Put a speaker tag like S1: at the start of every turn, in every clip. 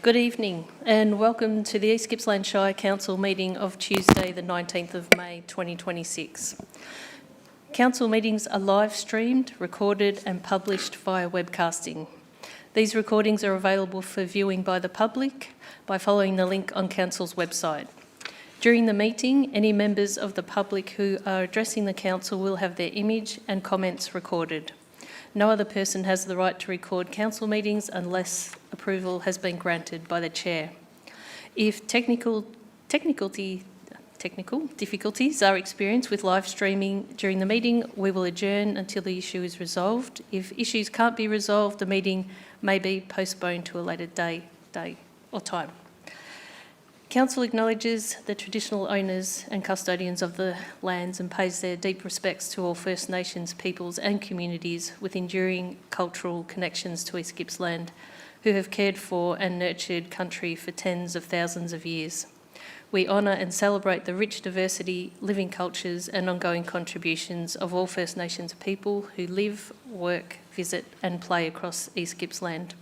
S1: Good evening and welcome to the East Gippsland Shire Council meeting of Tuesday the 19th of May 2026. Council meetings are live streamed, recorded and published via webcasting. These recordings are available for viewing by the public by following the link on Council's website. During the meeting, any members of the public who are addressing the Council will have their image and comments recorded. No other person has the right to record council meetings unless approval has been granted by the chair. If technical difficulties are experienced with live streaming during the meeting, we will adjourn until the issue is resolved. If issues can't be resolved, the meeting may be postponed to a later day or time. Council acknowledges the traditional owners and custodians of the lands and pays their deep respects to all First Nations peoples and communities with enduring cultural connections to East Gippsland, who have cared for and nurtured country for tens of thousands of years. We honour and celebrate the rich diversity, living cultures and ongoing contributions of all First Nations people who live, work, visit and play across East Gippsland.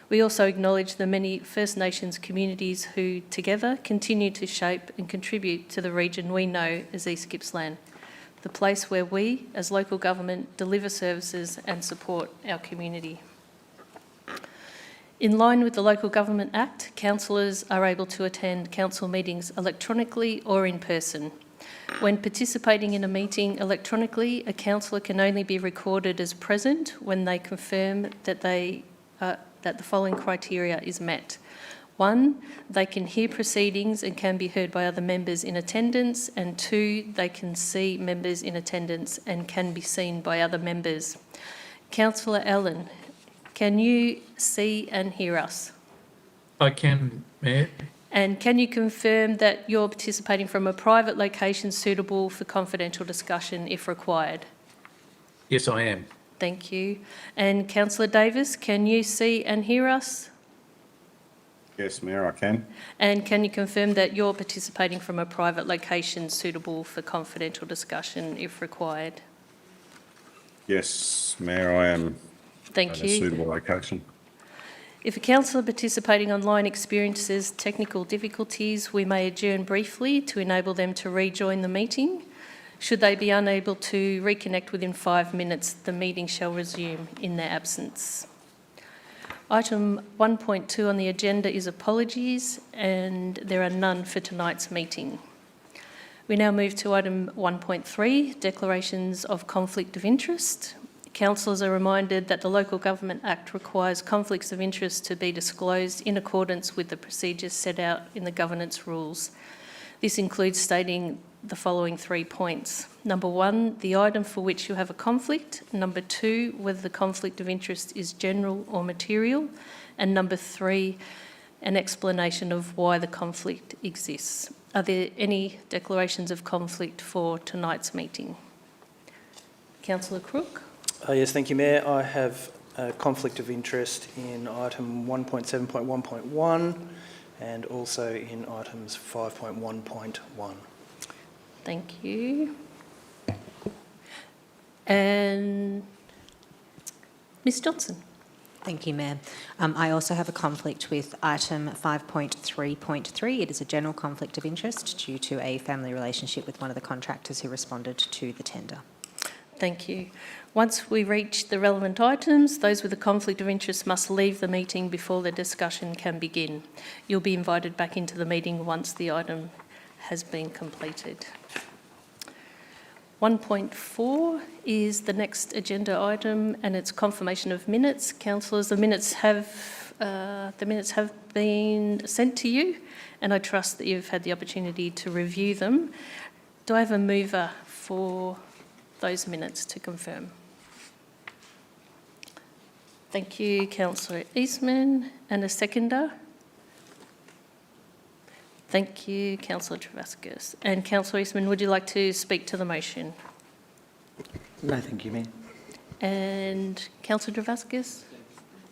S1: We also acknowledge the many First Nations communities who together continue to shape and contribute to the region we know as East Gippsland, the place where we as local government deliver services and support our community. In line with the Local Government Act, councillors are able to attend council meetings electronically or in person. When participating in a meeting electronically, a councillor can only be recorded as present when they confirm that the following criteria is met. 1, they can hear proceedings and can be heard by other members in attendance, and 2, they can see members in attendance and can be seen by other members. Councillor Allen, can you see and hear us?
S2: I can, Mayor.
S1: And can you confirm that you're participating from a private location suitable for confidential discussion if required?
S2: Yes, I am.
S1: Thank you. And Councillor Davis, can you see and hear us?
S3: Yes, Mayor, I can.
S1: And can you confirm that you're participating from a private location suitable for confidential discussion if required?
S3: Yes, Mayor, I am.
S1: Thank you.
S3: A suitable location.
S1: If a councillor participating online experiences technical difficulties, we may adjourn briefly to enable them to rejoin the meeting. Should they be unable to reconnect within 5 minutes, the meeting shall resume in their absence. Item 1.2 on the agenda is apologies, and there are none for tonight's meeting. We now move to item 1.3, declarations of conflict of interest. Councillors are reminded that the Local Government Act requires conflicts of interest to be disclosed in accordance with the procedures set out in the governance rules. This includes stating the following 3 points. Number 1, the item for which you have a conflict. Number 2, whether the conflict of interest is general or material. And number 3, an explanation of why the conflict exists. Are there any declarations of conflict for tonight's meeting? Councillor Crook?
S4: Yes, thank you, Mayor. I have a conflict of interest in item 1.7.1.1 and also in items 5.1.1.
S1: Thank you. And Ms Johnson.
S5: Thank you, Mayor. I also have a conflict with item 5.3.3. It is a general conflict of interest due to a family relationship with one of the contractors who responded to the tender.
S1: Thank you. Once we reach the relevant items, those with a conflict of interest must leave the meeting before the discussion can begin. You'll be invited back into the meeting once the item has been completed. 1.4 is the next agenda item, and it's confirmation of minutes. Councillors, the minutes have been sent to you, and I trust that you've had the opportunity to review them. Do I have a mover for those minutes to confirm? Thank you, Councillor Eastman, and a seconder. Thank you, Councillor Travascus. And Councillor Eastman, would you like to speak to the motion?
S4: No, thank you, Mayor.
S1: And Councillor Travascus?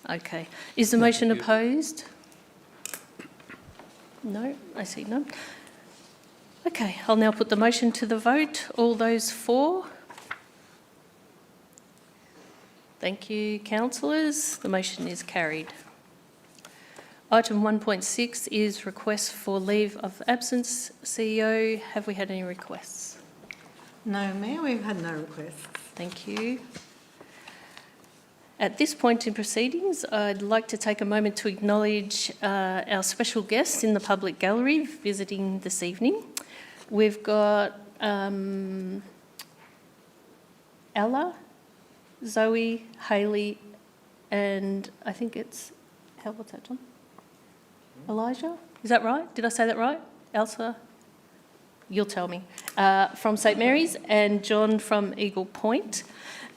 S1: Okay. Is the motion opposed? No, I see none. Okay, I'll now put the motion to the vote. All those for? Thank you, councillors. The motion is carried. Item 1.6 is request for leave of absence. CEO, have we had any requests?
S6: No, Mayor, we've had no requests.
S1: Thank you. At this point in proceedings, I'd like to take a moment to acknowledge our special guests in the public gallery visiting this evening. We've got Ella, Zoe, Hayley, and I think it's, what's that, John? Elijah? Is that right? Did I say that right? Elsa? You'll tell me. From St Mary's, and John from Eagle Point.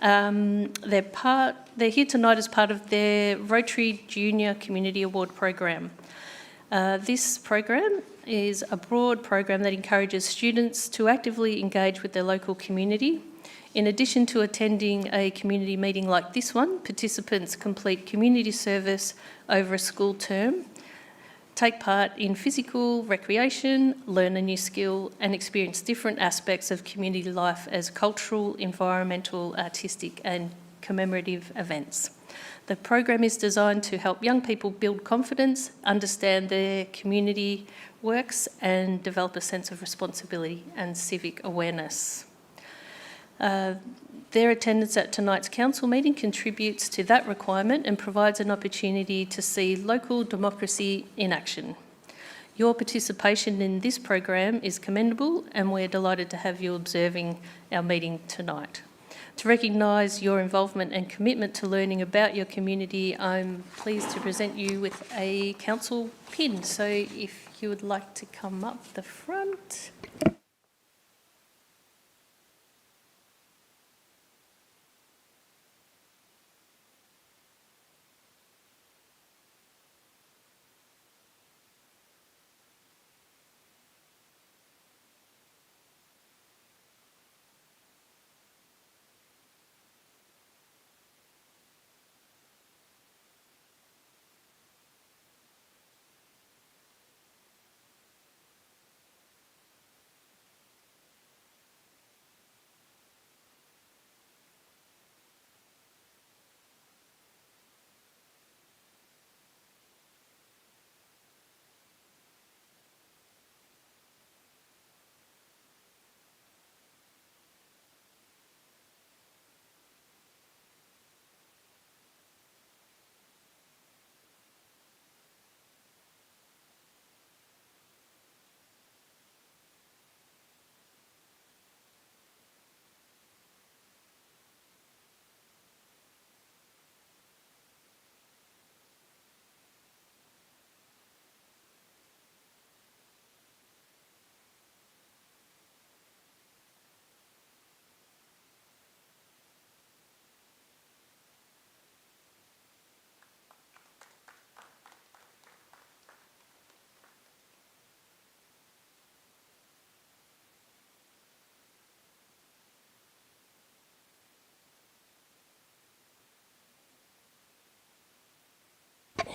S1: They're here tonight as part of their Rotary Junior Community Award program. This program is a broad program that encourages students to actively engage with their local community. In addition to attending a community meeting like this one, participants complete community service over a school term, take part in physical recreation, learn a new skill, and experience different aspects of community life as cultural, environmental, artistic, and commemorative events. The program is designed to help young people build confidence, understand their community works, and develop a sense of responsibility and civic awareness. Their attendance at tonight's council meeting contributes to that requirement and provides an opportunity to see local democracy in action. Your participation in this program is commendable, and we're delighted to have you observing our meeting tonight. To recognise your involvement and commitment to learning about your community, I'm pleased to present you with a council pin. So if you would like to come up the front.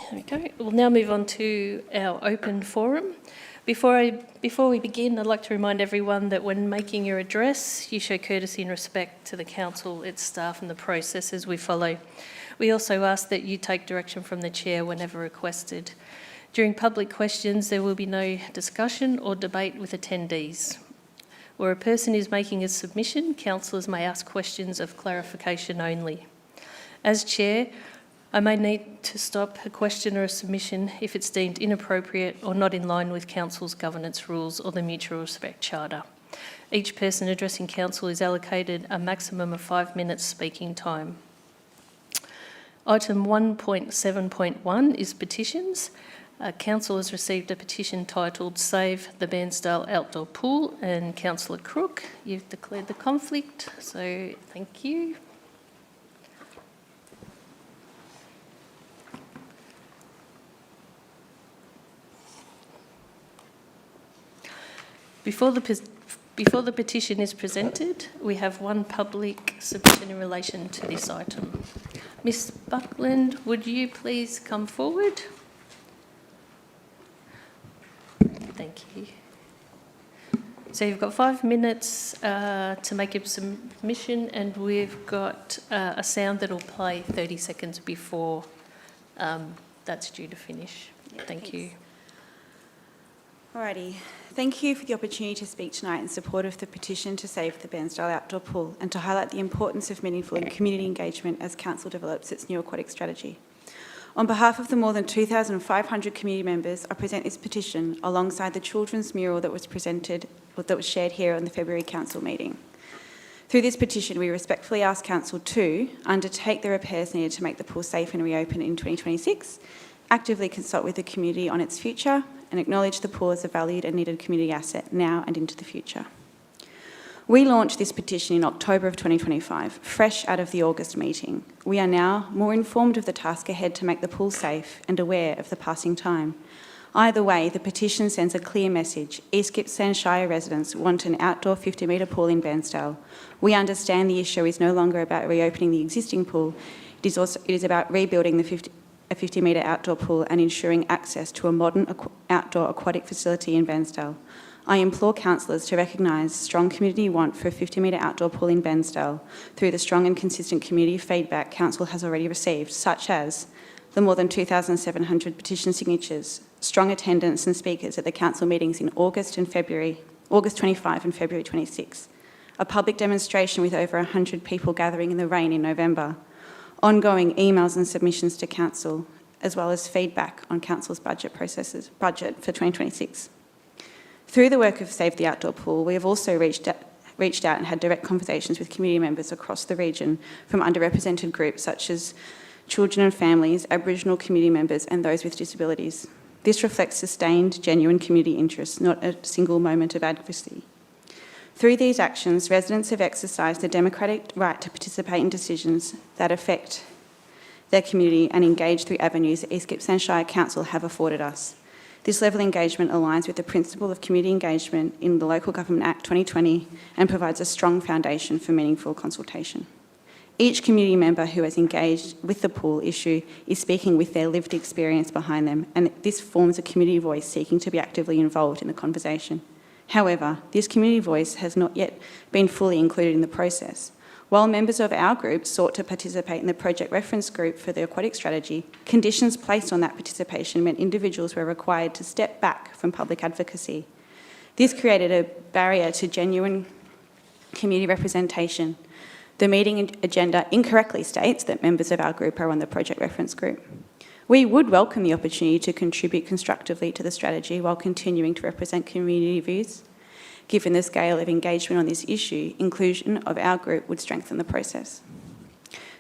S1: There we go. We'll now move on to our open forum. Before we begin, I'd like to remind everyone that when making your address, you show courtesy and respect to the council, its staff, and the processes we follow. We also ask that you take direction from the chair whenever requested. During public questions, there will be no discussion or debate with attendees. Where a person is making a submission, councillors may ask questions of clarification only. As chair, I may need to stop a question or a submission if it's deemed inappropriate or not in line with Council's governance rules or the Mutual Respect Charter. Each person addressing Council is allocated a maximum of 5 minutes speaking time. Item 1.7.1 is petitions. Council has received a petition titled Save the Bairnsdale Outdoor Pool, and Councillor Crook, you've declared the conflict, so thank you. Before the petition is presented, we have one public submission in relation to this item. Ms Buckland, would you please come forward? Thank you. So you've got 5 minutes to make a submission, and we've got a sound that will play 30 seconds before that's due to finish. Thank you.
S7: Alrighty. Thank you for the opportunity to speak tonight in support of the petition to save the Bairnsdale Outdoor Pool and to highlight the importance of meaningful and community engagement as Council develops its new aquatic strategy. On behalf of the more than 2,500 community members, I present this petition alongside the children's mural that was shared here on the February Council meeting. Through this petition, we respectfully ask Council to undertake the repairs needed to make the pool safe and reopen in 2026, actively consult with the community on its future, and acknowledge the pool as a valued and needed community asset now and into the future. We launched this petition in October of 2025, fresh out of the August meeting. We are now more informed of the task ahead to make the pool safe and aware of the passing time. Either way, the petition sends a clear message. East Gippsland Shire residents want an outdoor 50-metre pool in Bairnsdale. We understand the issue is no longer about reopening the existing pool. It is about rebuilding a 50-metre outdoor pool and ensuring access to a modern outdoor aquatic facility in Bairnsdale. I implore councillors to recognise strong community want for a 50-metre outdoor pool in Bairnsdale through the strong and consistent community feedback Council has already received, such as the more than 2,700 petition signatures, strong attendance and speakers at the Council meetings in August 25 and February 26, a public demonstration with over 100 people gathering in the rain in November, ongoing emails and submissions to Council, as well as feedback on Council's budget for 2026. Through the work of Save the Outdoor Pool, we have also reached out and had direct conversations with community members across the region from underrepresented groups such as children and families, Aboriginal community members and those with disabilities. This reflects sustained, genuine community interest, not a single moment of advocacy. Through these actions, residents have exercised the democratic right to participate in decisions that affect their community and engage through avenues that East Gippsland Shire Council have afforded us. This level of engagement aligns with the principle of community engagement in the Local Government Act 2020 and provides a strong foundation for meaningful consultation. Each community member who has engaged with the pool issue is speaking with their lived experience behind them, and this forms a community voice seeking to be actively involved in the conversation. However, this community voice has not yet been fully included in the process. While members of our group sought to participate in the project reference group for the aquatic strategy, conditions placed on that participation meant individuals were required to step back from public advocacy. This created a barrier to genuine community representation. The meeting agenda incorrectly states that members of our group are on the project reference group. We would welcome the opportunity to contribute constructively to the strategy while continuing to represent community views. Given the scale of engagement on this issue, inclusion of our group would strengthen the process.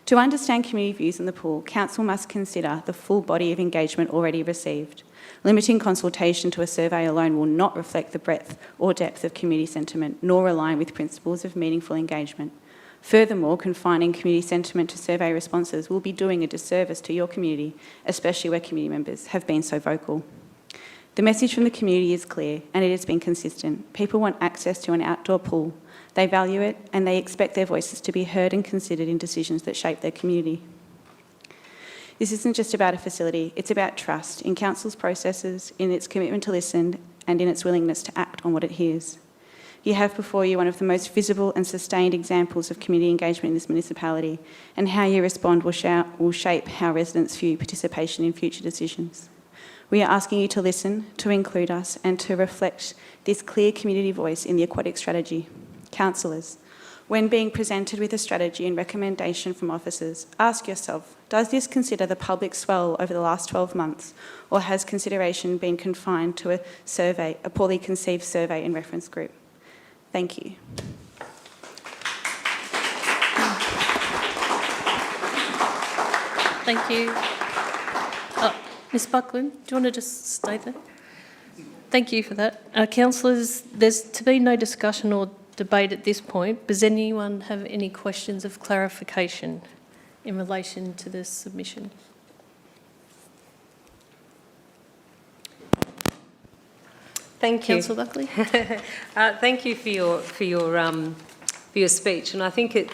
S7: To understand community views in the pool, Council must consider the full body of engagement already received. Limiting consultation to a survey alone will not reflect the breadth or depth of community sentiment, nor align with principles of meaningful engagement. Furthermore, confining community sentiment to survey responses will be doing a disservice to your community, especially where community members have been so vocal. The message from the community is clear and it has been consistent. People want access to an outdoor pool. They value it and they expect their voices to be heard and considered in decisions that shape their community. This isn't just about a facility, it's about trust in Council's processes, in its commitment to listen and in its willingness to act on what it hears. You have before you one of the most visible and sustained examples of community engagement in this municipality, and how you respond will shape how residents view participation in future decisions. We are asking you to listen, to include us, and to reflect this clear community voice in the aquatic strategy. Councillors, when being presented with a strategy and recommendation from officers, ask yourself, does this consider the public swell over the last 12 months, or has consideration been confined to a poorly conceived survey and reference group? Thank you.
S1: Thank you. Ms Buckland, do you want to just stay there? Thank you for that. Councillors, there's to be no discussion or debate at this point. Does anyone have any questions of clarification in relation to this submission?
S8: Thank you.
S1: Councillor Buckley.
S8: Thank you for your speech, and I think it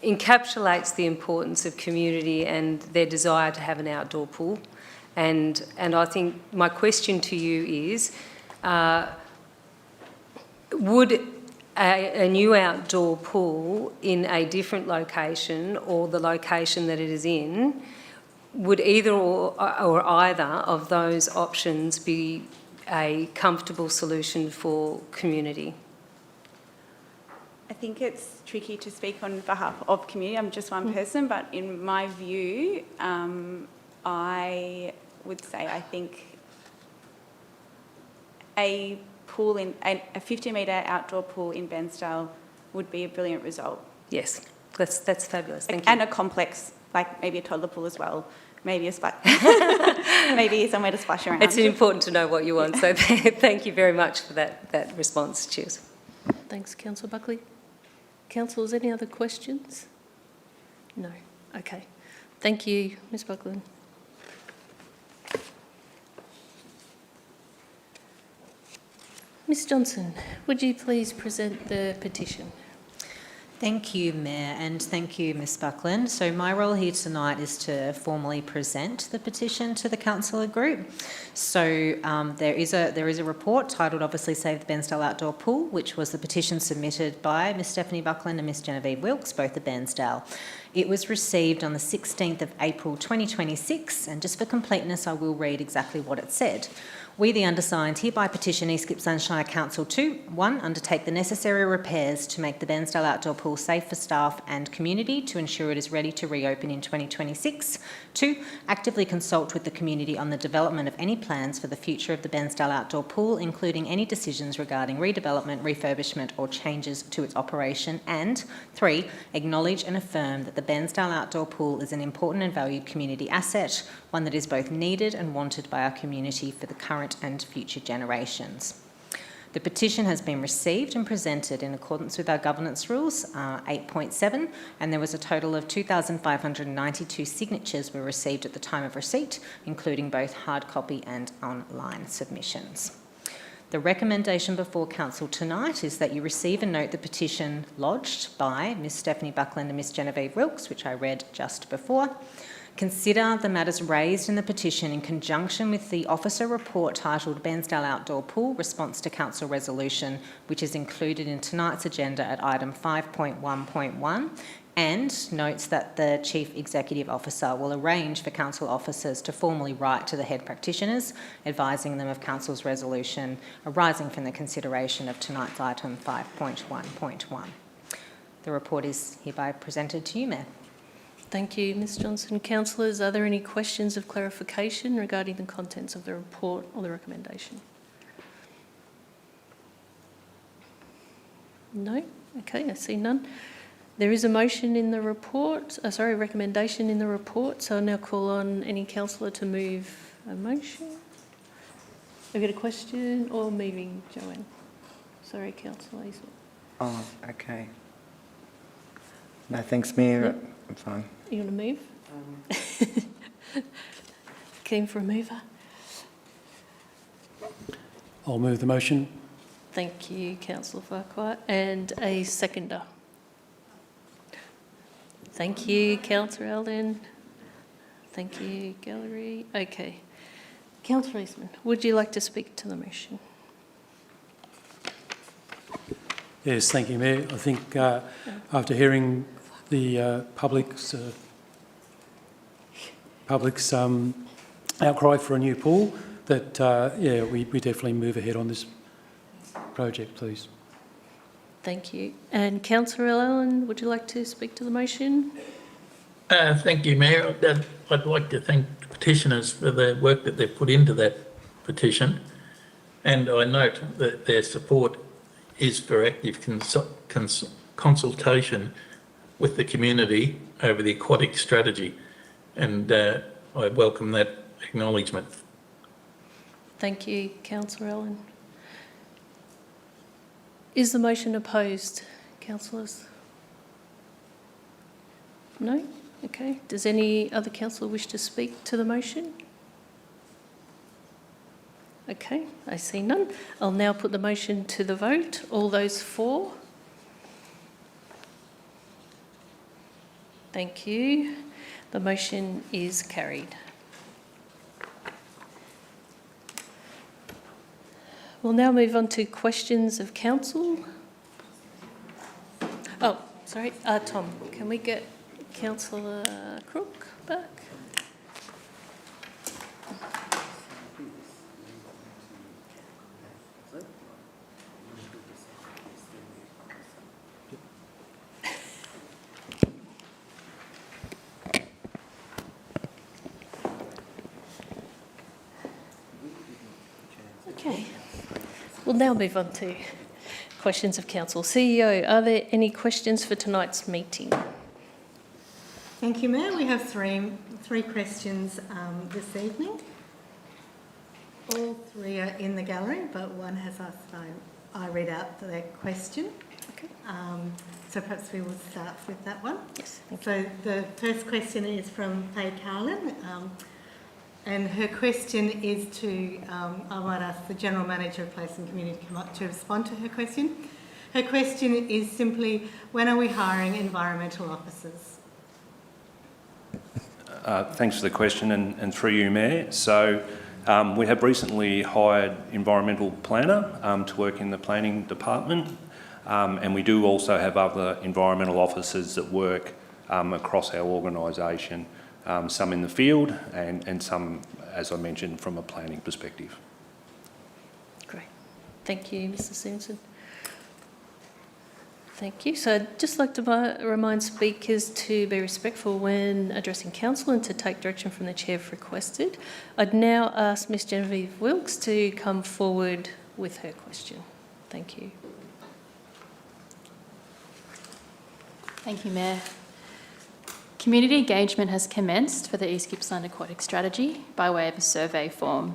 S8: encapsulates the importance of community and their desire to have an outdoor pool. And I think my question to you is, would a new outdoor pool in a different location or the location that it is in, would either or either of those options be a comfortable solution for community?
S7: I think it's tricky to speak on behalf of community. I'm just one person, but in my view, I would say I think a 50-metre outdoor pool in Bairnsdale would be a brilliant result.
S8: Yes, that's fabulous. Thank you.
S7: And a complex, like maybe a toddler pool as well. Maybe a splash, maybe somewhere to splash around.
S8: It's important to know what you want, so thank you very much for that response. Cheers.
S1: Thanks, Councillor Buckley. Councillors, any other questions? No. Okay. Thank you, Ms Buckland. Ms Johnson, would you please present the petition?
S5: Thank you, Mayor, and thank you, Ms Buckland. So my role here tonight is to formally present the petition to the councillor group. So there is a report titled, obviously, Save the Bairnsdale Outdoor Pool, which was the petition submitted by Ms Stephanie Buckland and Ms Genevieve Wilkes, both of Bairnsdale. It was received on the 16th of April 2026, and just for completeness, I will read exactly what it said. We, the undersigned, hereby petition East Gippsland Shire Council to 1. Undertake the necessary repairs to make the Bairnsdale Outdoor Pool safe for staff and community to ensure it is ready to reopen in 2026. 2. Actively consult with the community on the development of any plans for the future of the Bairnsdale Outdoor Pool, including any decisions regarding redevelopment, refurbishment or changes to its operation. And 3. Acknowledge and affirm that the Bairnsdale Outdoor Pool is an important and valued community asset, one that is both needed and wanted by our community for the current and future generations. The petition has been received and presented in accordance with our governance rules 8.7, and there was a total of 2,592 signatures were received at the time of receipt, including both hard copy and online submissions. The recommendation before Council tonight is that you receive and note the petition lodged by Ms Stephanie Buckland and Ms Genevieve Wilkes, which I read just before. Consider the matters raised in the petition in conjunction with the officer report titled Bairnsdale Outdoor Pool Response to Council Resolution, which is included in tonight's agenda at item 5.1.1, and notes that the Chief Executive Officer will arrange for Council officers to formally write to the head practitioners, advising them of Council's resolution arising from the consideration of tonight's item 5.1.1. The report is hereby presented to you, Mayor.
S1: Thank you, Ms Johnson. Councillors, are there any questions of clarification regarding the contents of the report or the recommendation? No? Okay, I see none. There is a motion in the report, recommendation in the report, so I'll now call on any councillor to move a motion. Have you got a question or moving, Joanne? Sorry, Councillor Hazel.
S9: Oh, okay. No, thanks, Mayor.
S1: Yep.
S9: I'm fine.
S1: You want to move? Keen for a mover?
S10: I'll move the motion.
S1: Thank you, Councillor Farquhar. And a seconder. Thank you, Councillor Alden. Thank you, Gallery. Okay. Councillor Eastman, would you like to speak to the motion?
S10: Yes, thank you, Mayor. I think after hearing the public's outcry for a new pool, that we definitely move ahead on this project, please.
S1: Thank you. And Councillor Allen, would you like to speak to the motion?
S2: Thank you, Mayor. I'd like to thank the petitioners for the work that they've put into that petition, and I note that their support is for active consultation with the community over the aquatic strategy, and I welcome that acknowledgement.
S1: Thank you, Councillor Allen. Is the motion opposed, councillors? No? Okay. Does any other councillor wish to speak to the motion? Okay, I see none. I'll now put the motion to the vote. All those for? Thank you. The motion is carried. We'll now move on to questions of council. Oh, sorry, Tom, can we get Councillor Crook back? Okay. We'll now move on to questions of council. CEO, are there any questions for tonight's meeting?
S6: Thank you, Mayor. We have three questions this evening. All three are in the gallery, but one has asked that I read out their question.
S1: Okay.
S6: So perhaps we will start with that one.
S1: Yes. Thank you.
S6: So the first question is from Faye Carlin, and her question is to, I might ask the General Manager of Place and Community to come up to respond to her question. Her question is simply, when are we hiring environmental officers?
S11: Thanks for the question, and through you, Mayor. So we have recently hired environmental planner to work in the planning department, and we do also have other environmental officers that work across our organisation, some in the field and some, as I mentioned, from a planning perspective.
S1: Great. Thank you, Mr. Simpson. Thank you. So I'd just like to remind speakers to be respectful when addressing council and to take direction from the chair if requested. I'd now ask Ms Genevieve Wilkes to come forward with her question. Thank you.
S12: Thank you, Mayor. Community engagement has commenced for the East Gippsland Aquatic Strategy by way of a survey form.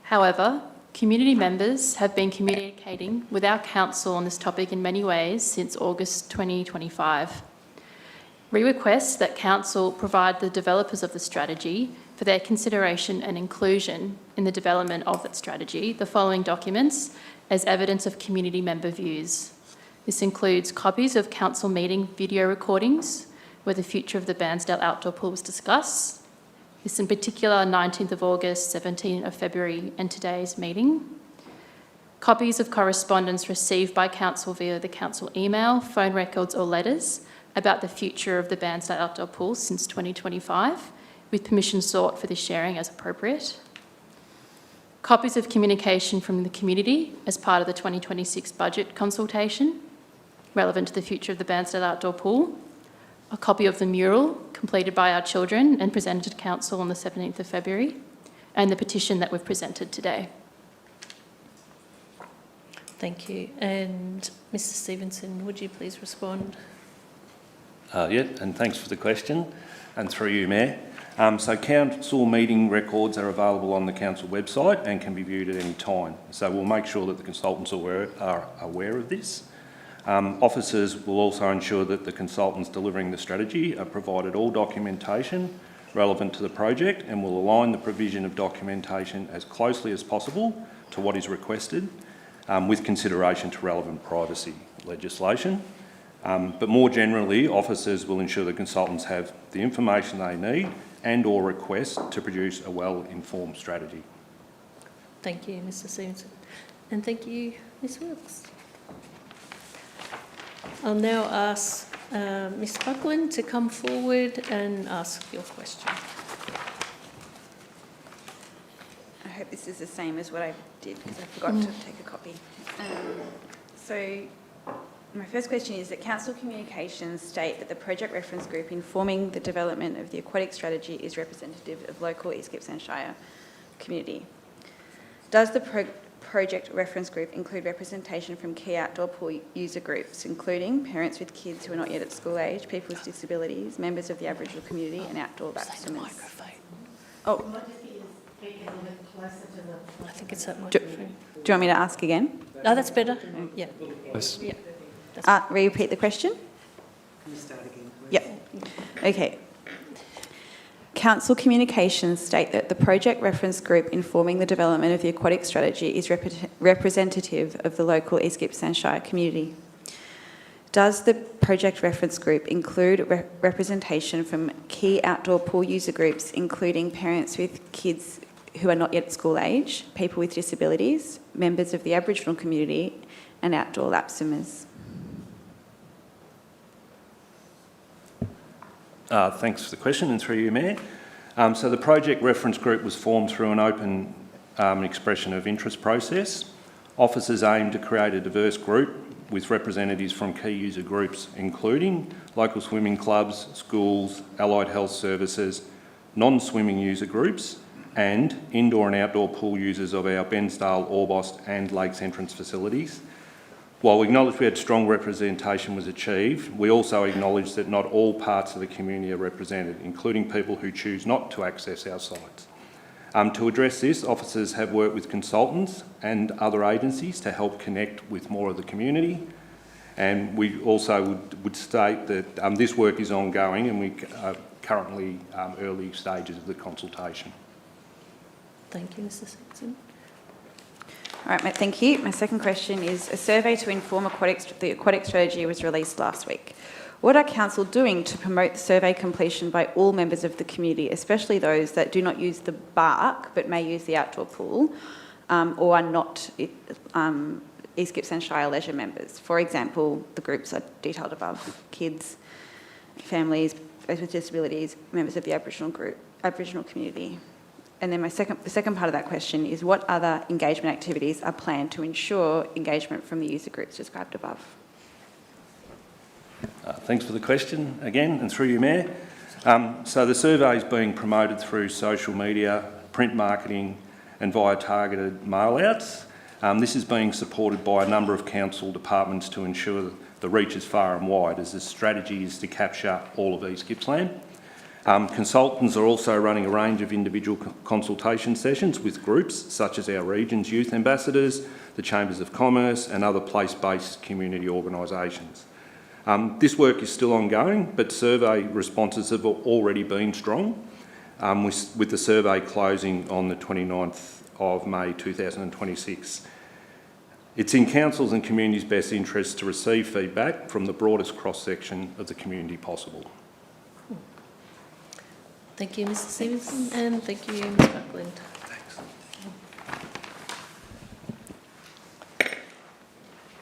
S12: However, community members have been communicating with our council on this topic in many ways since August 2025. We request that council provide the developers of the strategy for their consideration and inclusion in the development of that strategy the following documents as evidence of community member views. This includes copies of council meeting video recordings where the future of the Bairnsdale Outdoor Pool was discussed. This in particular, 19th of August, 17th of February and today's meeting. Copies of correspondence received by council via the council email, phone records or letters about the future of the Bairnsdale Outdoor Pool since 2025, with permission sought for this sharing as appropriate. Copies of communication from the community as part of the 2026 budget consultation relevant to the future of the Bairnsdale Outdoor Pool. A copy of the mural completed by our children and presented to council on the 17th of February, and the petition that we've presented today.
S1: Thank you. And Mr Stevenson, would you please respond?
S11: Yeah, and thanks for the question, and through you, Mayor. So council meeting records are available on the council website and can be viewed at any time. So we'll make sure that the consultants are aware of this. Officers will also ensure that the consultants delivering the strategy are provided all documentation relevant to the project and will align the provision of documentation as closely as possible to what is requested, with consideration to relevant privacy legislation. But more generally, officers will ensure the consultants have the information they need and or request to produce a well-informed strategy.
S1: Thank you, Mr Stevenson. And thank you, Ms Wilkes. I'll now ask Ms Buckland to come forward and ask your question.
S7: I hope this is the same as what I did because I forgot to take a copy. So my first question is that council communications state that the project reference group informing the development of the aquatic strategy is representative of local East Gippsland Shire community. Does the project reference group include representation from key outdoor pool user groups, including parents with kids who are not yet at school age, people with disabilities, members of the Aboriginal community and outdoor backstabbers? Oh,
S1: I think it's that microphone.
S7: do you want me to ask again?
S1: No, that's better. Yeah.
S10: Yes.
S1: Yeah.
S7: Repeat the question?
S9: Can you start again, please?
S7: Yep. Okay. Council communications state that the project reference group informing the development of the aquatic strategy is representative of the local East Gippsland Shire community. Does the project reference group include representation from key outdoor pool user groups, including parents with kids who are not yet school age, people with disabilities, members of the Aboriginal community and outdoor lap swimmers?
S11: Thanks for the question, and through you, Mayor. So the project reference group was formed through an open expression of interest process. Officers aim to create a diverse group with representatives from key user groups, including local swimming clubs, schools, allied health services, non-swimming user groups, and indoor and outdoor pool users of our Bairnsdale, Orbost and Lakes Entrance facilities. While we acknowledge we had strong representation was achieved, we also acknowledge that not all parts of the community are represented, including people who choose not to access our sites. To address this, officers have worked with consultants and other agencies to help connect with more of the community. And we also would state that this work is ongoing and we are currently early stages of the consultation.
S1: Thank you, Mr Simpson.
S7: All right, thank you. My second question is, a survey to inform the aquatic strategy was released last week. What are Council doing to promote the survey completion by all members of the community, especially those that do not use the bark but may use the outdoor pool or are not East Gippsland Shire leisure members? For example, the groups are detailed above: kids, families, those with disabilities, members of the Aboriginal community. And then the second part of that question is, what other engagement activities are planned to ensure engagement from the user groups described above?
S11: Thanks for the question again, and through you, Mayor. So the survey is being promoted through social media, print marketing and via targeted mail-outs. This is being supported by a number of council departments to ensure the reach is far and wide, as the strategy is to capture all of East Gippsland. Consultants are also running a range of individual consultation sessions with groups such as our region's youth ambassadors, the Chambers of Commerce and other place-based community organisations. This work is still ongoing, but survey responses have already been strong, with the survey closing on the 29th of May 2026. It's in Council's and community's best interest to receive feedback from the broadest cross-section of the community possible.
S1: Thank you, Mr Stevenson, and thank you, Ms Buckland. Thanks.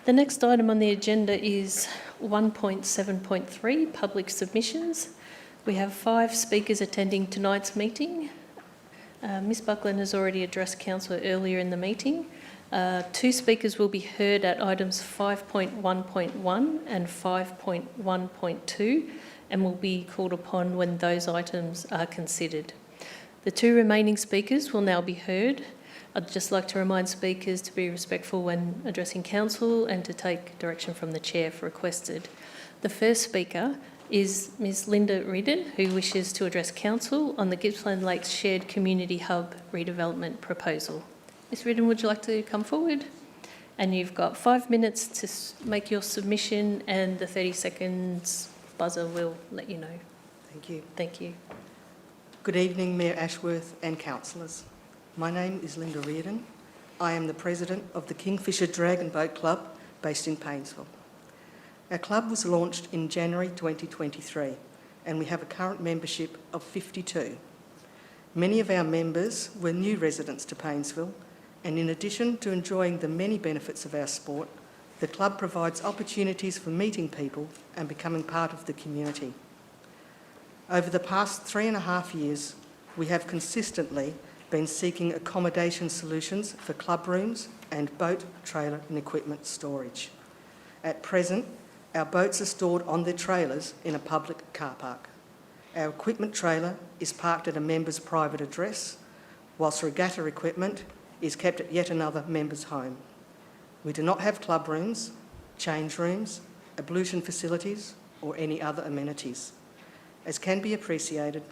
S1: The next item on the agenda is 1.7.3, public submissions. We have 5 speakers attending tonight's meeting. Ms Buckland has already addressed Council earlier in the meeting. 2 speakers will be heard at items 5.1.1 and 5.1.2 and will be called upon when those items are considered. The 2 remaining speakers will now be heard. I'd just like to remind speakers to be respectful when addressing Council and to take direction from the Chair if requested. The first speaker is Ms Linda Reardon, who wishes to address Council on the Gippsland Lakes Shared Community Hub redevelopment proposal. Ms Reardon, would you like to come forward? And you've got 5 minutes to make your submission, and the 30 seconds buzzer will let you know.
S9: Thank you.
S1: Thank you.
S9: Good evening, Mayor Ashworth and councillors. My name is Linda Reardon. I am the president of the Kingfisher Dragon Boat Club based in Paynesville. Our club was launched in January 2023 and we have a current membership of 52. Many of our members were new residents to Paynesville, and in addition to enjoying the many benefits of our sport, the club provides opportunities for meeting people and becoming part of the community. Over the past 3.5 years, we have consistently been seeking accommodation solutions for club rooms and boat, trailer and equipment storage. At present, our boats are stored on their trailers in a public car park. Our equipment trailer is parked at a member's private address, whilst regatta equipment is kept at yet another member's home. We do not have club rooms, change rooms, ablution facilities or any other amenities. As can be appreciated,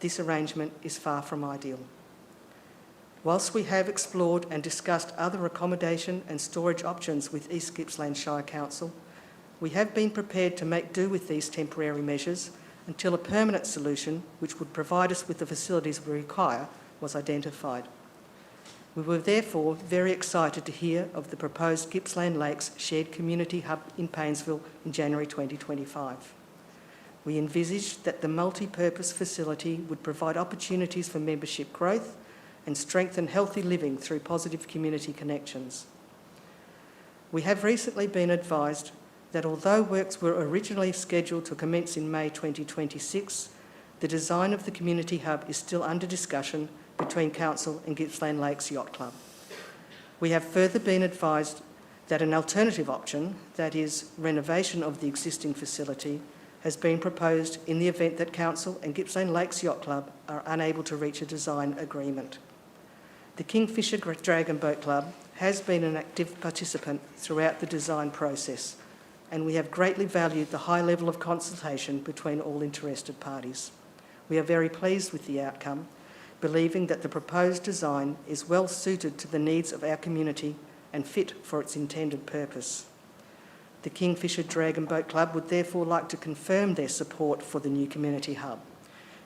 S9: this arrangement is far from ideal. Whilst we have explored and discussed other accommodation and storage options with East Gippsland Shire Council, we have been prepared to make do with these temporary measures until a permanent solution which would provide us with the facilities we require was identified. We were therefore very excited to hear of the proposed Gippsland Lakes Shared Community Hub in Paynesville in January 2025. We envisaged that the multi-purpose facility would provide opportunities for membership growth and strengthen healthy living through positive community connections. We have recently been advised that although works were originally scheduled to commence in May 2026, the design of the community hub is still under discussion between Council and Gippsland Lakes Yacht Club. We have further been advised that an alternative option, that is, renovation of the existing facility, has been proposed in the event that Council and Gippsland Lakes Yacht Club are unable to reach a design agreement. The Kingfisher Dragon Boat Club has been an active participant throughout the design process, and we have greatly valued the high level of consultation between all interested parties. We are very pleased with the outcome, believing that the proposed design is well suited to the needs of our community and fit for its intended purpose. The Kingfisher Dragon Boat Club would therefore like to confirm their support for the new community hub.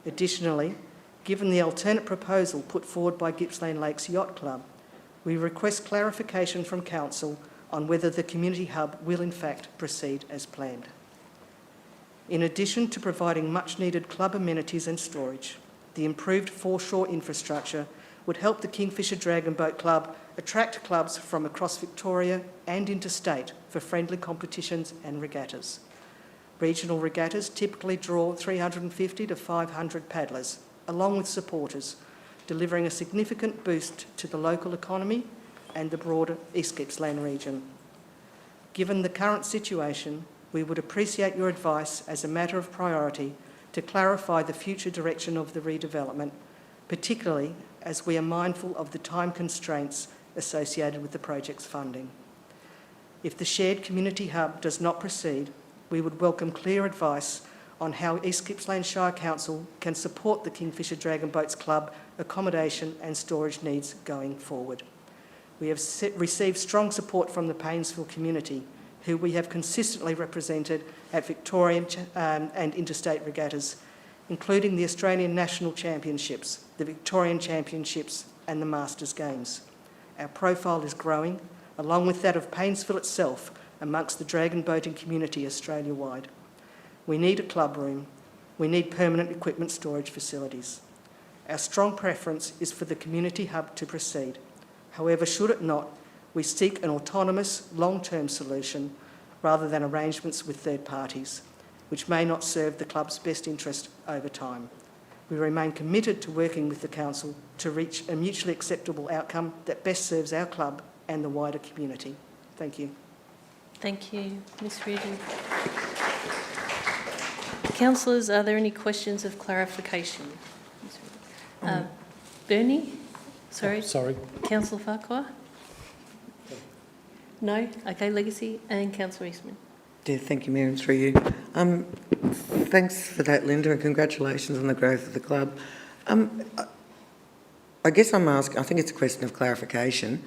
S9: Additionally, given the alternate proposal put forward by Gippsland Lakes Yacht Club, we request clarification from Council on whether the community hub will in fact proceed as planned. In addition to providing much needed club amenities and storage, the improved foreshore infrastructure would help the Kingfisher Dragon Boat Club attract clubs from across Victoria and interstate for friendly competitions and regattas. Regional regattas typically draw 350 to 500 paddlers, along with supporters, delivering a significant boost to the local economy and the broader East Gippsland region. Given the current situation, we would appreciate your advice as a matter of priority to clarify the future direction of the redevelopment, particularly as we are mindful of the time constraints associated with the project's funding. If the shared community hub does not proceed, we would welcome clear advice on how East Gippsland Shire Council can support the Kingfisher Dragon Boats Club accommodation and storage needs going forward. We have received strong support from the Painesville community, who we have consistently represented at Victorian and interstate regattas, including the Australian National Championships, the Victorian Championships and the Masters Games. Our profile is growing, along with that of Painesville itself, amongst the dragon boating community Australia-wide. We need a club room. We need permanent equipment storage facilities. Our strong preference is for the community hub to proceed. However, should it not, we seek an autonomous, long-term solution rather than arrangements with third parties, which may not serve the club's best interest over time. We remain committed to working with the Council to reach a mutually acceptable outcome that best serves our club and the wider community. Thank you.
S1: Thank you, Ms Reardon. Councillors, are there any questions of clarification? Bernie? Sorry.
S10: Sorry.
S1: Councillor Farquhar? No? Okay, Legacy and Councillor Eastman.
S13: Yeah, thank you, Mayor, and through you. Thanks for that, Linda, and congratulations on the growth of the club. I guess I'm asking, I think it's a question of clarification.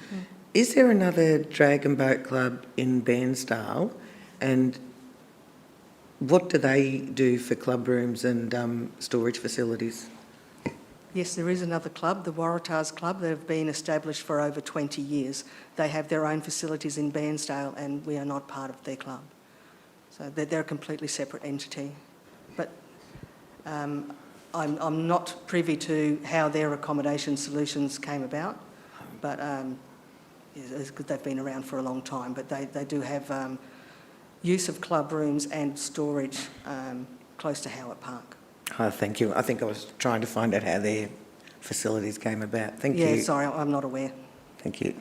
S13: Is there another dragon boat club in Bairnsdale, and what do they do for club rooms and storage facilities?
S9: Yes, there is another club, the Waratahs Club. They've been established for over 20 years. They have their own facilities in Bairnsdale and we are not part of their club. So they're a completely separate entity. But I'm not privy to how their accommodation solutions came about, but they've been around for a long time. But they do have use of club rooms and storage close to Howard Park.
S13: Oh, thank you. I think I was trying to find out how their facilities came about. Thank you.
S9: Yeah, sorry, I'm not aware.
S13: Thank you.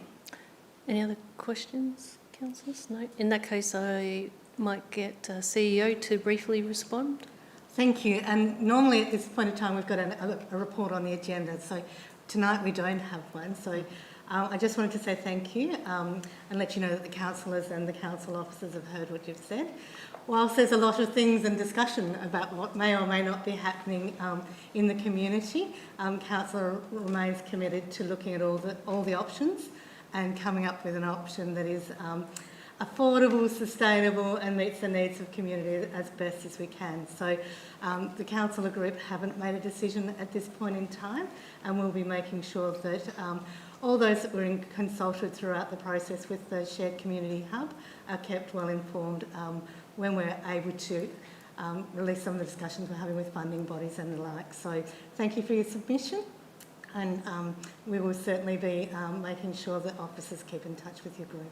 S1: Any other questions, councillors? No? In that case, I might get CEO to briefly respond.
S6: Thank you. And normally at this point in time, we've got a report on the agenda. So tonight we don't have one. So I just wanted to say thank you and let you know that the councillors and the council officers have heard what you've said. Whilst there's a lot of things and discussion about what may or may not be happening in the community, council remains committed to looking at all the options and coming up with an option that is affordable, sustainable and meets the needs of community as best as we can. So the councillor group haven't made a decision at this point in time, and we'll be making sure that all those that were consulted throughout the process with the shared community hub are kept well informed when we're able to release some of the discussions we're having with funding bodies and the like. So thank you for your submission, and we will certainly be making sure that officers keep in touch with your group.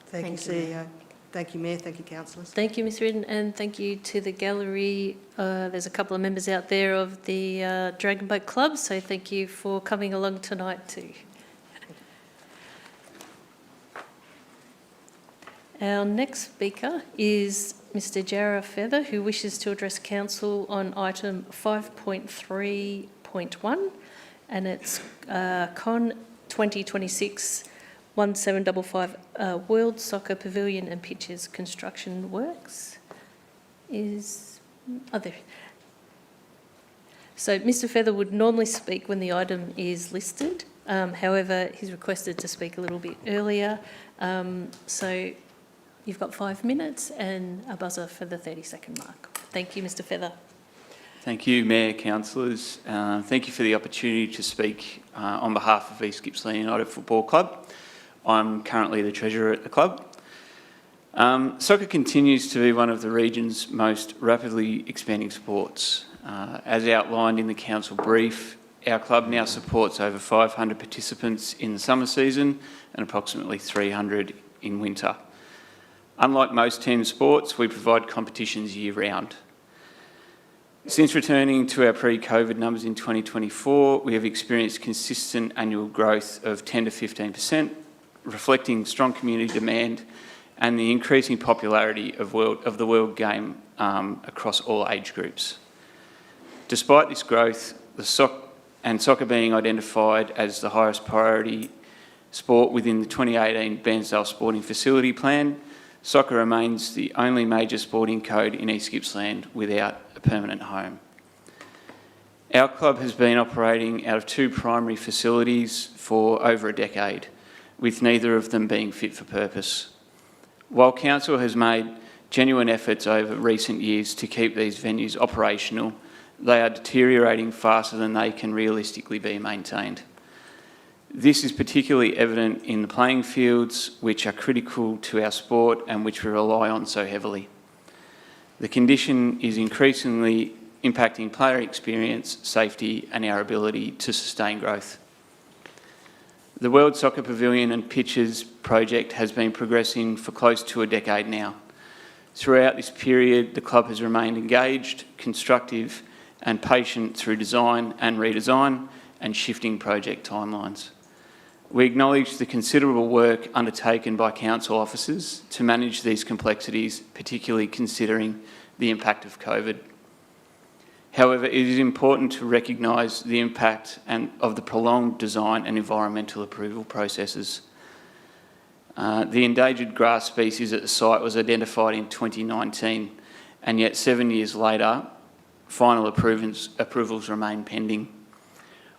S9: Thank you, CEO. Thank you, Mayor. Thank you, councillors.
S1: Thank you, Ms Reardon, and thank you to the gallery. There's a couple of members out there of the Dragon Boat Club, so thank you for coming along tonight too. Our next speaker is Mr Jarrah Feather, who wishes to address Council on item 5.3.1, and it's Con 2026-1755 World Soccer Pavilion and Pitches construction works. So Mr Feather would normally speak when the item is listed. However, he's requested to speak a little bit earlier. So you've got 5 minutes and a buzzer for the 30-second mark. Thank you, Mr Feather.
S14: Thank you, Mayor, councillors. Thank you for the opportunity to speak on behalf of East Gippsland United Football Club. I'm currently the treasurer at the club. Soccer continues to be one of the region's most rapidly expanding sports. As outlined in the council brief, our club now supports over 500 participants in the summer season and approximately 300 in winter. Unlike most team sports, we provide competitions year-round. Since returning to our pre-COVID numbers in 2024, we have experienced consistent annual growth of 10 to 15%, reflecting strong community demand and the increasing popularity of the world game across all age groups. Despite this growth, soccer being identified as the highest priority sport within the 2018 Bairnsdale Sporting Facility Plan, soccer remains the only major sporting code in East Gippsland without a permanent home. Our club has been operating out of 2 primary facilities for over a decade, with neither of them being fit for purpose. While council has made genuine efforts over recent years to keep these venues operational, they are deteriorating faster than they can realistically be maintained. This is particularly evident in the playing fields, which are critical to our sport and which we rely on so heavily. The condition is increasingly impacting player experience, safety and our ability to sustain growth. The World Soccer Pavilion and Pitches project has been progressing for close to a decade now. Throughout this period, the club has remained engaged, constructive and patient through design and redesign and shifting project timelines. We acknowledge the considerable work undertaken by council officers to manage these complexities, particularly considering the impact of COVID. However, it is important to recognise the impact of the prolonged design and environmental approval processes. The endangered grass species at the site was identified in 2019, and yet 7 years later, final approvals remain pending.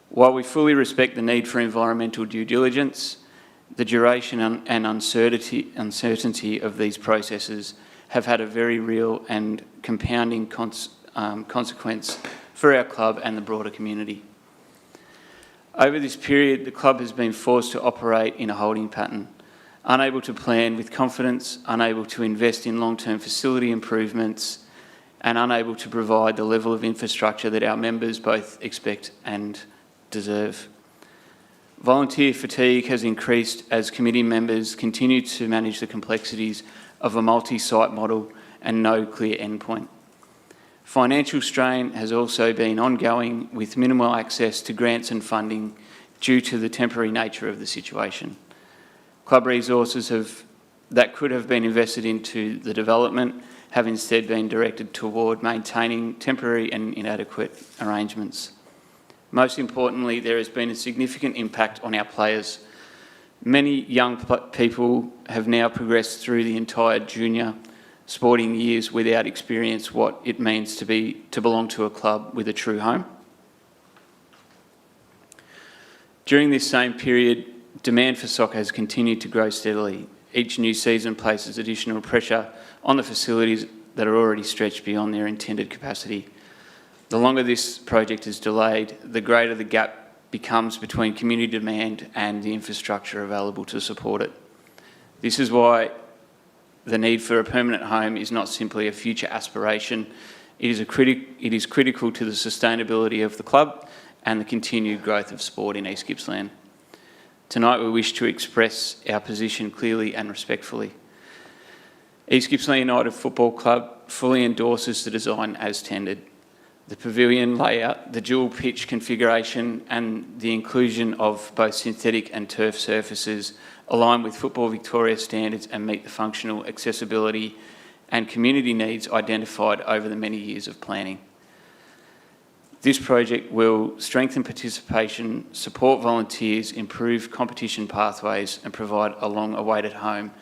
S14: While we fully respect the need for environmental due diligence, the duration and uncertainty of these processes have had a very real and compounding consequence for our club and the broader community. Over this period, the club has been forced to operate in a holding pattern, unable to plan with confidence, unable to invest in long-term facility improvements, and unable to provide the level of infrastructure that our members both expect and deserve. Volunteer fatigue has increased as committee members continue to manage the complexities of a multi-site model and no clear endpoint. Financial strain has also been ongoing, with minimal access to grants and funding due to the temporary nature of the situation. Club resources that could have been invested into the development have instead been directed toward maintaining temporary and inadequate arrangements. Most importantly, there has been a significant impact on our players. Many young people have now progressed through the entire junior sporting years without experience what it means to belong to a club with a true home. During this same period, demand for soccer has continued to grow steadily. Each new season places additional pressure on the facilities that are already stretched beyond their intended capacity. The longer this project is delayed, the greater the gap becomes between community demand and the infrastructure available to support it. This is why the need for a permanent home is not simply a future aspiration. It is critical to the sustainability of the club and the continued growth of sport in East Gippsland. Tonight we wish to express our position clearly and respectfully. East Gippsland United Football Club fully endorses the design as tendered. The pavilion layout, the dual pitch configuration and the inclusion of both synthetic and turf surfaces align with Football Victoria standards and meet the functional accessibility and community needs identified over the many years of planning. This project will strengthen participation, support volunteers, improve competition pathways and provide a long-awaited home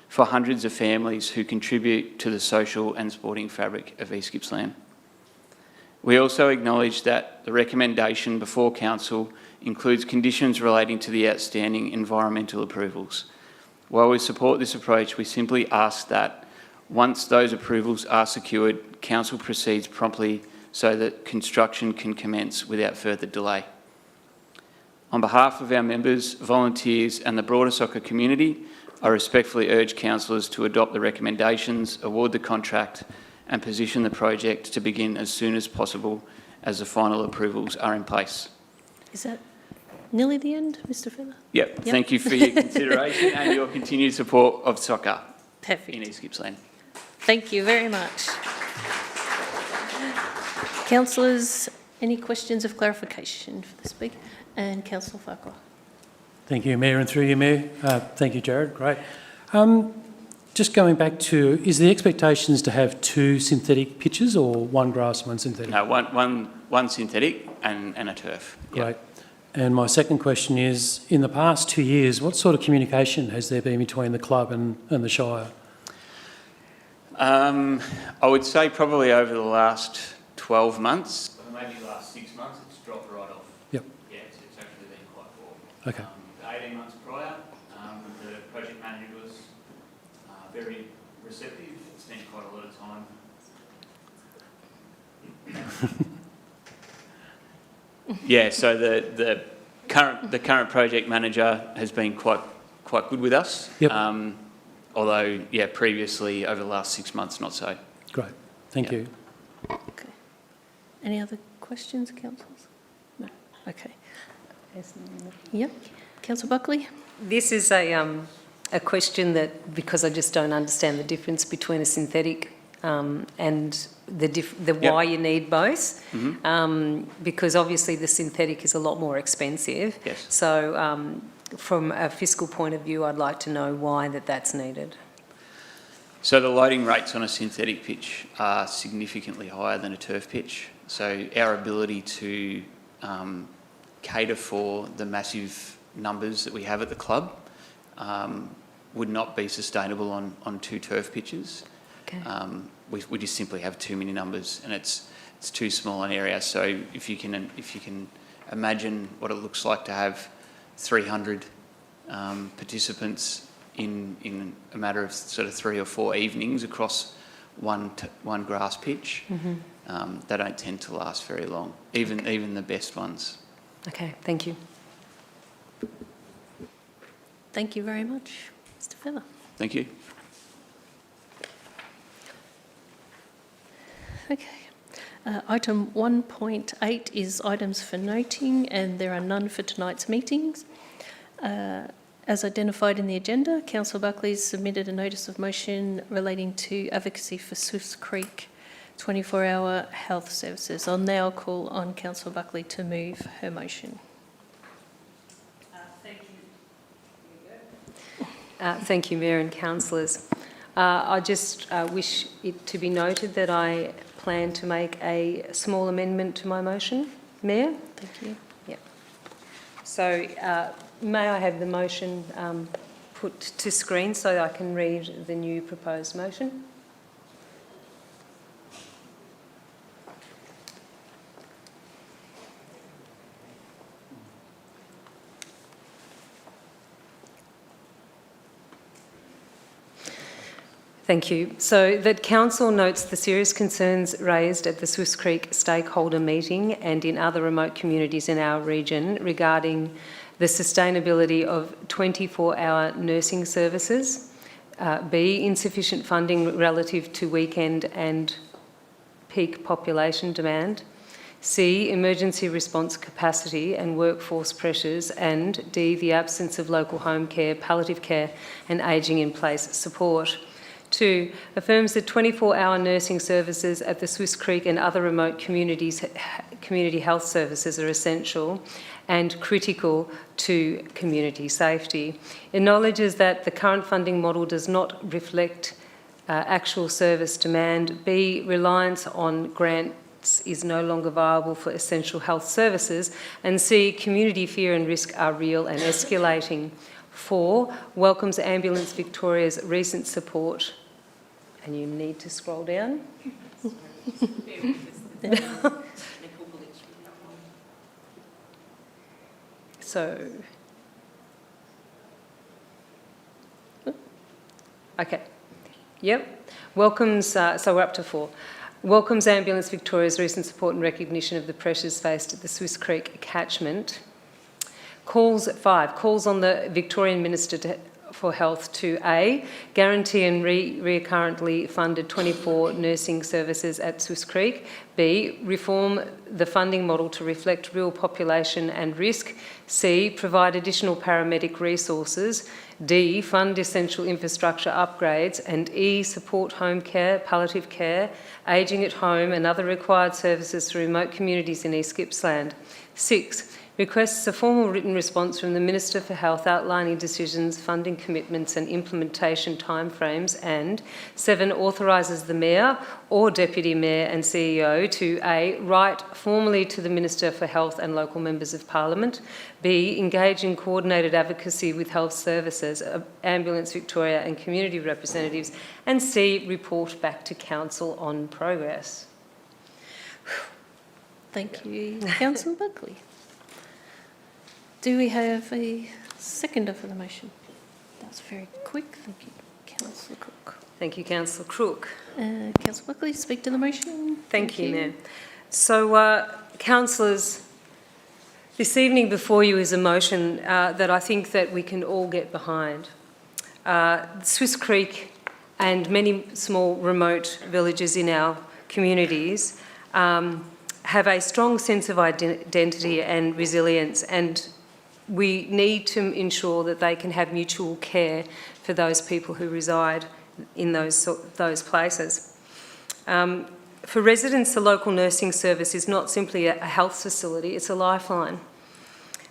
S14: for hundreds of families who contribute to the social and sporting fabric of East Gippsland. We also acknowledge that the recommendation before Council includes conditions relating to the outstanding environmental approvals. While we support this approach, we simply ask that once those approvals are secured, Council proceeds promptly so that construction can commence without further delay. On behalf of our members, volunteers and the broader soccer community, I respectfully urge councillors to adopt the recommendations, award the contract and position the project to begin as soon as possible as the final approvals are in place.
S1: Is that nearly the end, Mr. Feather?
S14: Yep. Thank you for your consideration and your continued support of soccer in East Gippsland.
S1: Thank you very much. Councillors, any questions of clarification for the speaker? And Councillor Farquhar.
S10: Thank you, Mayor, and through you, Mayor. Thank you, Jared. Great. Just going back to, is the expectations to have 2 synthetic pitches or 1 grass, 1 synthetic?
S14: No, one synthetic and a turf.
S10: Great.
S14: Yep.
S10: And my second question is, in the past 2 years, what sort of communication has there been between the club and the Shire?
S14: I would say probably over the last 12 months, maybe the last 6 months, it's dropped right off.
S10: Yep.
S14: Yeah, it's actually been quite poor.
S10: Okay.
S14: The 18 months prior, the project manager was very receptive, spent quite a lot of time. Yeah, so the current project manager has been quite good with us.
S10: Yep.
S14: Although, yeah, previously over the last 6 months, not so.
S10: Great. Thank you.
S1: Okay. Any other questions, councillors? No. Okay. Yep. Councillor Buckley?
S8: This is a question that, because I just don't understand the difference between a synthetic and why you need both, because obviously the synthetic is a lot more expensive.
S14: Yes.
S8: So from a fiscal point of view, I'd like to know why that's needed.
S14: So the loading rates on a synthetic pitch are significantly higher than a turf pitch. So our ability to cater for the massive numbers that we have at the club would not be sustainable on 2 turf pitches.
S8: Okay.
S14: We just simply have too many numbers, and it's too small an area. So if you can imagine what it looks like to have 300 participants in a matter of sort of 3 or 4 evenings across one grass pitch, they don't tend to last very long, even the best ones.
S8: Okay, thank you.
S1: Thank you very much, Mr. Feather.
S14: Thank you.
S1: Okay. Item 1.8 is items for noting, and there are none for tonight's meetings. As identified in the agenda, Councillor Buckley has submitted a notice of motion relating to advocacy for Swifts Creek 24-hour health services. I'll now call on Councillor Buckley to move her motion.
S8: Thank you, Mayor and councillors. I just wish it to be noted that I plan to make a small amendment to my motion, Mayor.
S1: Thank you.
S8: Yeah. So may I have the motion put to screen so that I can read the new proposed motion? Thank you. So that Council notes the serious concerns raised at the Swifts Creek stakeholder meeting and in other remote communities in our region regarding the sustainability of 24-hour nursing services, B, insufficient funding relative to weekend and peak population demand, C, emergency response capacity and workforce pressures, and D, the absence of local home care, palliative care and ageing in place support. 2, affirms that 24-hour nursing services at the Swiss Creek and other remote community health services are essential and critical to community safety. Acknowledges that the current funding model does not reflect actual service demand. B, reliance on grants is no longer viable for essential health services. And C, community fear and risk are real and escalating. 4, welcomes Ambulance Victoria's recent support. And you need to scroll down. So, okay, yep. Welcomes, so we're up to 4. Welcomes Ambulance Victoria's recent support and recognition of the pressures faced at the Swiss Creek catchment. 5, calls on the Victorian Minister for Health to A, guarantee and recurrently funded 24 nursing services at Swiss Creek. B, reform the funding model to reflect real population and risk. C, provide additional paramedic resources. D, fund essential infrastructure upgrades. And E, support home care, palliative care, ageing at home and other required services for remote communities in East Gippsland. 6, requests a formal written response from the Minister for Health outlining decisions, funding commitments and implementation timeframes. And 7, authorises the Mayor or Deputy Mayor and CEO to A, write formally to the Minister for Health and local members of Parliament. B, engage in coordinated advocacy with health services, Ambulance Victoria and community representatives. And C, report back to Council on progress.
S1: Thank you, Councillor Buckley. Do we have a seconder for the motion? That's very quick. Thank you, Councillor Crook.
S8: Thank you, Councillor Crook.
S1: Councillor Buckley, speak to the motion.
S8: Thank you, Mayor. So, councillors, this evening before you is a motion that I think that we can all get behind. Swiss Creek and many small remote villages in our communities have a strong sense of identity and resilience, and we need to ensure that they can have mutual care for those people who reside in those places. For residents, the local nursing service is not simply a health facility, it's a lifeline,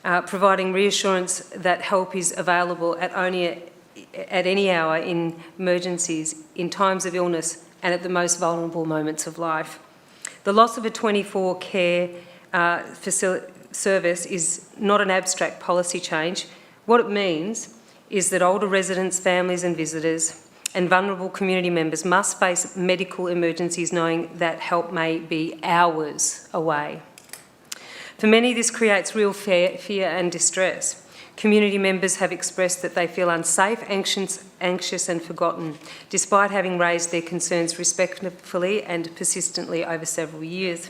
S8: providing reassurance that help is available at any hour in emergencies, in times of illness and at the most vulnerable moments of life. The loss of a 24 care service is not an abstract policy change. What it means is that older residents, families and visitors and vulnerable community members must face medical emergencies knowing that help may be hours away. For many, this creates real fear and distress. Community members have expressed that they feel unsafe, anxious and forgotten, despite having raised their concerns respectfully and persistently over several years.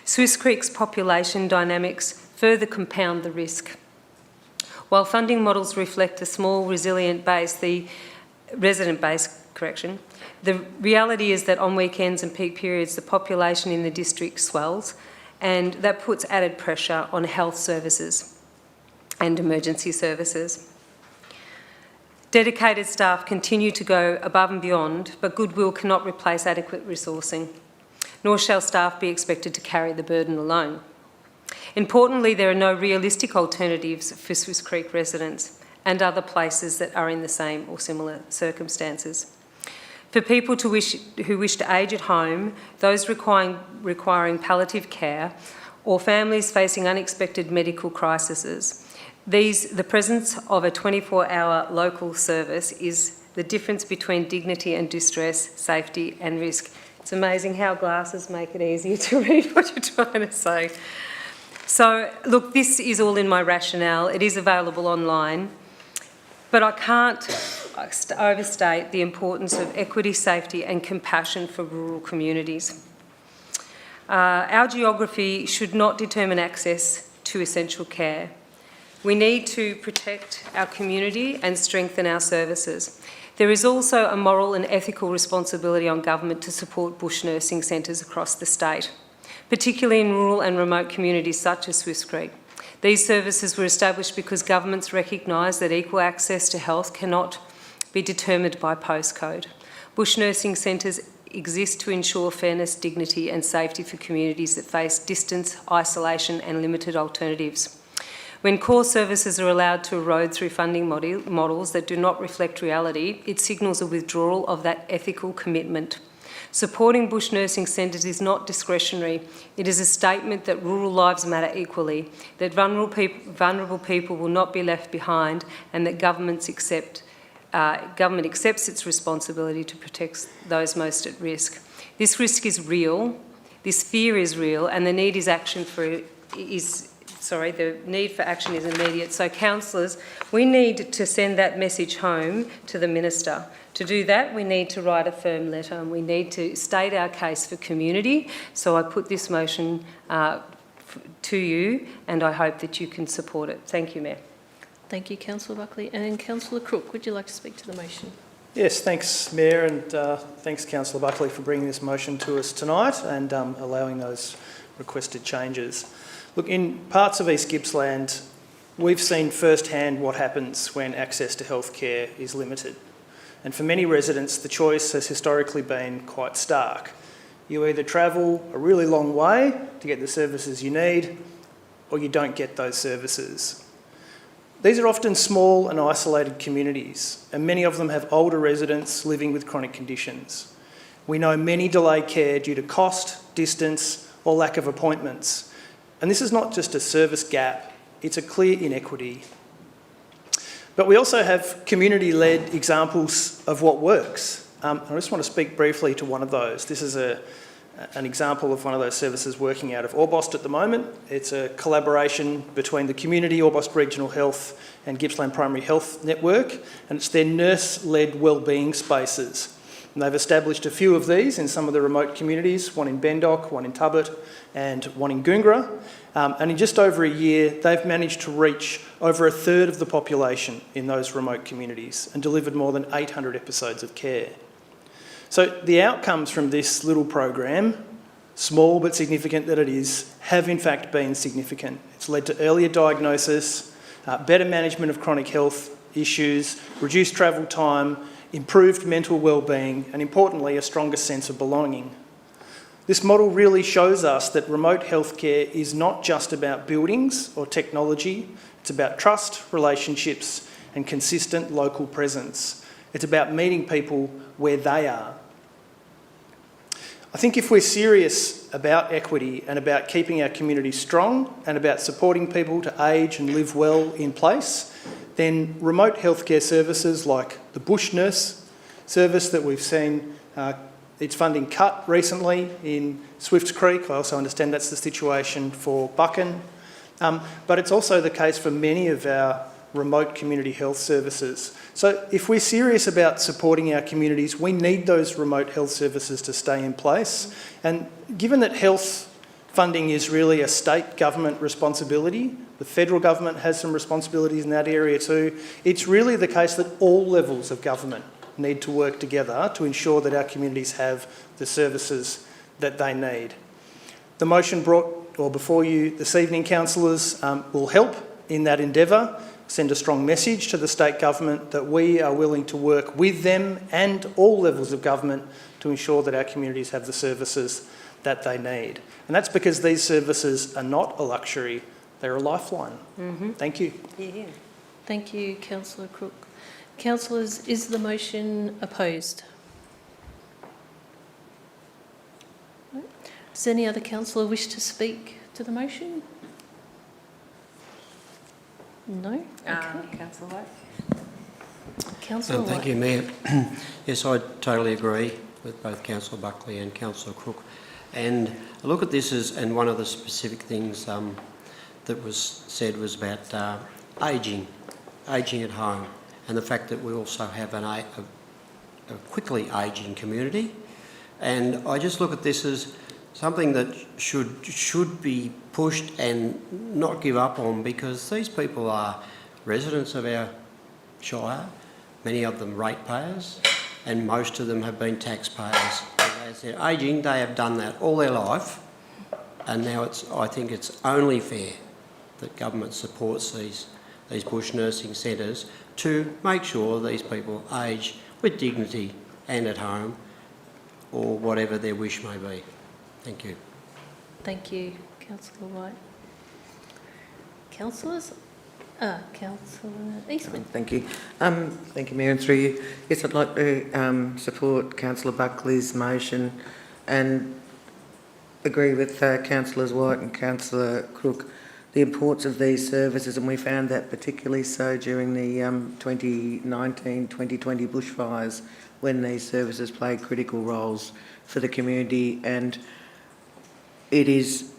S8: Swiss Creek's population dynamics further compound the risk. While funding models reflect a small, resilient base, the resident base, the reality is that on weekends and peak periods, the population in the district swells, and that puts added pressure on health services and emergency services. Dedicated staff continue to go above and beyond, but goodwill cannot replace adequate resourcing, nor shall staff be expected to carry the burden alone. Importantly, there are no realistic alternatives for Swiss Creek residents and other places that are in the same or similar circumstances. For people who wish to age at home, those requiring palliative care, or families facing unexpected medical crises, the presence of a 24-hour local service is the difference between dignity and distress, safety and risk. It's amazing how glasses make it easier to read what you're trying to say. So, look, this is all in my rationale. It is available online, but I can't overstate the importance of equity, safety and compassion for rural communities. Our geography should not determine access to essential care. We need to protect our community and strengthen our services. There is also a moral and ethical responsibility on government to support bush nursing centres across the state, particularly in rural and remote communities such as Swiss Creek. These services were established because governments recognise that equal access to health cannot be determined by postcode. Bush nursing centres exist to ensure fairness, dignity and safety for communities that face distance, isolation and limited alternatives. When core services are allowed to erode through funding models that do not reflect reality, it signals a withdrawal of that ethical commitment. Supporting bush nursing centres is not discretionary. It is a statement that rural lives matter equally, that vulnerable people will not be left behind, and that government accepts its responsibility to protect those most at risk. This risk is real, this fear is real, and the need for action is immediate. So, councillors, we need to send that message home to the Minister. To do that, we need to write a firm letter and we need to state our case for community. So I put this motion to you and I hope that you can support it. Thank you, Mayor.
S1: Thank you, Councillor Buckley. And Councillor Crook, would you like to speak to the motion?
S4: Yes, thanks, Mayor, and thanks, Councillor Buckley, for bringing this motion to us tonight and allowing those requested changes. Look, in parts of East Gippsland, we've seen firsthand what happens when access to healthcare is limited. And for many residents, the choice has historically been quite stark. You either travel a really long way to get the services you need, or you don't get those services. These are often small and isolated communities, and many of them have older residents living with chronic conditions. We know many delay care due to cost, distance, or lack of appointments. And this is not just a service gap, it's a clear inequity. But we also have community-led examples of what works. I just want to speak briefly to one of those. This is an example of one of those services working out of Orbost at the moment. It's a collaboration between the community, Orbost Regional Health and Gippsland Primary Health Network, and it's their nurse-led wellbeing spaces. And they've established a few of these in some of the remote communities, one in Bendock, one in Tubbut and one in Goongerah. And in just over a year, they've managed to reach over a third of the population in those remote communities and delivered more than 800 episodes of care. So the outcomes from this little program, small but significant that it is, have in fact been significant. It's led to earlier diagnosis, better management of chronic health issues, reduced travel time, improved mental wellbeing, and importantly, a stronger sense of belonging. This model really shows us that remote healthcare is not just about buildings or technology, it's about trust, relationships, and consistent local presence. It's about meeting people where they are. I think if we're serious about equity and about keeping our community strong and about supporting people to age and live well in place, then remote healthcare services like the Bush Nurse service that we've seen its funding cut recently in Swifts Creek. I also understand that's the situation for Buchan. But it's also the case for many of our remote community health services. So if we're serious about supporting our communities, we need those remote health services to stay in place. And given that health funding is really a state government responsibility, the federal government has some responsibilities in that area too, it's really the case that all levels of government need to work together to ensure that our communities have the services that they need. The motion before you this evening, councillors, will help in that endeavour, send a strong message to the state government that we are willing to work with them and all levels of government to ensure that our communities have the services that they need. And that's because these services are not a luxury, they're a lifeline. Mm-hmm. Thank you.
S8: Yeah.
S1: Thank you, Councillor Crook. Councillors, is the motion opposed? No? Does any other councillor wish to speak to the motion? No? Okay.
S8: Councillor White.
S1: Councillor White.
S15: Thank you, Mayor. Yes, I totally agree with both Councillor Buckley and Councillor Crook. And I look at this as, and one of the specific things that was said was about ageing at home, and the fact that we also have a quickly ageing community. And I just look at this as something that should be pushed and not give up on, because these people are residents of our shire, many of them ratepayers, and most of them have been taxpayers. As they're ageing, they have done that all their life, and now I think it's only fair that government supports these bush nursing centres to make sure these people age with dignity and at home, or whatever their wish may be. Thank you.
S1: Thank you, Councillor White. Councillors? Councillor Eastman.
S13: Thank you. Thank you, Mayor, and through you. Yes, I'd like to support Councillor Buckley's motion and agree with Councillors White and Councillor Crook the importance of these services, and we found that particularly so during the 2019-2020 bushfires, when these services played critical roles for the community. And it is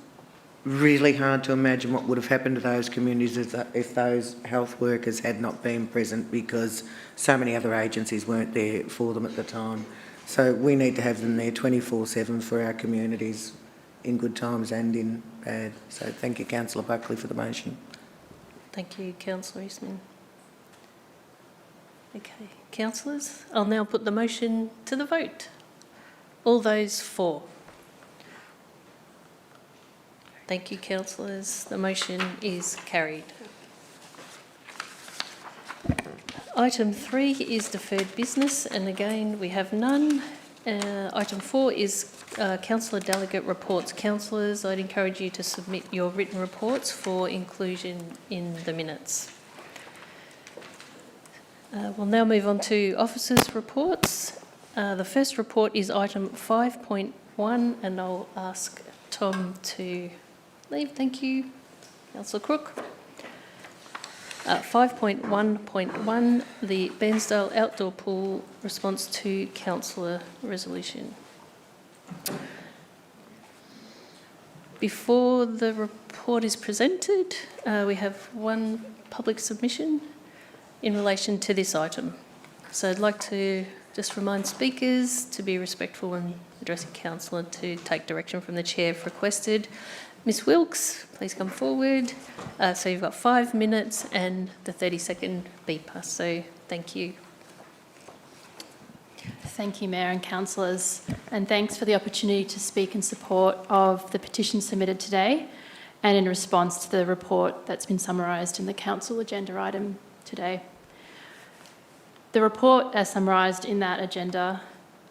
S13: really hard to imagine what would have happened to those communities if those health workers had not been present, because so many other agencies weren't there for them at the time. So we need to have them there 24/7 for our communities, in good times and in bad. So thank you, Councillor Buckley, for the motion.
S1: Thank you, Councillor Eastman. Okay, councillors, I'll now put the motion to the vote. All those for? Thank you, councillors. The motion is carried. Item 3 is deferred business, and again, we have none. Item 4 is councillor delegate reports. Councillors, I'd encourage you to submit your written reports for inclusion in the minutes. We'll now move on to officers' reports. The first report is item 5.1, and I'll ask Tom to leave. Thank you. Councillor Crook. 5.1.1, the Bairnsdale Outdoor Pool response to councillor resolution. Before the report is presented, we have one public submission in relation to this item. So I'd like to just remind speakers to be respectful when addressing council and to take direction from the chair if requested. Ms Wilkes, please come forward. So you've got 5 minutes and the 30-second beeper, so thank you.
S12: Thank you, Mayor and councillors, and thanks for the opportunity to speak in support of the petition submitted today and in response to the report that's been summarised in the council agenda item today. The report, as summarised in that agenda,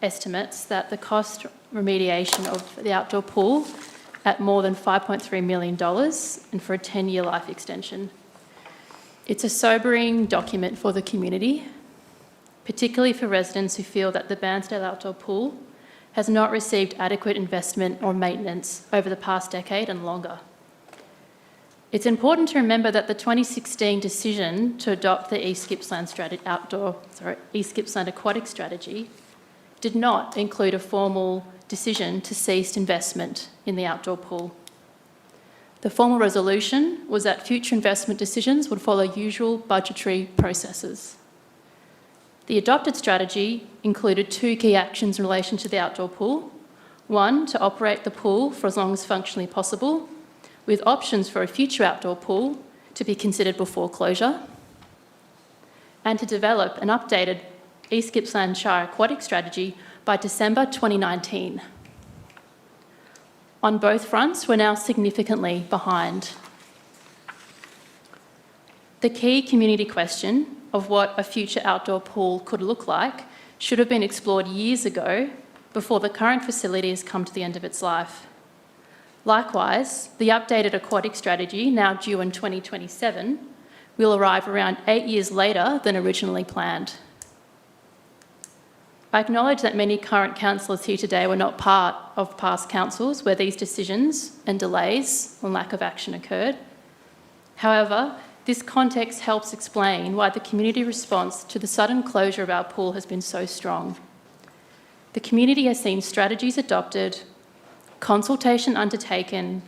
S12: estimates that the cost remediation of the outdoor pool at more than $5.3 million and for a 10-year life extension. It's a sobering document for the community, particularly for residents who feel that the Bairnsdale Outdoor Pool has not received adequate investment or maintenance over the past decade and longer. It's important to remember that the 2016 decision to adopt the East Gippsland Aquatic Strategy did not include a formal decision to cease investment in the outdoor pool. The formal resolution was that future investment decisions would follow usual budgetary processes. The adopted strategy included 2 key actions in relation to the outdoor pool. 1, to operate the pool for as long as functionally possible, with options for a future outdoor pool to be considered before closure, and to develop an updated East Gippsland Shire Aquatic Strategy by December 2019. On both fronts, we're now significantly behind. The key community question of what a future outdoor pool could look like should have been explored years ago before the current facility has come to the end of its life. Likewise, the updated aquatic strategy, now due in 2027, will arrive around 8 years later than originally planned. I acknowledge that many current councillors here today were not part of past councils where these decisions and delays and lack of action occurred. However, this context helps explain why the community response to the sudden closure of our pool has been so strong. The community has seen strategies adopted, consultation undertaken,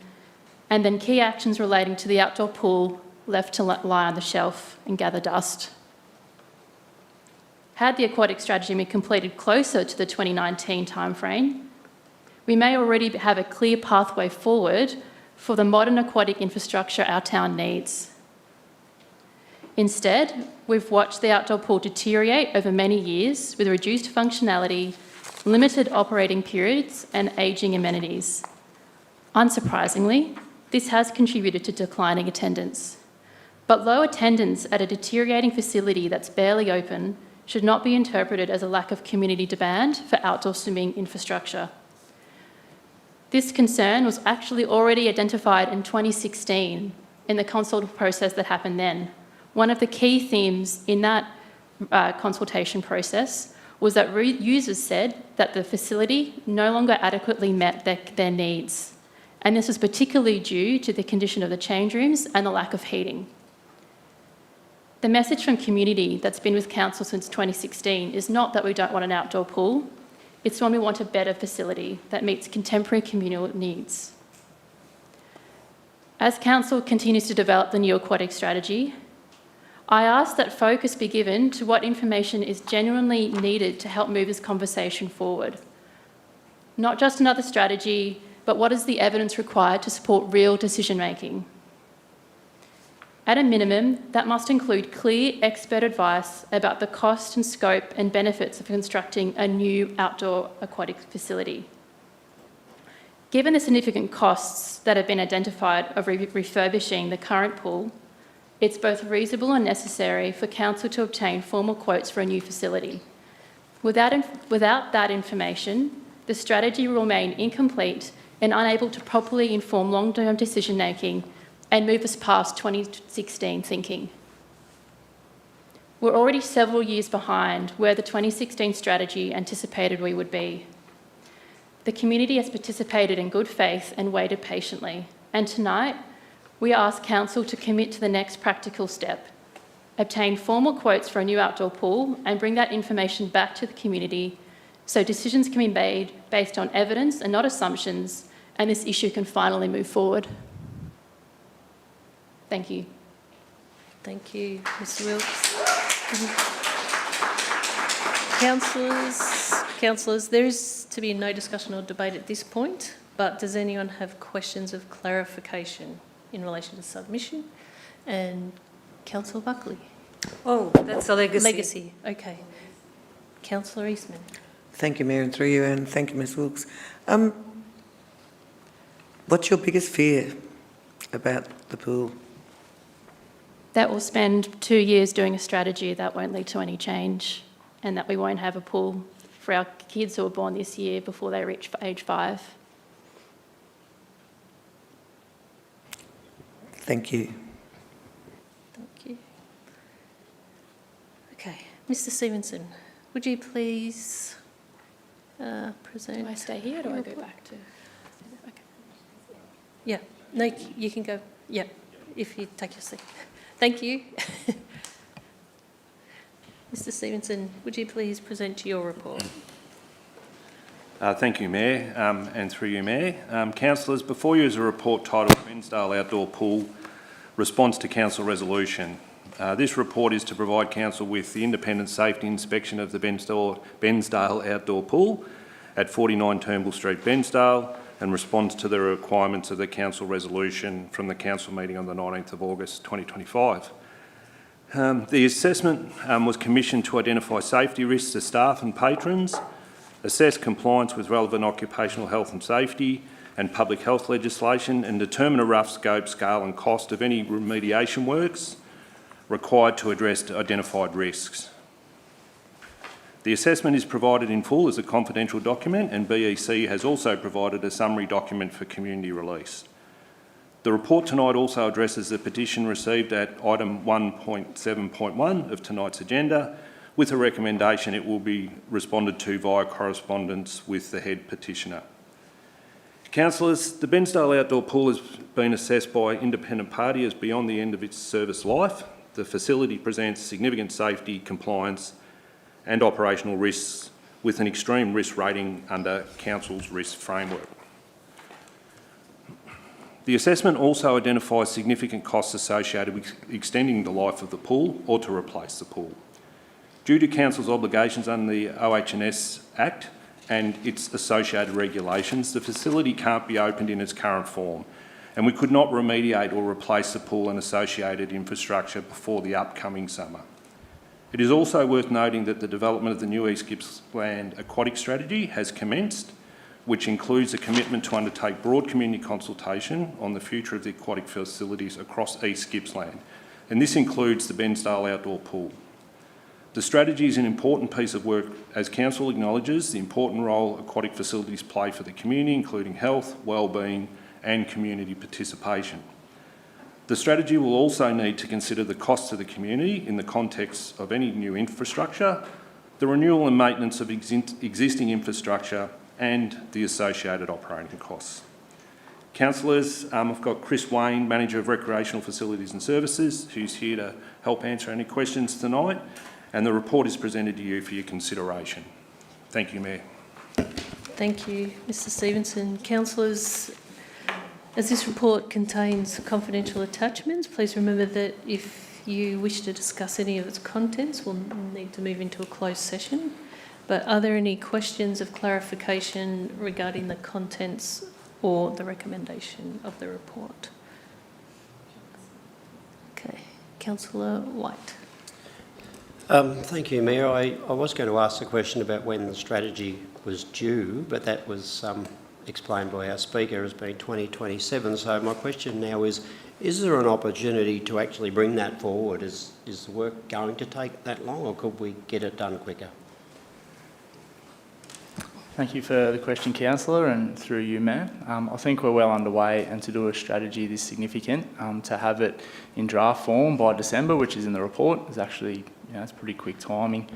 S12: and then key actions relating to the outdoor pool left to lie on the shelf and gather dust. Had the aquatic strategy been completed closer to the 2019 timeframe, we may already have a clear pathway forward for the modern aquatic infrastructure our town needs. Instead, we've watched the outdoor pool deteriorate over many years with reduced functionality, limited operating periods, and ageing amenities. Unsurprisingly, this has contributed to declining attendance. But low attendance at a deteriorating facility that's barely open should not be interpreted as a lack of community demand for outdoor swimming infrastructure. This concern was actually already identified in 2016 in the consultative process that happened then. One of the key themes in that consultation process was that users said that the facility no longer adequately met their needs. And this was particularly due to the condition of the change rooms and the lack of heating. The message from community that's been with council since 2016 is not that we don't want an outdoor pool, it's when we want a better facility that meets contemporary communal needs. As council continues to develop the new aquatic strategy, I ask that focus be given to what information is genuinely needed to help move this conversation forward. Not just another strategy, but what is the evidence required to support real decision-making? At a minimum, that must include clear expert advice about the cost and scope and benefits of constructing a new outdoor aquatic facility. Given the significant costs that have been identified of refurbishing the current pool, it's both reasonable and necessary for council to obtain formal quotes for a new facility. Without that information, the strategy will remain incomplete and unable to properly inform long-term decision-making and move us past 2016 thinking. We're already several years behind where the 2016 strategy anticipated we would be. The community has participated in good faith and waited patiently, and tonight we ask council to commit to the next practical step, obtain formal quotes for a new outdoor pool and bring that information back to the community so decisions can be made based on evidence and not assumptions, and this issue can finally move forward. Thank you.
S1: Thank you, Mr Wilkes. Councillors, there is to be no discussion or debate at this point, but does anyone have questions of clarification in relation to submission? And Councillor Buckley.
S8: Oh, that's a legacy.
S1: Legacy, okay. Councillor Eastman.
S13: Thank you, Mayor, and through you, and thank you, Ms Wilkes. What's your biggest fear about the pool?
S12: That we'll spend 2 years doing a strategy that won't lead to any change, and that we won't have a pool for our kids who were born this year before they reach age 5.
S13: Thank you.
S1: Thank you. Okay, Mr Stevenson, would you please present?
S12: Do I stay here or do I go back to? Okay.
S1: Yeah, no, you can go, yeah, if you take your seat. Thank you. Mr Stevenson, would you please present your report?
S11: Thank you, Mayor, and through you, Mayor. Councillors, before you is a report titled Bairnsdale Outdoor Pool Response to Council Resolution. This report is to provide Council with the independent safety inspection of the Bairnsdale Outdoor Pool at 49 Turnbull Street, Bairnsdale, and responds to the requirements of the Council resolution from the Council meeting on the 19th of August 2025. The assessment was commissioned to identify safety risks to staff and patrons, assess compliance with relevant occupational health and safety and public health legislation, and determine a rough scope, scale and cost of any remediation works required to address identified risks. The assessment is provided in full as a confidential document, and BEC has also provided a summary document for community release. The report tonight also addresses the petition received at item 1.7.1 of tonight's agenda, with a recommendation it will be responded to via correspondence with the head petitioner. Councillors, the Bairnsdale Outdoor Pool has been assessed by an independent party as beyond the end of its service life. The facility presents significant safety, compliance and operational risks with an extreme risk rating under Council's risk framework. The assessment also identifies significant costs associated with extending the life of the pool or to replace the pool. Due to Council's obligations under the OH&S Act and its associated regulations, the facility can't be opened in its current form, and we could not remediate or replace the pool and associated infrastructure before the upcoming summer. It is also worth noting that the development of the new East Gippsland aquatic strategy has commenced, which includes a commitment to undertake broad community consultation on the future of the aquatic facilities across East Gippsland, and this includes the Bairnsdale Outdoor Pool. The strategy is an important piece of work as Council acknowledges the important role aquatic facilities play for the community, including health, wellbeing and community participation. The strategy will also need to consider the costs to the community in the context of any new infrastructure, the renewal and maintenance of existing infrastructure and the associated operating costs. Councillors, I've got Chris Wayne, Manager of Recreational Facilities and Services, who's here to help answer any questions tonight, and the report is presented to you for your consideration. Thank you, Mayor.
S1: Thank you, Mr Stevenson. Councillors, as this report contains confidential attachments, please remember that if you wish to discuss any of its contents, we'll need to move into a closed session. But are there any questions of clarification regarding the contents or the recommendation of the report? Okay, Councillor White.
S15: Thank you, Mayor. I was going to ask the question about when the strategy was due, but that was explained by our speaker as being 2027. So my question now is there an opportunity to actually bring that forward? Is the work going to take that long, or could we get it done quicker?
S16: Thank you for the question, Councillor, and through you, Mayor. I think we're well underway, and to do a strategy this significant, to have it in draft form by December, which is in the report, is actually, it's pretty quick timing.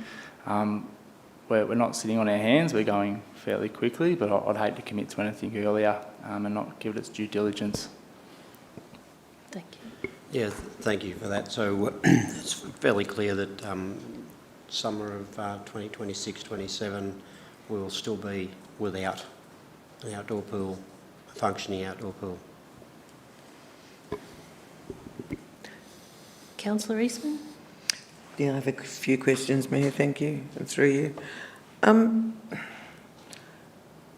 S16: We're not sitting on our hands, we're going fairly quickly, but I'd hate to commit to anything earlier and not give it its due diligence.
S1: Thank you.
S15: Yeah, thank you for that. So it's fairly clear that summer of 2026-27 we'll still be without an outdoor pool, a functioning outdoor pool.
S1: Councillor Eastman?
S13: Yeah, I have a few questions, Mayor, thank you, and through you.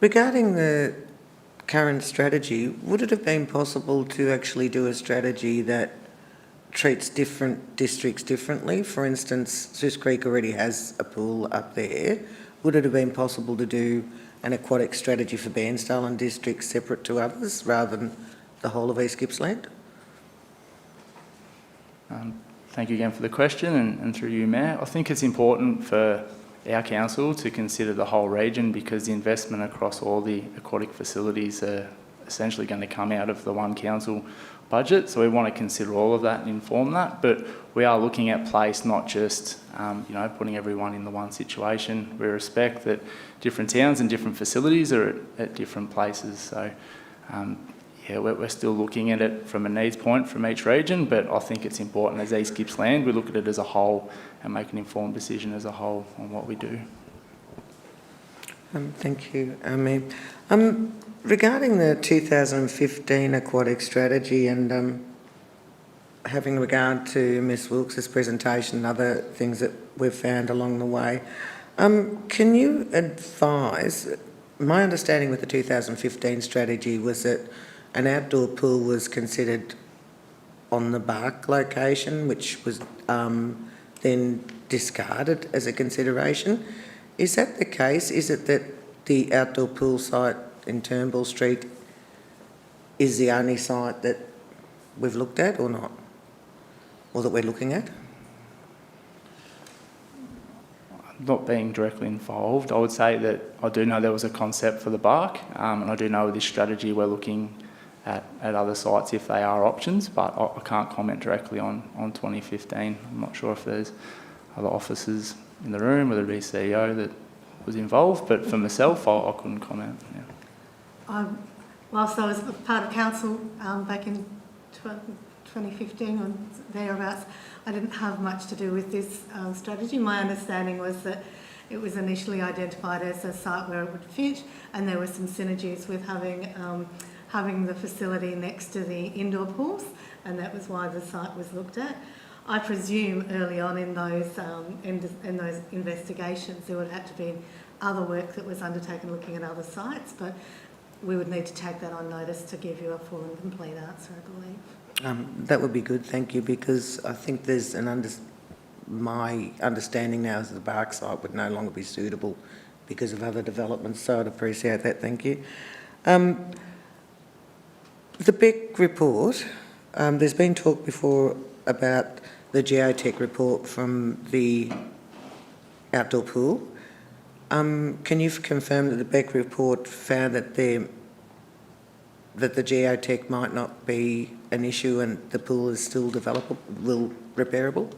S13: Regarding the current strategy, would it have been possible to actually do a strategy that treats different districts differently? For instance, Sus Creek already has a pool up there. Would it have been possible to do an aquatic strategy for Bairnsdale and districts separate to others rather than the whole of East Gippsland?
S16: Thank you again for the question, and through you, Mayor. I think it's important for our council to consider the whole region because the investment across all the aquatic facilities are essentially going to come out of the one council budget, so we want to consider all of that and inform that, but we are looking at place, not just putting everyone in the one situation. We respect that different towns and different facilities are at different places, so we're still looking at it from a needs point from each region, but I think it's important as East Gippsland we look at it as a whole and make an informed decision as a whole on what we do.
S13: Thank you, Mayor. Regarding the 2015 aquatic strategy and having regard to Ms Wilkes' presentation and other things that we've found along the way, can you advise, my understanding with the 2015 strategy was that an outdoor pool was considered on the Bark location, which was then discarded as a consideration. Is that the case? Is it that the outdoor pool site in Turnbull Street is the only site that we've looked at or not? Or that we're looking at?
S16: Not being directly involved, I would say that I do know there was a concept for the Bark, and I do know with this strategy we're looking at other sites if they are options, but I can't comment directly on 2015. I'm not sure if there's other officers in the room, whether it be CEO that was involved, but for myself, I couldn't comment. Yeah.
S6: Whilst I was part of council back in 2015 or thereabouts, I didn't have much to do with this strategy. My understanding was that it was initially identified as a site where it would fit, and there were some synergies with having the facility next to the indoor pools, and that was why the site was looked at. I presume early on in those investigations there would have to be other work that was undertaken looking at other sites, but we would need to take that on notice to give you a full and complete answer, I believe.
S13: That would be good, thank you, because I think there's my understanding now is that the Bark site would no longer be suitable because of other developments, so I'd appreciate that, thank you. The Beck report, there's been talk before about the geotech report from the outdoor pool. Can you confirm that the Beck report found that the geotech might not be an issue and the pool is still repairable?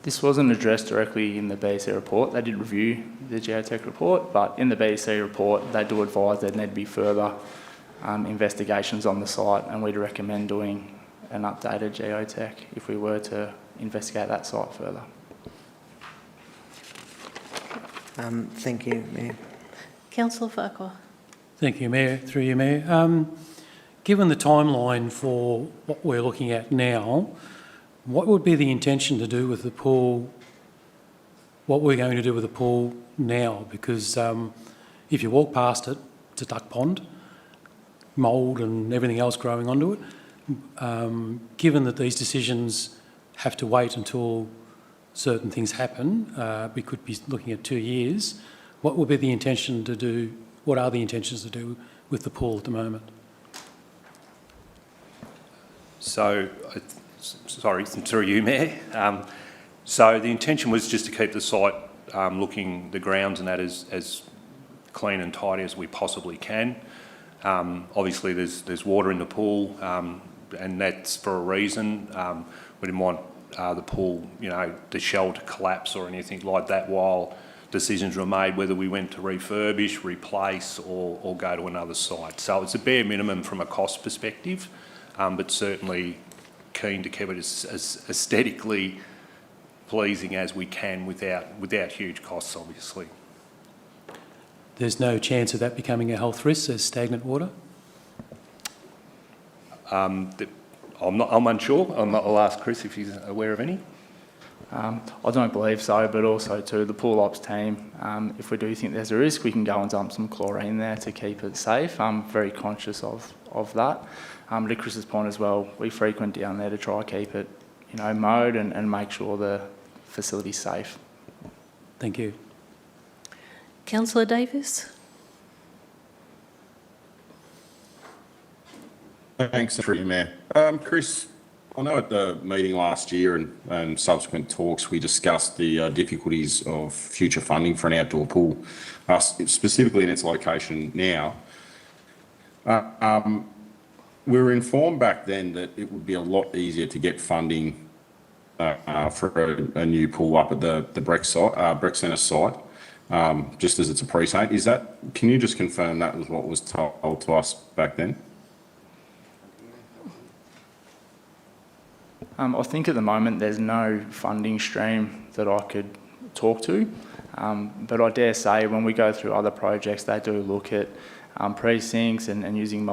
S16: This wasn't addressed directly in the BEC report. They did review the geotech report, but in the BEC report, they do advise there need to be further investigations on the site, and we'd recommend doing an updated geotech if we were to investigate that site further.
S13: Thank you, Mayor.
S1: Councillor Farquhar.
S10: Thank you, Mayor. Through you, Mayor. Given the timeline for what we're looking at now, what would be the intention to do with the pool, what we're going to do with the pool now? Because if you walk past it, it's a duck pond, mould and everything else growing onto it. Given that these decisions have to wait until certain things happen, we could be looking at 2 years, what would be the intention to do, what are the intentions to do with the pool at the moment?
S11: So, sorry, through you, Mayor. So the intention was just to keep the site looking, the grounds and that as clean and tidy as we possibly can. Obviously there's water in the pool, and that's for a reason. We didn't want the pool, the shell to collapse or anything like that while decisions were made whether we went to refurbish, replace or go to another site. So it's a bare minimum from a cost perspective, but certainly keen to keep it as aesthetically pleasing as we can without huge costs, obviously.
S10: There's no chance of that becoming a health risk as stagnant water? I'm unsure. I'll ask Chris if he's aware of any.
S16: I don't believe so, but also to the pool ops team, if we do think there's a risk, we can go and dump some chlorine there to keep it safe. I'm very conscious of that. But to Chris's point as well, we frequent down there to try to keep it, mowed and make sure the facility's safe.
S10: Thank you.
S1: Councillor Davis.
S3: Thanks, through you, Mayor. Chris, I know at the meeting last year and subsequent talks, we discussed the difficulties of future funding for an outdoor pool, specifically in its location now. We were informed back then that it would be a lot easier to get funding for a new pool up at the Breck Centre site, just as it's a precinct. Can you just confirm that was what was told to us back then?
S16: I think at the moment there's no funding stream that I could talk to, but I dare say when we go through other projects, they do look at precincts and using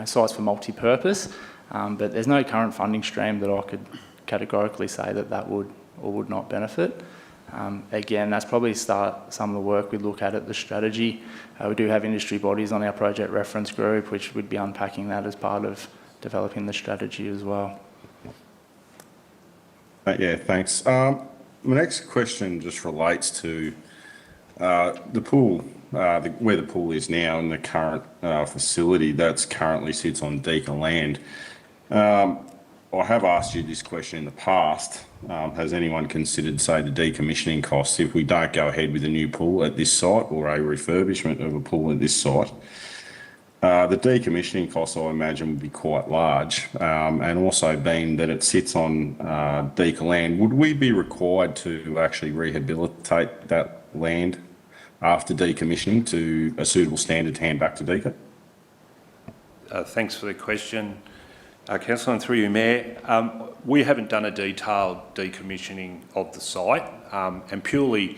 S16: sites for multi-purpose, but there's no current funding stream that I could categorically say that would or would not benefit. Again, that's probably some of the work we look at the strategy. We do have industry bodies on our project reference group, which would be unpacking that as part of developing the strategy as well.
S3: Yeah, thanks. My next question just relates to the pool, where the pool is now in the current facility that's currently sits on Deaker land. I have asked you this question in the past. Has anyone considered, say, the decommissioning costs if we don't go ahead with a new pool at this site or a refurbishment of a pool at this site? The decommissioning costs, I imagine, would be quite large, and also being that it sits on Deaker land, would we be required to actually rehabilitate that land after decommissioning to a suitable standard to hand back to Deaker?
S11: Thanks for the question, Councillor, and through you, Mayor. We haven't done a detailed decommissioning of the site, and purely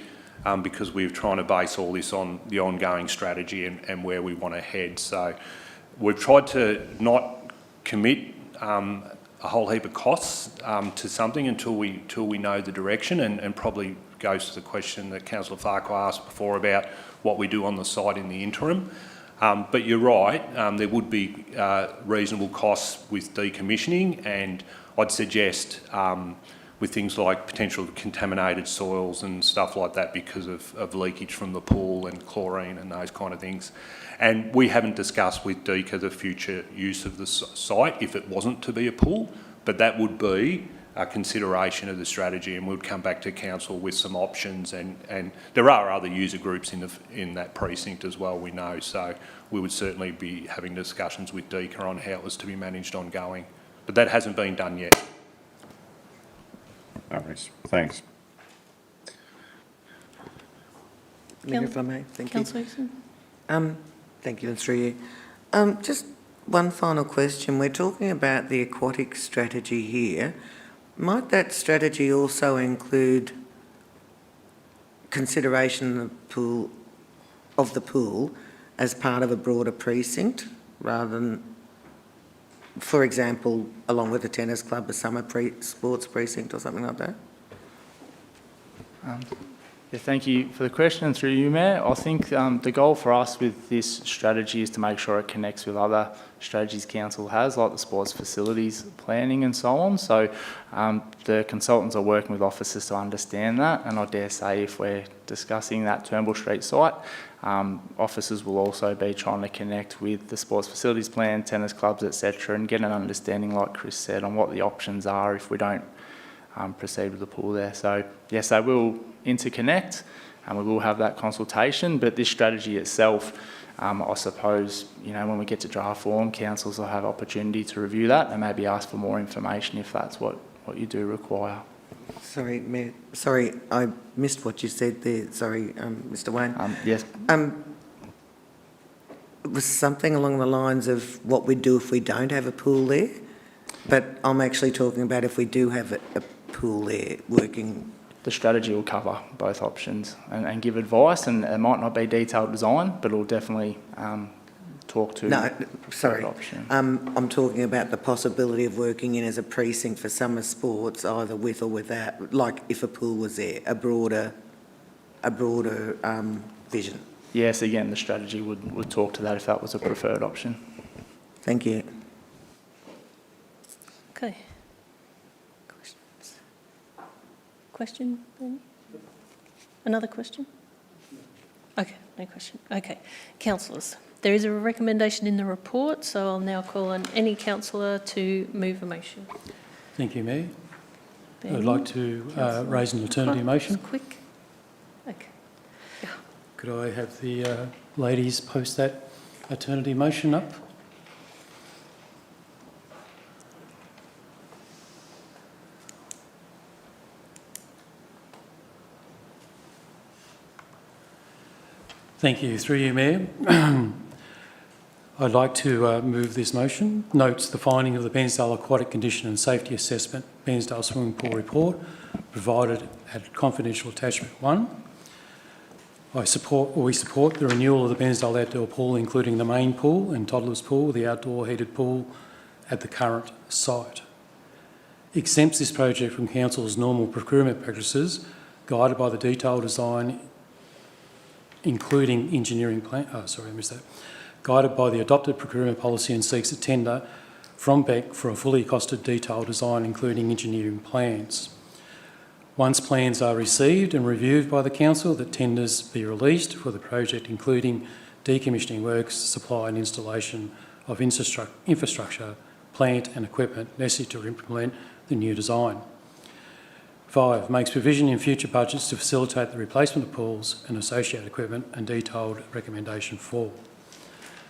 S11: because we're trying to base all this on the ongoing strategy and where we want to head. So we've tried to not commit a whole heap of costs to something until we know the direction, and probably goes to the question that Councillor Farquhar asked before about what we do on the site in the interim. But you're right, there would be reasonable costs with decommissioning, and I'd suggest with things like potential contaminated soils and stuff like that because of leakage from the pool and chlorine and those kind of things. And we haven't discussed with Deaker the future use of the site if it wasn't to be a pool, but that would be consideration of the strategy, and we'll come back to council with some options. And there are other user groups in that precinct as well, we know. So we would certainly be having discussions with DECA on how it was to be managed ongoing. But that hasn't been done yet.
S3: No worries. Thanks.
S13: If I may, thank you.
S1: Councillor Easton?
S13: Thank you, and through you. Just one final question. We're talking about the aquatic strategy here. Might that strategy also include consideration of the pool as part of a broader precinct, rather than, for example, along with the tennis club, a summer sports precinct or something like that?
S16: Yeah, thank you for the question, and through you, Mayor. I think the goal for us with this strategy is to make sure it connects with other strategies council has, like the sports facilities planning and so on. So the consultants are working with officers to understand that, and I dare say if we're discussing that Turnbull Street site, officers will also be trying to connect with the sports facilities plan, tennis clubs, etc., and get an understanding, like Chris said, on what the options are if we don't proceed with the pool there. So yes, they will interconnect, and we will have that consultation, but this strategy itself, I suppose, you know, when we get to draft form, councils will have opportunity to review that and maybe ask for more information if that's what you do require.
S13: Sorry, Mayor. Sorry, I missed what you said there. Sorry, Mr. Wayne.
S16: Yes.
S13: It was something along the lines of what we do if we don't have a pool there, but I'm actually talking about if we do have a pool there working.
S16: The strategy will cover both options and give advice, and it might not be detailed design, but it'll definitely talk to.
S13: No, sorry.
S16: Option.
S13: I'm talking about the possibility of working in as a precinct for summer sports, either with or without, like if a pool was there, a broader vision.
S16: Yes, again, the strategy would talk to that if that was a preferred option.
S13: Thank you.
S1: Okay. Question? Another question? Okay, no question. Okay. Councillors, there is a recommendation in the report, so I'll now call on any councillor to move a motion.
S10: Thank you, Mayor. I'd like to raise an alternative motion.
S1: Quick. Okay.
S10: Could I have the ladies post that alternative motion up? Thank you. Through you, Mayor. I'd like to move this motion. Notes the finding of the Bairnsdale Aquatic Condition and Safety Assessment, Bairnsdale Swimming Pool Report, provided at confidential attachment 1. We support the renewal of the Bairnsdale Outdoor Pool, including the main pool and toddler's pool, the outdoor heated pool at the current site. Exempts this project from Council's normal procurement practices, guided by the detailed design, including engineering plan. Guided by the adopted procurement policy, and seeks a tender from BEC for a fully costed detailed design, including engineering plans. Once plans are received and reviewed by the council, that tenders be released for the project, including decommissioning works, supply and installation of infrastructure, plant and equipment necessary to implement the new design. 5, makes provision in future budgets to facilitate the replacement of pools and associated equipment, and detailed recommendation 4.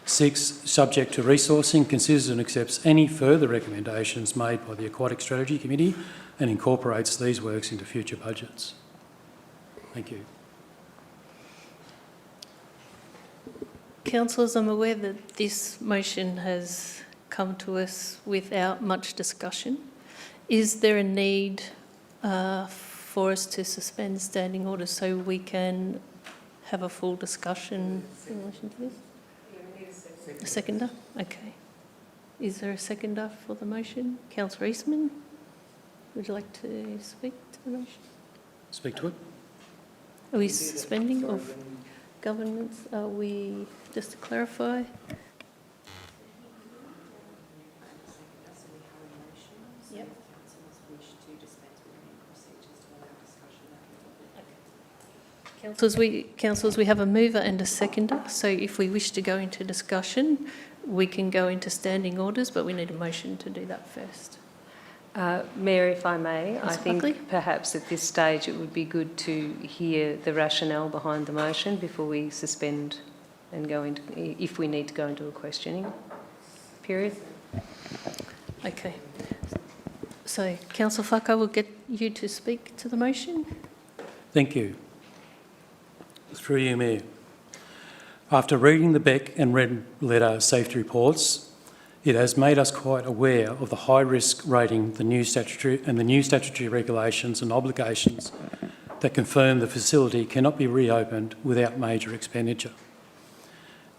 S10: 6, subject to resourcing, considers and accepts any further recommendations made by the Aquatic Strategy Committee and incorporates these works into future budgets. Thank you.
S1: Councillors, I'm aware that this motion has come to us without much discussion. Is there a need for us to suspend standing orders so we can have a full discussion in relation to this? A seconder? Okay. Is there a seconder for the motion? Councillor Eastman, would you like to speak to the motion?
S10: Speak to it.
S1: Are we suspending of governments? Are we, just to clarify? Yep. Councillors, we have a mover and a seconder, so if we wish to go into discussion, we can go into standing orders, but we need a motion to do that first.
S8: Mayor, if I may, I
S1: Councillor
S8: think
S1: Buckley?
S8: perhaps at this stage it would be good to hear the rationale behind the motion before we suspend and go into, if we need to go into a questioning period.
S1: Okay. So, Councillor Farquhar, will get you to speak to the motion.
S10: Thank you. Through you, Mayor. After reading the Beck and Red Letter safety reports, it has made us quite aware of the high risk rating the new statutory regulations and obligations that confirm the facility cannot be reopened without major expenditure.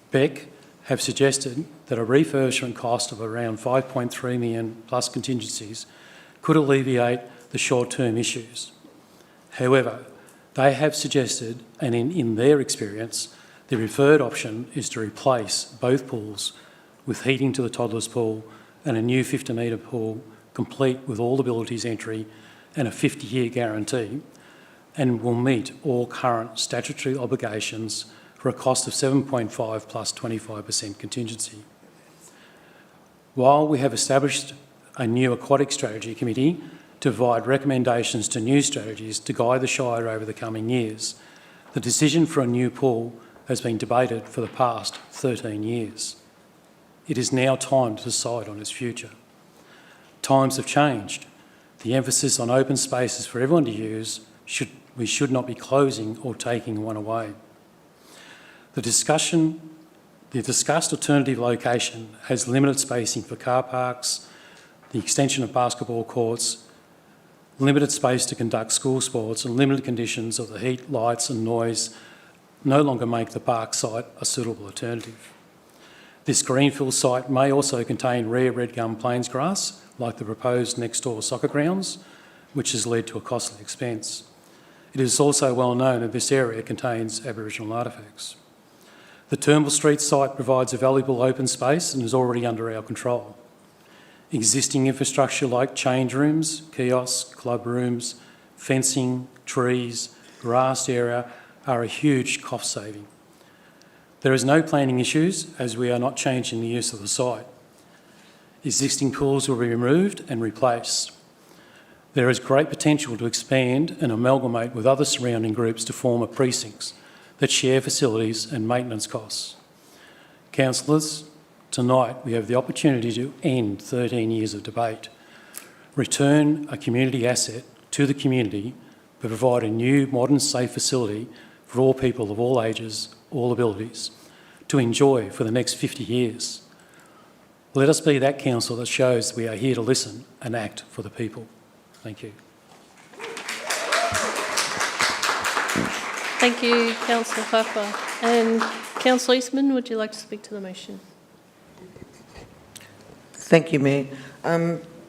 S10: Beck have suggested that a refurbishment cost of around 5.3 million plus contingencies could alleviate the short-term issues. However, they have suggested, and in their experience, the preferred option is to replace both pools with heating to the toddlers pool and a new 50-metre pool complete with all abilities entry and a 50-year guarantee, and will meet all current statutory obligations for a cost of 7.5 plus 25% contingency. While we have established a new aquatic strategy committee to provide recommendations to new strategies to guide the Shire over the coming years, the decision for a new pool has been debated for the past 13 years. It is now time to decide on its future. Times have changed. The emphasis on open spaces for everyone to use, we should not be closing or taking one away. The discussed alternative location has limited spacing for car parks, the extension of basketball courts, limited space to conduct school sports, and limited conditions of the heat, lights and noise no longer make the park site a suitable alternative. This greenfield site may also contain rare red gum plains grass, like the proposed next-door soccer grounds, which has led to a costly expense. It is also well known that this area contains Aboriginal artefacts. The Turnbull Street site provides a valuable open space and is already under our control. Existing infrastructure like change rooms, kiosks, club rooms, fencing, trees, grassed area are a huge cost saving. There is no planning issues as we are not changing the use of the site. Existing pools will be removed and replaced. There is great potential to expand and amalgamate with other surrounding groups to form a precincts that share facilities and maintenance costs. Councillors, tonight we have the opportunity to end 13 years of debate, return a community asset to the community, but provide a new modern safe facility for all people of all ages, all abilities, to enjoy for the next 50 years. Let us be that council that shows we are here to listen and act for the people. Thank you.
S1: Thank you, Councillor Farquhar. And Councillor Eastman, would you like to speak to the motion?
S13: Thank you, Mayor.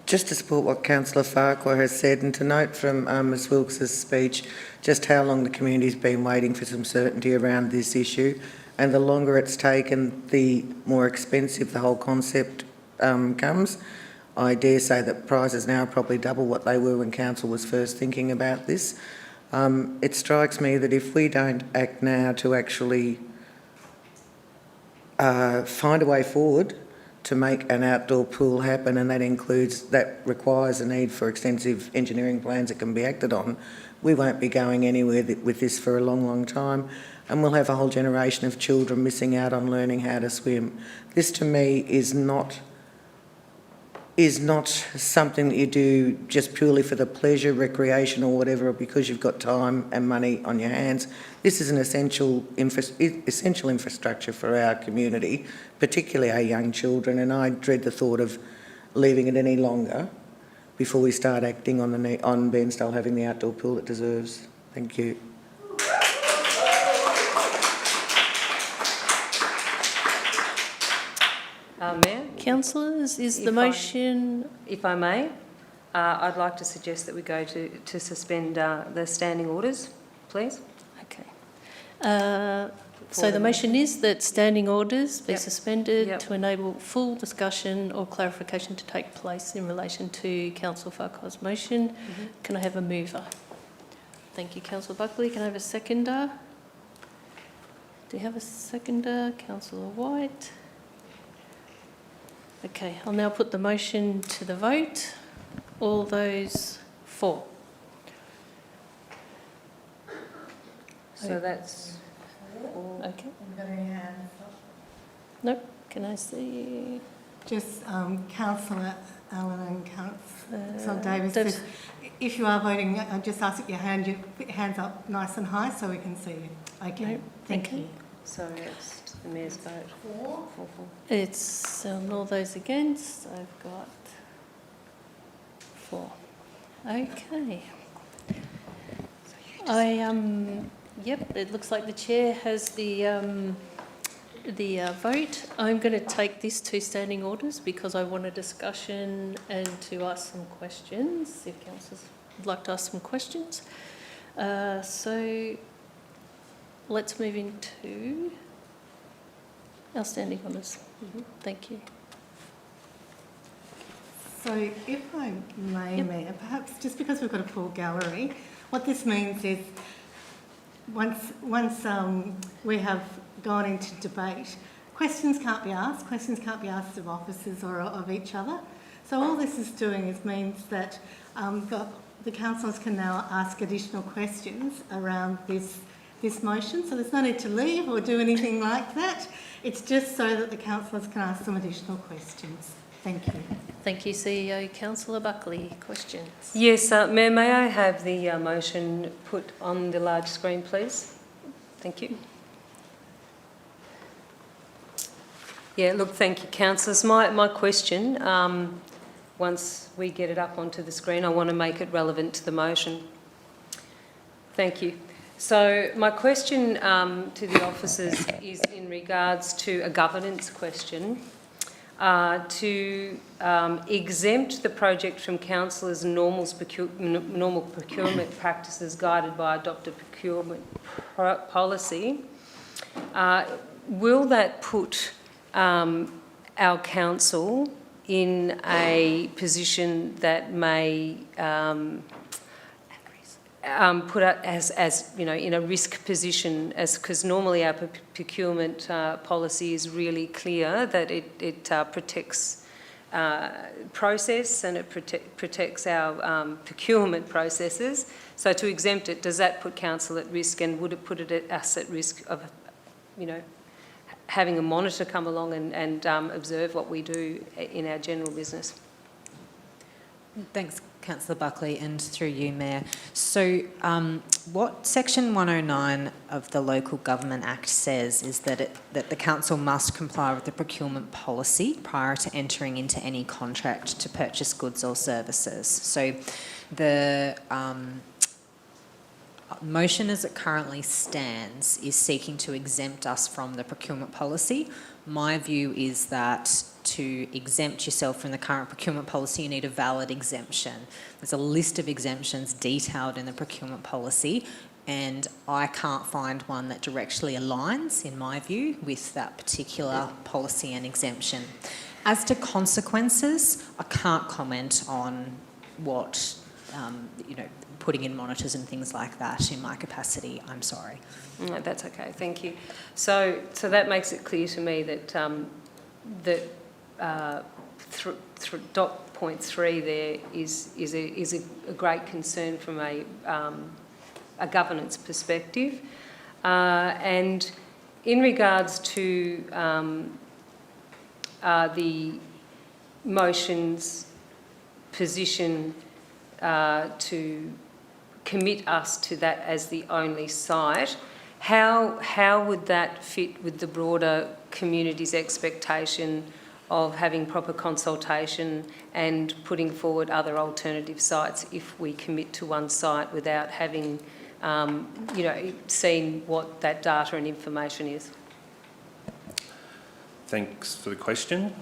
S13: Just to support what Councillor Farquhar has said, and to note from Ms Wilkes' speech just how long the community's been waiting for some certainty around this issue, and the longer it's taken, the more expensive the whole concept comes. I dare say that prices now are probably double what they were when Council was first thinking about this. It strikes me that if we don't act now to actually find a way forward to make an outdoor pool happen, and that requires a need for extensive engineering plans that can be acted on, we won't be going anywhere with this for a long, long time, and we'll have a whole generation of children missing out on learning how to swim. This, to me, is not something that you do just purely for the pleasure, recreation or whatever, or because you've got time and money on your hands. This is an essential infrastructure for our community, particularly our young children, and I dread the thought of leaving it any longer before we start acting on Bairnsdale having the outdoor pool it deserves. Thank you.
S8: Mayor?
S1: Councillors, is the motion...
S8: If I may, I'd like to suggest that we go to suspend the standing orders, please.
S1: Okay. So the motion is that standing orders be suspended to enable full discussion or clarification to take place in relation to Councillor Farquhar's motion. Can I have a mover? Thank you, Councillor Buckley. Can I have a seconder? Do you have a seconder? Councillor White. Okay, I'll now put the motion to the vote. All those for?
S8: So that's all.
S1: Okay.
S6: Have we got any hands up?
S1: Nope. Can I see?
S6: Just Councillor Allen and Councillor Davis.
S1: Davis.
S6: If you are voting, I just ask that your hands up nice and high so we can see you. Okay,
S1: Nope.
S6: thank
S1: Okay.
S6: you.
S8: So it's the mayor's vote.
S6: Four.
S1: It's all those against. I've got 4. Okay. Yep, it looks like the chair has the vote. I'm going to take this to standing orders because I want a discussion and to ask some questions, if councillors would like to ask some questions. So let's move into our standing orders. Thank you.
S6: So if I may, Mayor, perhaps just because we've got a full gallery, what this means is once we have gone into debate, questions can't be asked of officers or of each other. So all this is doing means that the councillors can now ask additional questions around this motion. So there's no need to leave or do anything like that. It's just so that the councillors can ask some additional questions. Thank you.
S1: Thank you, CEO. Councillor Buckley, questions?
S8: Yes, Mayor, may I have the motion put on the large screen, please? Thank you. Yeah, look, thank you, councillors. My question, once we get it up onto the screen, I want to make it relevant to the motion. Thank you. So my question to the officers is in regards to a governance question. To exempt the project from councillors' normal procurement practices guided by adopted procurement policy, will that put our council in a position that may put us as you know, in a risk position, as because normally our procurement policy is really clear that it protects process and it protects our procurement processes. So to exempt it, does that put council at risk, and would it put us at risk of, you know, having a monitor come along and observe what we do in our general business?
S5: Thanks, Councillor Buckley, and through you, Mayor. So what Section 109 of the Local Government Act says is that the council must comply with the procurement policy prior to entering into any contract to purchase goods or services. So the motion as it currently stands is seeking to exempt us from the procurement policy. My view is that to exempt yourself from the current procurement policy, you need a valid exemption. There's a list of exemptions detailed in the procurement policy, and I can't find one that directly aligns, in my view, with that particular policy and exemption. As to consequences, I can't comment on what, you know, putting in monitors and things like that in my capacity. I'm sorry.
S8: No, that's okay, thank you. So that makes it clear to me that dot point 3 there is a great concern from a governance perspective, and in regards to the motion's position to commit us to that as the only site, how would that fit with the broader community's expectation of having proper consultation and putting forward other alternative sites if we commit to one site without having, you know, seen what that data and information is?
S11: Thanks for the question.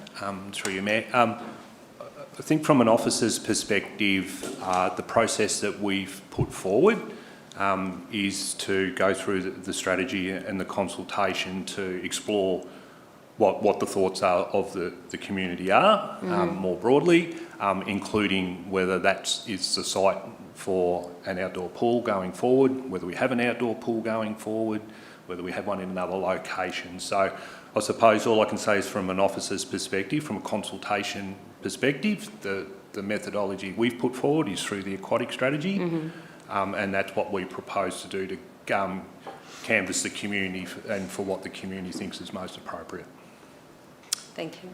S11: Through you, Mayor. I think from an officer's perspective, the process that we've put forward is to go through the strategy and the consultation to explore what the thoughts are of the community are, more broadly, including whether that is the site for an outdoor pool going forward, whether we have an outdoor pool going forward, whether we have one in another location. So I suppose all I can say is from an officer's perspective, from a consultation perspective, the the methodology we've put forward is through the aquatic strategy, and that's what we propose to do to canvass the community and for what the community thinks is most appropriate.
S8: Thank you.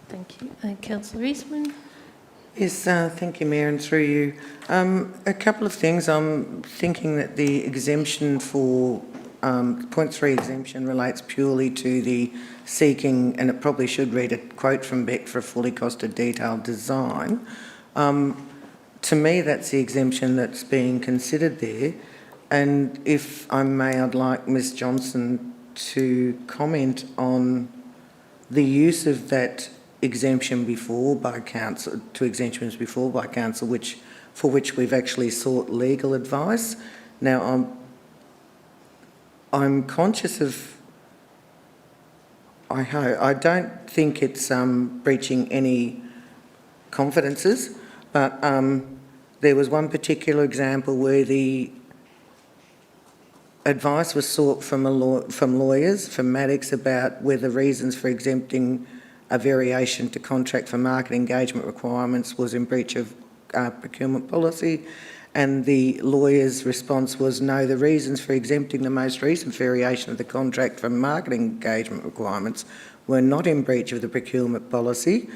S1: Thank you. Councillor Eastman?
S13: Yes, thank you, Mayor, and through you. A couple of things. I'm thinking that the exemption for point 3 exemption relates purely to the seeking, and it probably should read a quote from Beck for a fully costed detailed design. To me, that's the exemption that's being considered there. And if I may, I'd like Ms Johnson to comment on the use of that exemption before by council, to exemptions before by council, for which we've actually sought legal advice. Now, I'm conscious of, I don't think it's breaching any confidences, but there was one particular example where the advice was sought from lawyers, from Maddox, about whether reasons for exempting a variation to contract for market engagement requirements was in breach of procurement policy, and the lawyer's response was no, the reasons for exempting the most recent variation of the contract from market engagement requirements were not in breach of the procurement policy,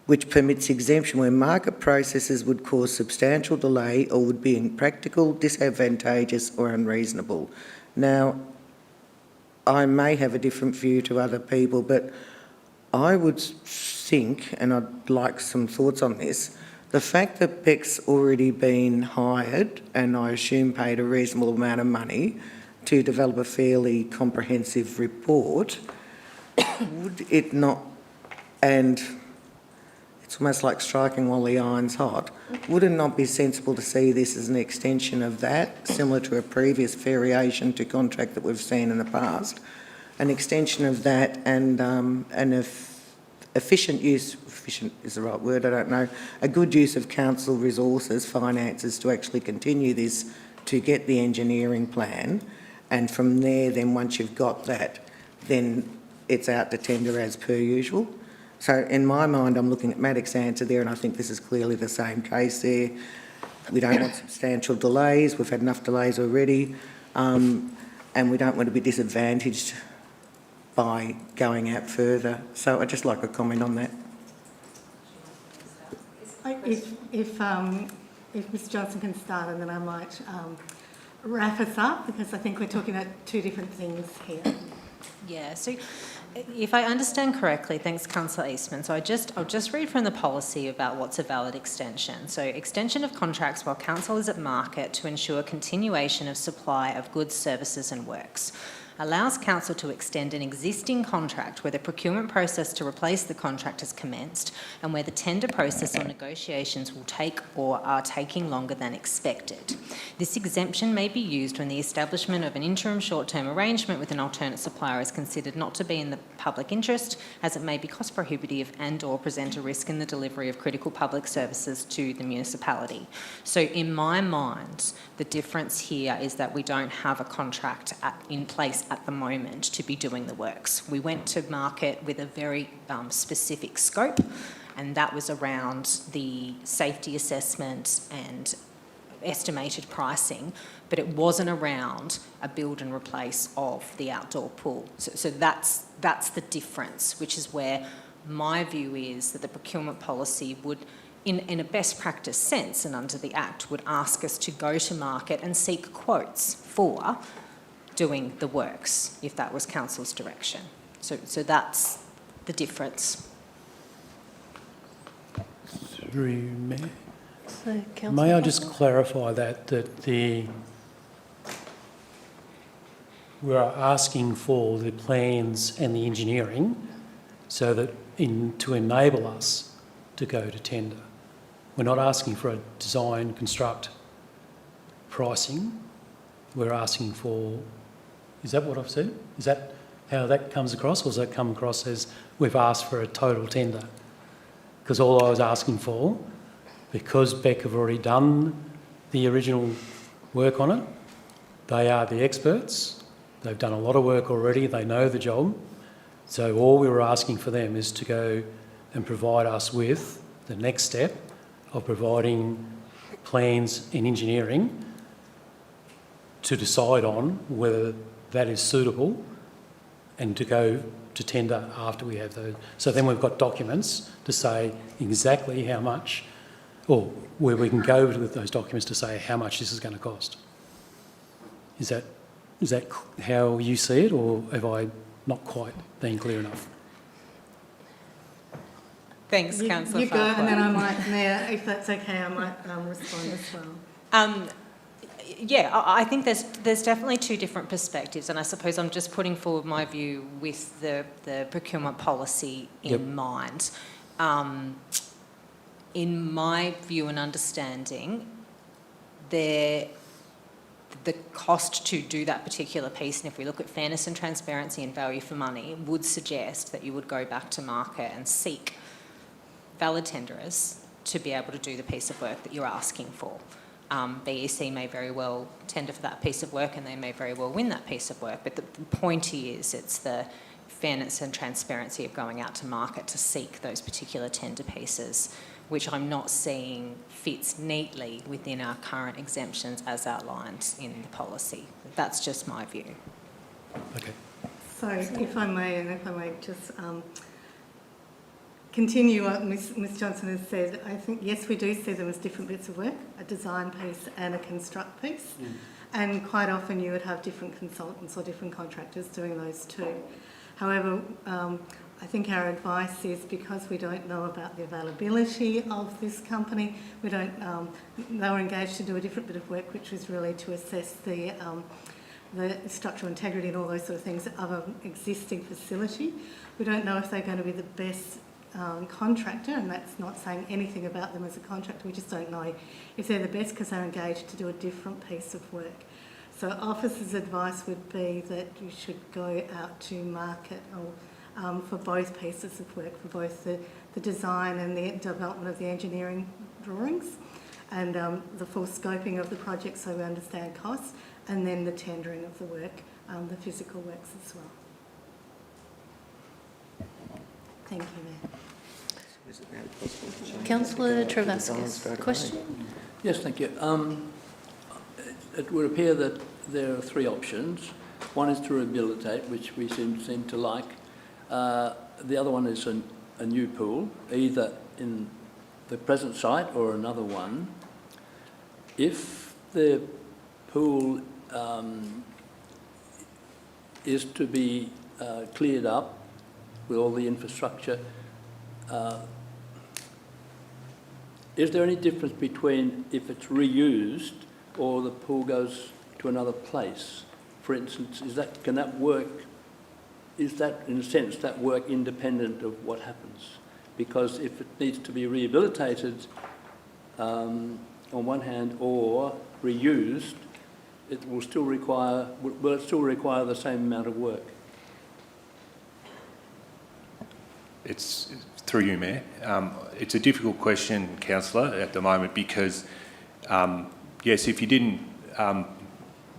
S13: which permits exemption where market processes would cause substantial delay or would be impractical, disadvantageous or unreasonable. Now, I may have a different view to other people, but I would think, and I'd like some thoughts on this, the fact that Beck's already been hired, and I assume paid a reasonable amount of money, to develop a fairly comprehensive report, would it not, and it's almost like striking while the iron's hot, would it not be sensible to see this as an extension of that, similar to a previous variation to contract that we've seen in the past, an extension of that and an efficient use, efficient is the right word, I don't know, a good use of council resources, finances to actually continue this to get the engineering plan, and from there then once you've got that, then it's out to tender as per usual. So in my mind, I'm looking at Maddox's answer there, and I think this is clearly the same case there. We don't want substantial delays. We've had enough delays already, and we don't want to be disadvantaged by going out further. So I'd just like a comment on that.
S6: If Ms Johnson can start, and then I might wrap us up, because I think we're talking about two different things here.
S5: Yeah, so if I understand correctly, thanks Councillor Eastman, so I'll just read from the policy about what's a valid extension. So extension of contracts while council is at market to ensure continuation of supply of goods, services and works. Allows council to extend an existing contract where the procurement process to replace the contract has commenced and where the tender process or negotiations will take or are taking longer than expected. This exemption may be used when the establishment of an interim short-term arrangement with an alternate supplier is considered not to be in the public interest, as it may be cost prohibitive and or present a risk in the delivery of critical public services to the municipality. So in my mind, the difference here is that we don't have a contract in place at the moment to be doing the works. We went to market with a very specific scope, and that was around the safety assessment and estimated pricing, but it wasn't around a build and replace of the outdoor pool. So that's the difference, which is where my view is that the procurement policy would, in a best practice sense and under the Act, would ask us to go to market and seek quotes for doing the works, if that was council's direction. So that's the difference.
S10: Through you, Mayor.
S1: So,
S10: May I just clarify that we are asking for the plans and the engineering so that to enable us to go to tender. We're not asking for a design, construct, pricing. We're asking for, is that what I've said? Is that how that comes across, or does that come across as we've asked for a total tender? Because all I was asking for, because Beck have already done the original work on it, they are the experts, they've done a lot of work already, they know the job, so all we were asking for them is to go and provide us with the next step of providing plans and engineering to decide on whether that is suitable and to go to tender after we have those. So then we've got documents to say exactly how much, or where we can go with those documents to say how much this is going to cost. Is that how you see it, or have I not quite been clear enough?
S5: Thanks, Councillor
S6: You go,
S5: Farquhar.
S6: and then I might, Mayor, if that's okay, I might respond as well.
S5: Yeah, I think there's definitely two different perspectives, and I suppose I'm just putting forward my view with the procurement policy in mind. In my view and understanding, the cost to do that particular piece, and if we look at fairness and transparency and value for money, would suggest that you would go back to market and seek valid tenderers to be able to do the piece of work that you're asking for. BEC may very well tender for that piece of work and they may very well win that piece of work, but the point is it's the fairness and transparency of going out to market to seek those particular tender pieces, which I'm not seeing fits neatly within our current exemptions as outlined in the policy. That's just my view.
S10: Okay.
S6: So if I may just continue what Ms Johnson has said, I think, yes, we do see them as different bits of work, a design piece and a construct piece. And quite often you would have different consultants or different contractors doing those too. However, I think our advice is, because we don't know about the availability of this company, we don't, they were engaged to do a different bit of work, which was really to assess the structural integrity and all those sort of things of an existing facility. We don't know if they're going to be the best contractor, and that's not saying anything about them as a contractor. We just don't know if they're the best because they're engaged to do a different piece of work. So officers' advice would be that you should go out to market for both pieces of work, for both the design and the development of the engineering drawings and the full scoping of the project so we understand costs, and then the tendering of the work, the physical works as well. Thank you, Mayor.
S1: Councillor Travascus, question?
S17: Yes, thank you. It would appear that there are three options. One is to rehabilitate, which we seem to like. The other one is a new pool, either in the present site or another one. If the pool is to be cleared up with all the infrastructure, is there any difference between if it's reused or the pool goes to another place? For instance, can that work? Is that, in a sense, that work independent of what happens? Because if it needs to be rehabilitated on one hand or reused, it will still require the same amount of work?
S11: It's through you, Mayor. It's a difficult question, Councillor, at the moment because, yes, if you didn't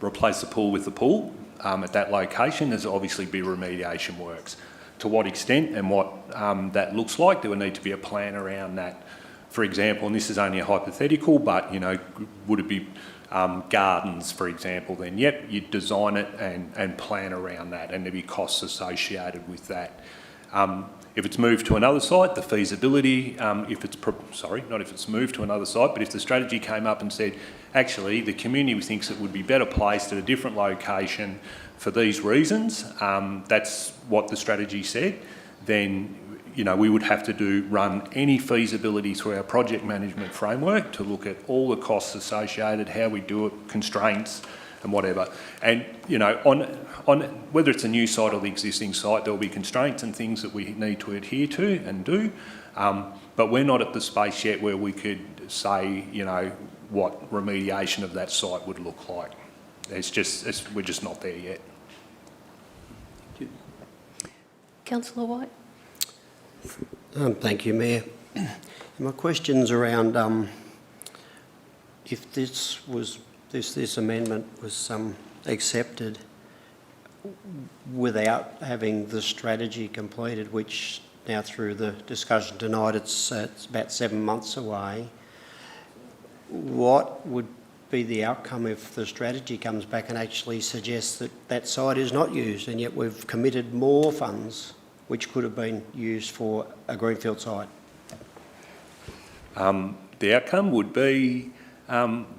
S11: replace the pool with the pool at that location, there's obviously be remediation works. To what extent and what that looks like, there would need to be a plan around that. For example, and this is only a hypothetical, but, you know, would it be gardens, for example, then, yep, you'd design it and plan around that, and there'd be costs associated with that. If it's moved to another site, the feasibility, not if it's moved to another site, but if the strategy came up and said, actually, the community thinks it would be better placed at a different location for these reasons, that's what the strategy said, then, you know, we would have to run any feasibility through our project management framework to look at all the costs associated, how we do it, constraints and whatever. And, you know, on whether it's a new site or the existing site, there will be constraints and things that we need to adhere to and do. But we're not at the space yet where we could say, you know, what remediation of that site would look like. We're just not there yet.
S17: Thank you.
S1: Councillor White.
S15: Thank you, Mayor. My question's around if this amendment was accepted without having the strategy completed, which now through the discussion tonight, it's about 7 months away. What would be the outcome if the strategy comes back and actually suggests that that site is not used, and yet we've committed more funds which could have been used for a greenfield site?
S11: The outcome would be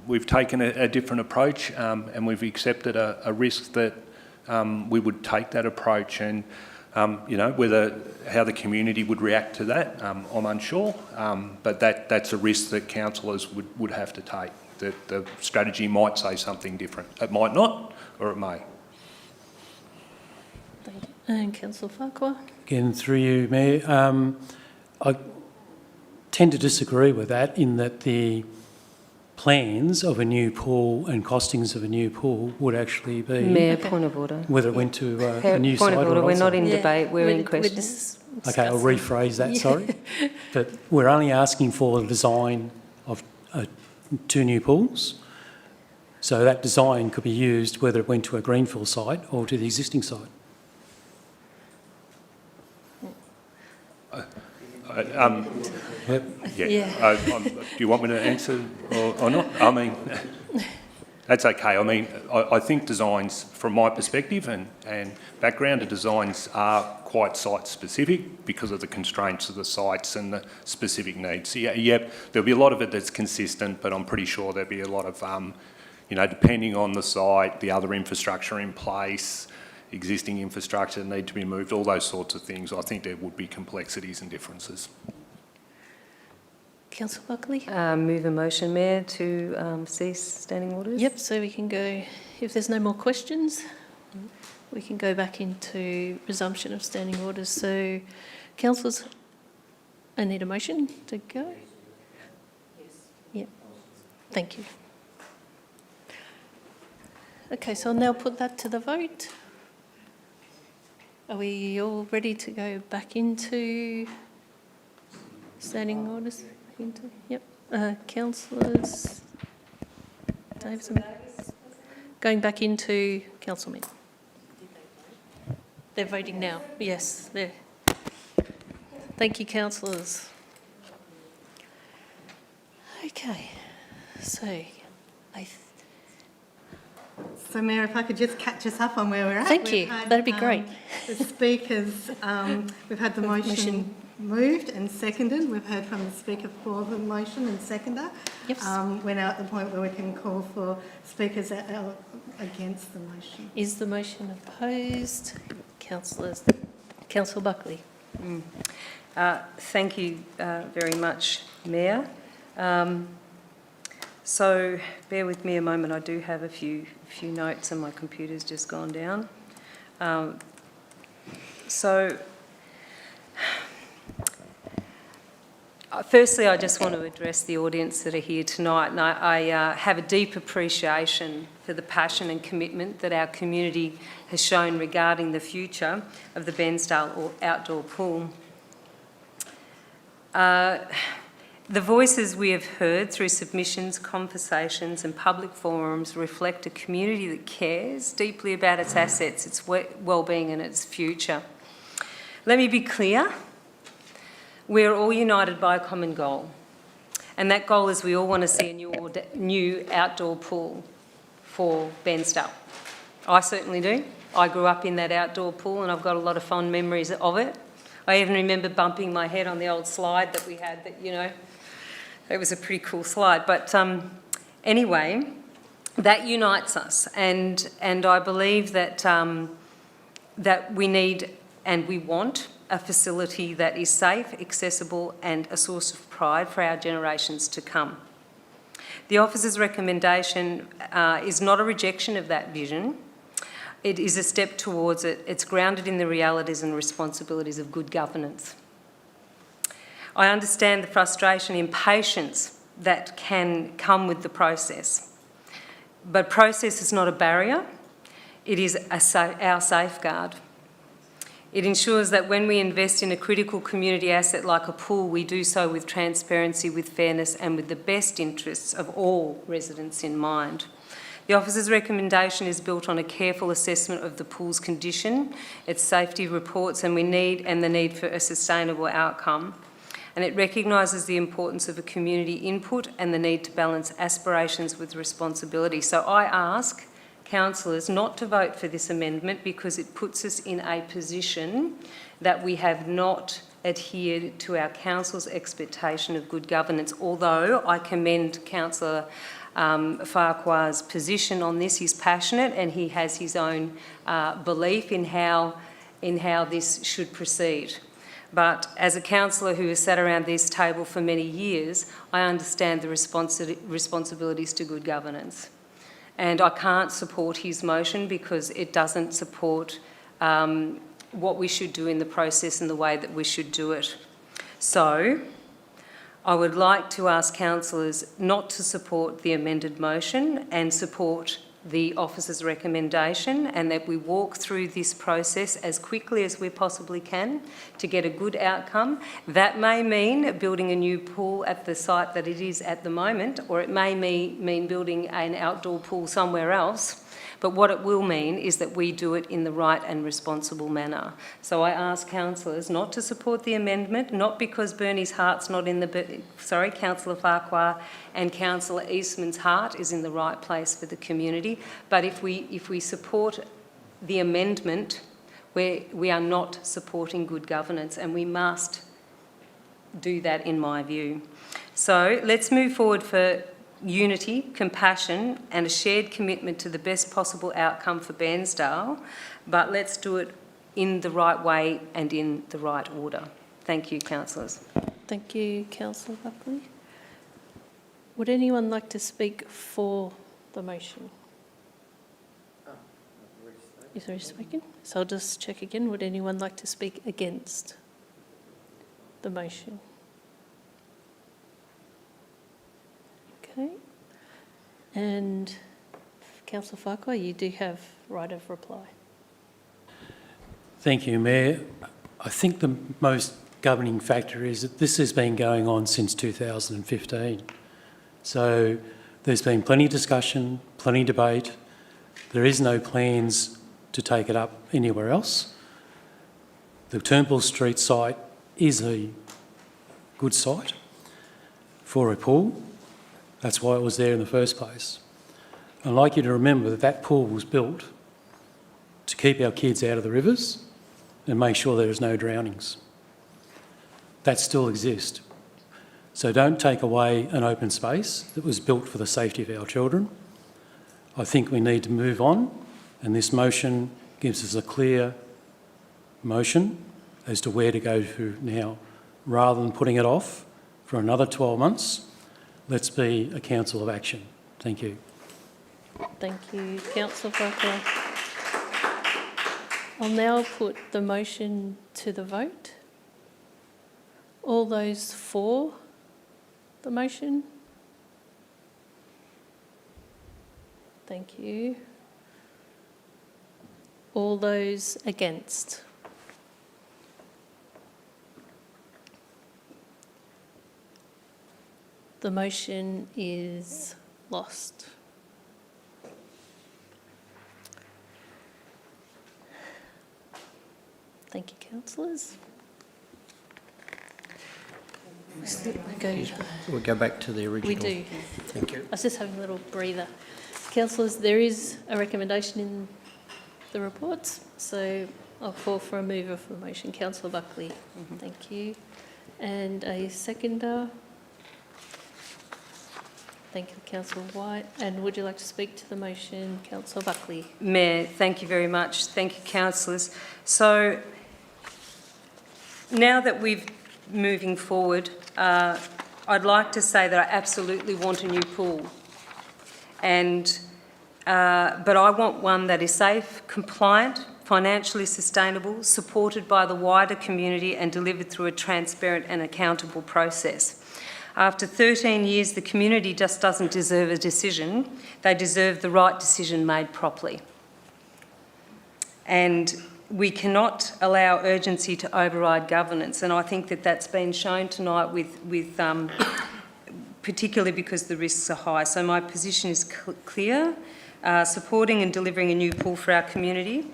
S11: we've taken a different approach and we've accepted a risk that we would take that approach, and how the community would react to that, I'm unsure, but that's a risk that councillors would have to take. That the strategy might say something different. It might not, or it may.
S1: Thank you. And Councillor Farquhar?
S10: Again, through you, Mayor. I tend to disagree with that, in that the plans of a new pool and costings of a new pool would actually be...
S8: Mayor, point of order.
S10: Whether it went to a new site or
S8: Point of order, we're not in
S1: Yeah,
S8: debate, we're in
S1: we're
S8: question.
S10: Okay, I'll rephrase that, sorry. But we're only asking for the design of 2 new pools. So that design could be used whether it went to a greenfield site or to the existing site.
S11: Yeah. Do you want me to answer or not? I mean, that's okay. I mean, I think designs, from my perspective and background, the designs are quite site-specific because of the constraints of the sites and the specific needs. So, yeah, there'll be a lot of it that's consistent, but I'm pretty sure there'll be a lot of, depending on the site, the other infrastructure in place, existing infrastructure that need to be moved, all those sorts of things. I think there would be complexities and differences.
S1: Councillor Buckley?
S8: Move a motion, Mayor, to cease standing orders.
S1: Yep, so we can go, if there's no more questions, we can go back into resumption of standing orders. So, councillors, I need a motion to go? Yes. Yep, thank you. Okay, so I'll now put that to the vote. Are we all ready to go back into standing orders? Yep. Councillors Davison. Going back into councilmen. They're voting now. Yes, there. Thank you, councillors. Okay, so
S6: So, Mayor, if I could just catch us up on where we're at.
S1: Thank you. That'd be great.
S6: The speakers, we've had the motion moved and seconded. We've heard from the speaker for the motion and seconder.
S1: Yep.
S6: We're now at the point where we can call for speakers against the motion.
S1: Is the motion opposed? Councillors. Councillor Buckley.
S8: Thank you very much, Mayor. So bear with me a moment. I do have a few notes and my computer's just gone down. Firstly, I just want to address the audience that are here tonight, and I have a deep appreciation for the passion and commitment that our community has shown regarding the future of the Bairnsdale Outdoor Pool. The voices we have heard through submissions, conversations and public forums reflect a community that cares deeply about its assets, its well-being and its future. Let me be clear. We're all united by a common goal, and that goal is we all want to see a new outdoor pool for Bairnsdale. I certainly do. I grew up in that outdoor pool and I've got a lot of fond memories of it. I even remember bumping my head on the old slide that we had that, it was a pretty cool slide. But anyway, that unites us, and I believe that that we need and we want a facility that is safe, accessible and a source of pride for our generations to come. The officer's recommendation is not a rejection of that vision. It is a step towards it. It's grounded in the realities and responsibilities of good governance. I understand the frustration and impatience that can come with the process. But process is not a barrier. It is our safeguard. It ensures that when we invest in a critical community asset like a pool, we do so with transparency, with fairness and with the best interests of all residents in mind. The officer's recommendation is built on a careful assessment of the pool's condition, its safety reports and the need for a sustainable outcome. And it recognises the importance of a community input and the need to balance aspirations with responsibility. So I ask councillors not to vote for this amendment because it puts us in a position that we have not adhered to our council's expectation of good governance, although I commend Councillor Farquhar's position on this. He's passionate and he has his own belief in how this should proceed. But as a councillor who has sat around this table for many years, I understand the responsibilities to good governance. And I can't support his motion because it doesn't support what we should do in the process and the way that we should do it. So I would like to ask councillors not to support the amended motion and support the officer's recommendation, and that we walk through this process as quickly as we possibly can to get a good outcome. That may mean building a new pool at the site that it is at the moment, or it may mean building an outdoor pool somewhere else. But what it will mean is that we do it in the right and responsible manner. So I ask councillors not to support the amendment, not because Bernie's heart's not in the... Sorry, Councillor Farquhar and Councillor Eastman's heart is in the right place for the community. But if we support the amendment, we are not supporting good governance, and we must do that, in my view. So let's move forward for unity, compassion and a shared commitment to the best possible outcome for Bairnsdale, but let's do it in the right way and in the right order. Thank you, councillors.
S1: Thank you, Councillor Buckley. Would anyone like to speak for the motion? Is there a speaking? So I'll just check again. Would anyone like to speak against the motion? Okay. And Councillor Farquhar, you do have right of reply.
S10: Thank you, Mayor. I think the most governing factor is that this has been going on since 2015. So there's been plenty of discussion, plenty of debate. There is no plans to take it up anywhere else. The Turnbull Street site is a good site for a pool. That's why it was there in the first place. I'd like you to remember that that pool was built to keep our kids out of the rivers and make sure there is no drownings. That still exists. So don't take away an open space that was built for the safety of our children. I think we need to move on, and this motion gives us a clear motion as to where to go to now. Rather than putting it off for another 12 months, let's be a council of action. Thank you.
S1: Thank you, Councillor Farquhar. I'll now put the motion to the vote. All those for the motion? Thank you. All those against? The motion is lost. Thank you, councillors.
S15: We'll go back to the original.
S1: We do.
S15: Thank you.
S1: I was just having a little breather. Councillors, there is a recommendation in the reports, so I'll call for a mover for the motion. Councillor Buckley. Thank you. And a seconder. Thank you, Councillor White. And would you like to speak to the motion, Councillor Buckley?
S8: Mayor, thank you very much. Thank you, councillors. So now that we've moving forward, I'd like to say that I absolutely want a new pool, and but I want one that is safe, compliant, financially sustainable, supported by the wider community and delivered through a transparent and accountable process. After 13 years, the community just doesn't deserve a decision. They deserve the right decision made properly. And we cannot allow urgency to override governance, and I think that that's been shown tonight with particularly because the risks are high. So my position is clear. supporting and delivering a new pool for our community.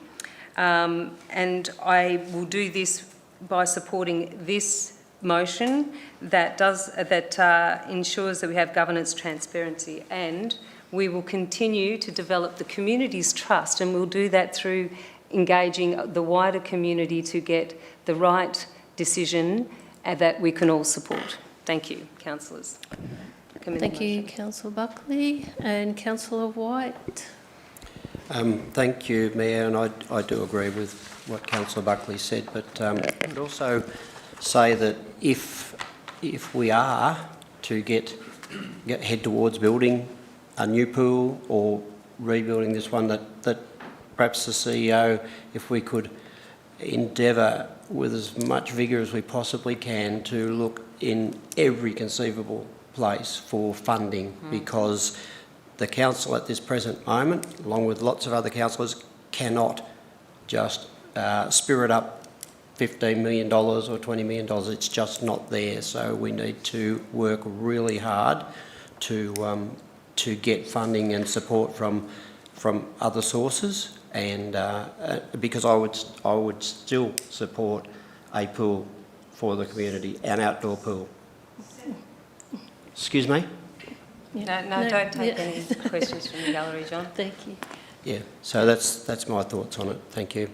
S8: And I will do this by supporting this motion that ensures that we have governance transparency, and we will continue to develop the community's trust, and we'll do that through engaging the wider community to get the right decision that we can all support. Thank you, councillors.
S1: Thank you, Councillor Buckley. And Councillor White.
S15: Thank you, Mayor, and I do agree with what Councillor Buckley said, but I'd also say that if we are to head towards building a new pool or rebuilding this one, that perhaps the CEO, if we could endeavour with as much vigour as we possibly can to look in every conceivable place for funding, because the council at this present moment, along with lots of other councillors, cannot just spirit up $15 million or $20 million. It's just not there. So we need to work really hard to get funding and support from other sources, and because I would still support a pool for the community, an outdoor pool. Excuse me?
S8: Yeah. No, don't take any questions from the gallery, John.
S1: Thank you.
S15: Yeah, so that's my thoughts on it. Thank you.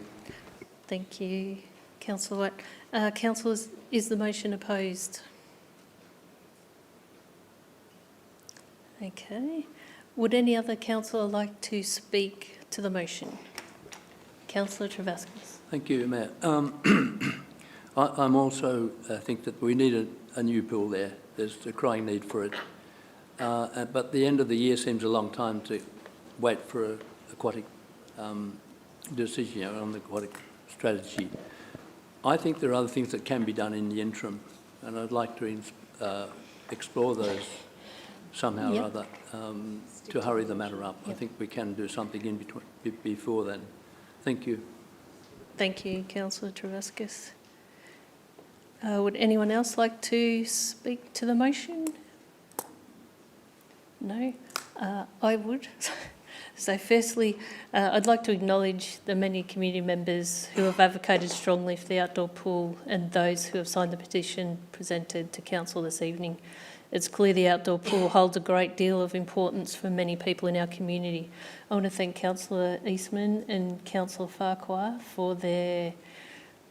S1: Thank you, Councillor White. Councillors, is the motion opposed? Okay. Would any other councillor like to speak to the motion? Councillor Travascus.
S17: Thank you, Mayor. I'm also think that we need a new pool there. There's a crying need for it. But the end of the year seems a long time to wait for an aquatic decision on the aquatic strategy. I think there are other things that can be done in the interim, and I'd like to explore those somehow or other to hurry the matter up. I think we can do something in between before then. Thank you.
S1: Thank you, Councillor Travascus. Would anyone else like to speak to the motion? No? I would. So firstly, I'd like to acknowledge the many community members who have advocated strongly for the outdoor pool and those who have signed the petition presented to Council this evening. It's clear the outdoor pool holds a great deal of importance for many people in our community. I want to thank Councillor Eastman and Councillor Farquhar for their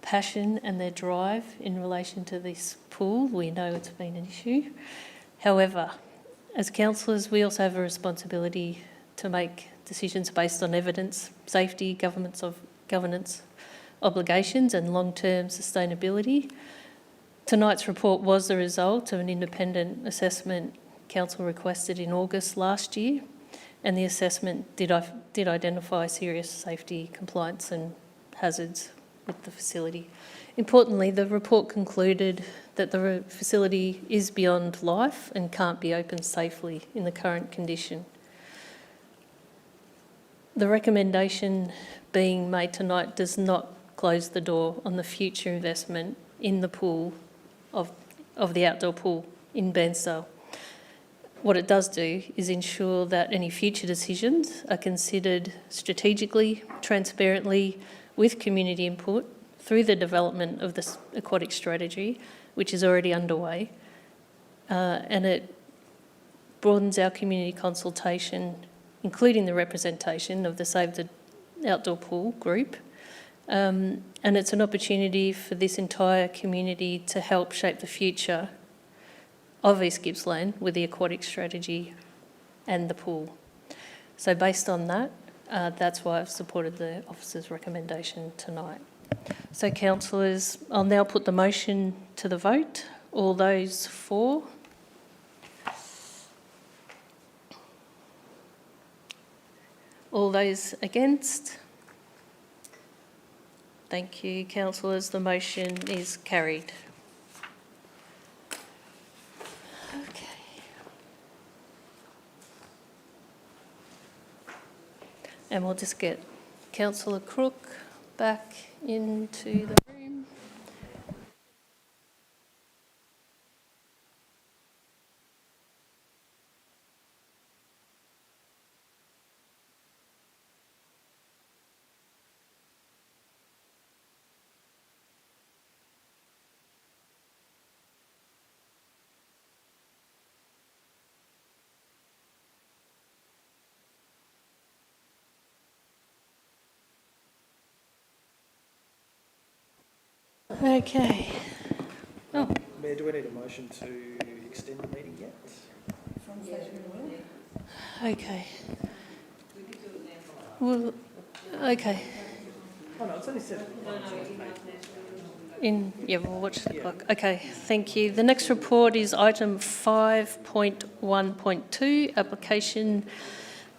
S1: passion and their drive in relation to this pool. We know it's been an issue. However, as councillors, we also have a responsibility to make decisions based on evidence, safety, governance obligations and long-term sustainability. Tonight's report was the result of an independent assessment Council requested in August last year, and the assessment did identify serious safety, compliance and hazards with the facility. Importantly, the report concluded that the facility is beyond life and can't be opened safely in the current condition. The recommendation being made tonight does not close the door on the future investment in the pool of the outdoor pool in Bairnsdale. What it does do is ensure that any future decisions are considered strategically, transparently, with community input through the development of this aquatic strategy, which is already underway, and it broadens our community consultation, including the representation of the Save the Outdoor Pool group, and it's an opportunity for this entire community to help shape the future of East Gippsland with the aquatic strategy and the pool. So based on that, that's why I've supported the officer's recommendation tonight. So councillors, I'll now put the motion to the vote. All those for? All those against? Thank you, councillors. The motion is carried. Okay. And we'll just get Councillor Crook back into the room. Okay. Oh,
S4: Mayor, do we need a motion to extend the meeting yet?
S1: okay. Well, okay.
S4: Oh, no, it's only 7.
S1: Yeah, we'll watch the clock. Okay, thank you. The next report is item 5.1.2, application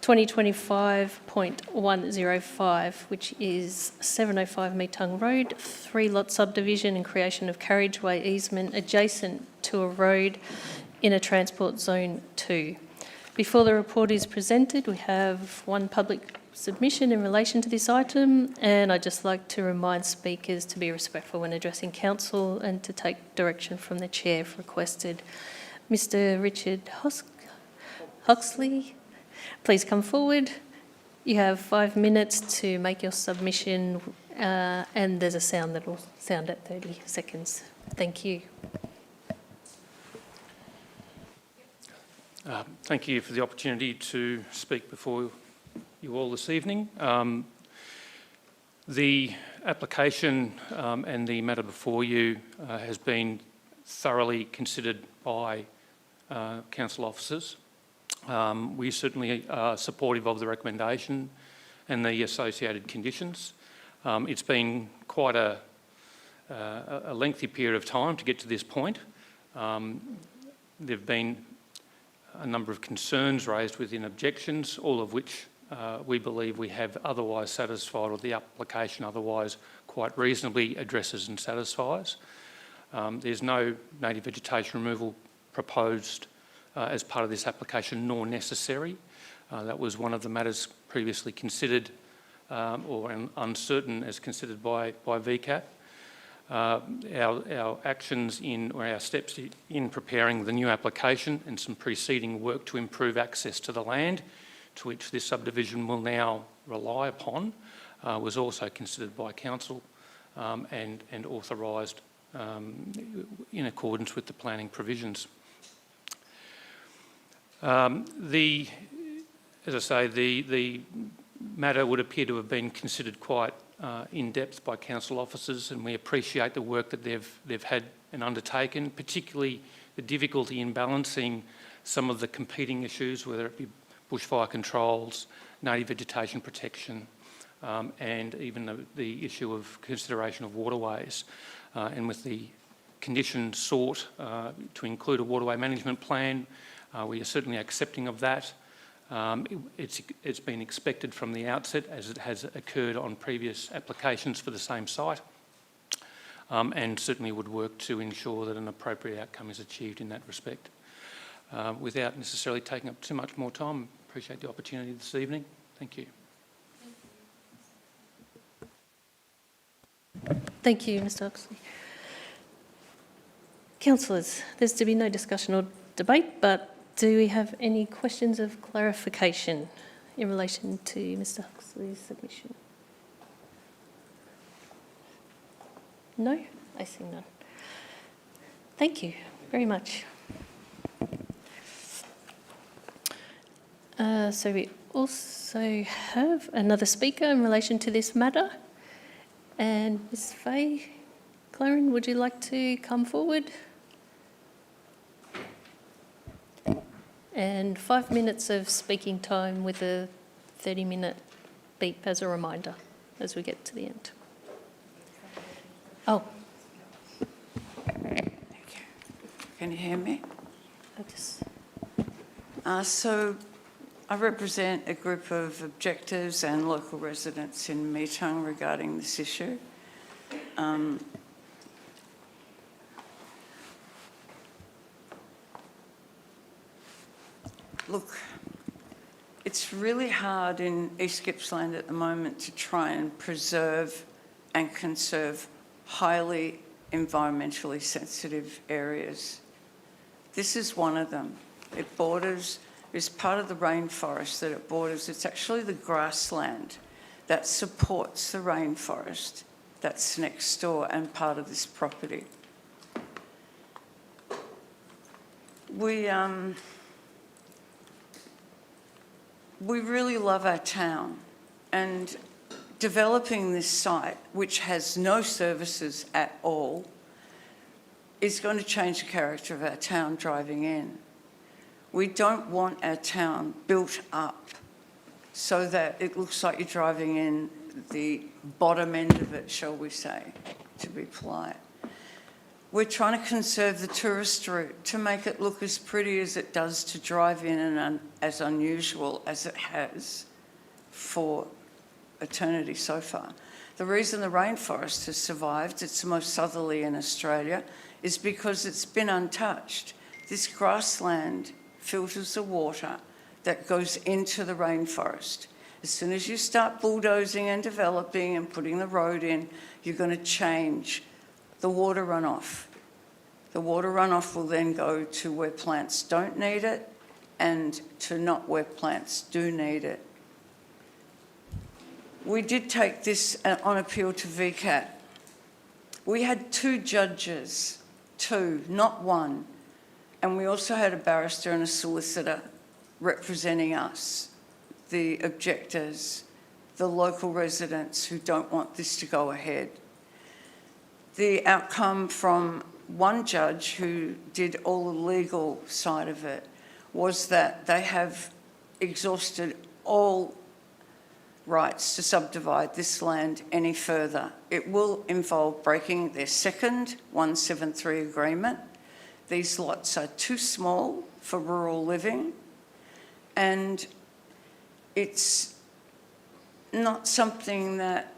S1: 2025.105, which is 705 Metung Road, 3-lot subdivision and creation of carriageway easement adjacent to a road in a Transport Zone 2. Before the report is presented, we have one public submission in relation to this item, and I'd just like to remind speakers to be respectful when addressing council and to take direction from the chair if requested. Mr. Richard Huxley, please come forward. You have 5 minutes to make your submission, and there's a sound that will sound at 30 seconds. Thank you.
S10: Thank you for the opportunity to speak before you all this evening. The application and the matter before you has been thoroughly considered by council officers. We certainly are supportive of the recommendation and the associated conditions. It's been quite a lengthy period of time to get to this point. There have been a number of concerns raised within objections, all of which we believe we have otherwise satisfied, or the application otherwise quite reasonably addresses and satisfies. There's no native vegetation removal proposed as part of this application, nor necessary. That was one of the matters previously considered or uncertain as considered by VCAT. Our actions or our steps in preparing the new application and some preceding work to improve access to the land to which this subdivision will now rely upon was also considered by council and authorised in accordance with the planning provisions. As I say, the matter would appear to have been considered quite in depth by council officers, and we appreciate the work that they've had and undertaken, particularly the difficulty in balancing some of the competing issues, whether it be bushfire controls, native vegetation protection, and even the issue of consideration of waterways. And with the condition sought to include a waterway management plan, we are certainly accepting of that. It's been expected from the outset, as it has occurred on previous applications for the same site, and certainly would work to ensure that an appropriate outcome is achieved in that respect. Without necessarily taking up too much more time, appreciate the opportunity this evening. Thank you.
S1: Thank you, Mr. Huxley. Councillors, there's to be no discussion or debate, but do we have any questions of clarification in relation to Mr. Huxley's submission? No? I see none. Thank you very much. So we also have another speaker in relation to this matter. And Ms. Fay Claren, would you like to come forward? And 5 minutes of speaking time with a 30-minute beep as a reminder as we get to the end. Oh.
S18: Can you hear me? So I represent a group of objectors and local residents in Metung regarding this issue. Look, it's really hard in East Gippsland at the moment to try and preserve and conserve highly environmentally sensitive areas. This is one of them. It borders, is part of the rainforest that it borders. It's actually the grassland that supports the rainforest that's next door and part of this property. We really love our town, and developing this site, which has no services at all, is going to change the character of our town driving in. We don't want our town built up so that it looks like you're driving in the bottom end of it, shall we say, to be polite. We're trying to conserve the tourist route to make it look as pretty as it does to drive in and as unusual as it has for eternity so far. The reason the rainforest has survived, it's the most southerly in Australia, is because it's been untouched. This grassland filters the water that goes into the rainforest. As soon as you start bulldozing and developing and putting the road in, you're going to change the water runoff. The water runoff will then go to where plants don't need it and to not where plants do need it. We did take this on appeal to VCAT. We had 2 judges, 2, not 1, and we also had a barrister and a solicitor representing us, the objectors, the local residents who don't want this to go ahead. The outcome from one judge who did all the legal side of it was that they have exhausted all rights to subdivide this land any further. It will involve breaking their second 173 agreement. These lots are too small for rural living, and it's not something that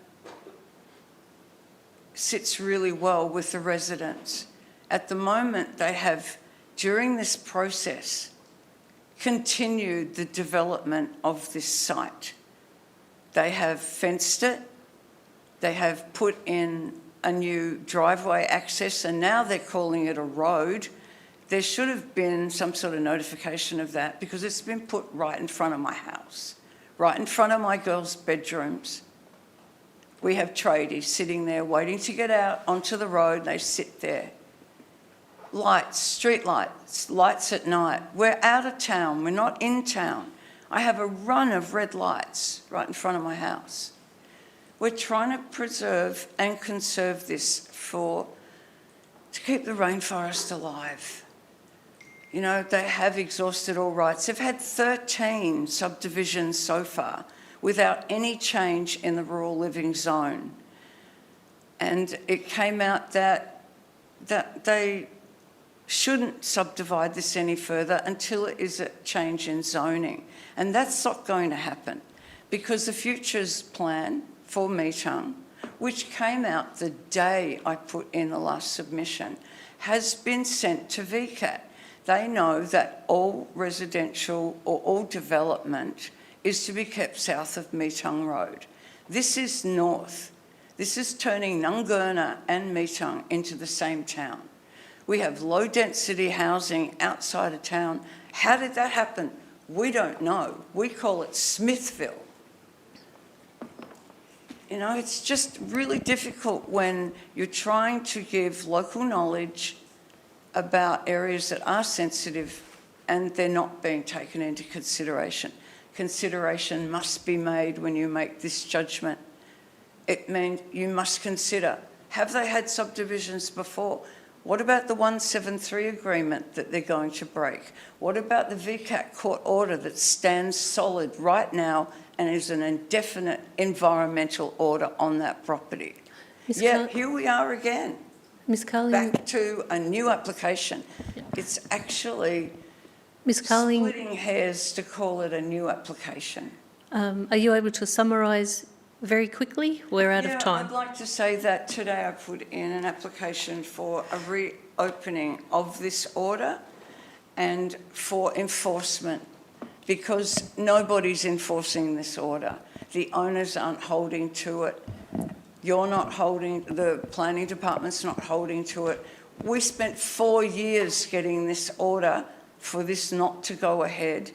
S18: sits really well with the residents. At the moment, they have, during this process, continued the development of this site. They have fenced it, they have put in a new driveway access, and now they're calling it a road. There should have been some sort of notification of that because it's been put right in front of my house, right in front of my girls' bedrooms. We have tradies sitting there waiting to get out onto the road. They sit there. Lights, street lights, lights at night. We're out of town. We're not in town. I have a run of red lights right in front of my house. We're trying to preserve and conserve this to keep the rainforest alive. You know, they have exhausted all rights. They've had 13 subdivisions so far without any change in the rural living zone. And it came out that they shouldn't subdivide this any further until it is a change in zoning. And that's not going to happen because the futures plan for Metung, which came out the day I put in the last submission, has been sent to VCAT. They know that all residential or all development is to be kept south of Metung Road. This is north. This is turning Nungurna and Metung into the same town. We have low-density housing outside of town. How did that happen? We don't know. We call it Smithville. You know, it's just really difficult when you're trying to give local knowledge about areas that are sensitive and they're not being taken into consideration. Consideration must be made when you make this judgment. It means you must consider, have they had subdivisions before? What about the 173 agreement that they're going to break? What about the VCAT court order that stands solid right now and is an indefinite environmental order on that property? Here we are again.
S1: Ms. Carling,
S18: back to a new application. It's actually splitting hairs to call it a new application.
S1: are you able to summarise very quickly? We're out of time.
S18: I'd like to say that today I put in an application for a reopening of this order and for enforcement because nobody's enforcing this order. The owners aren't holding to it. You're not holding, the planning department's not holding to it. We spent 4 years getting this order for this not to go ahead.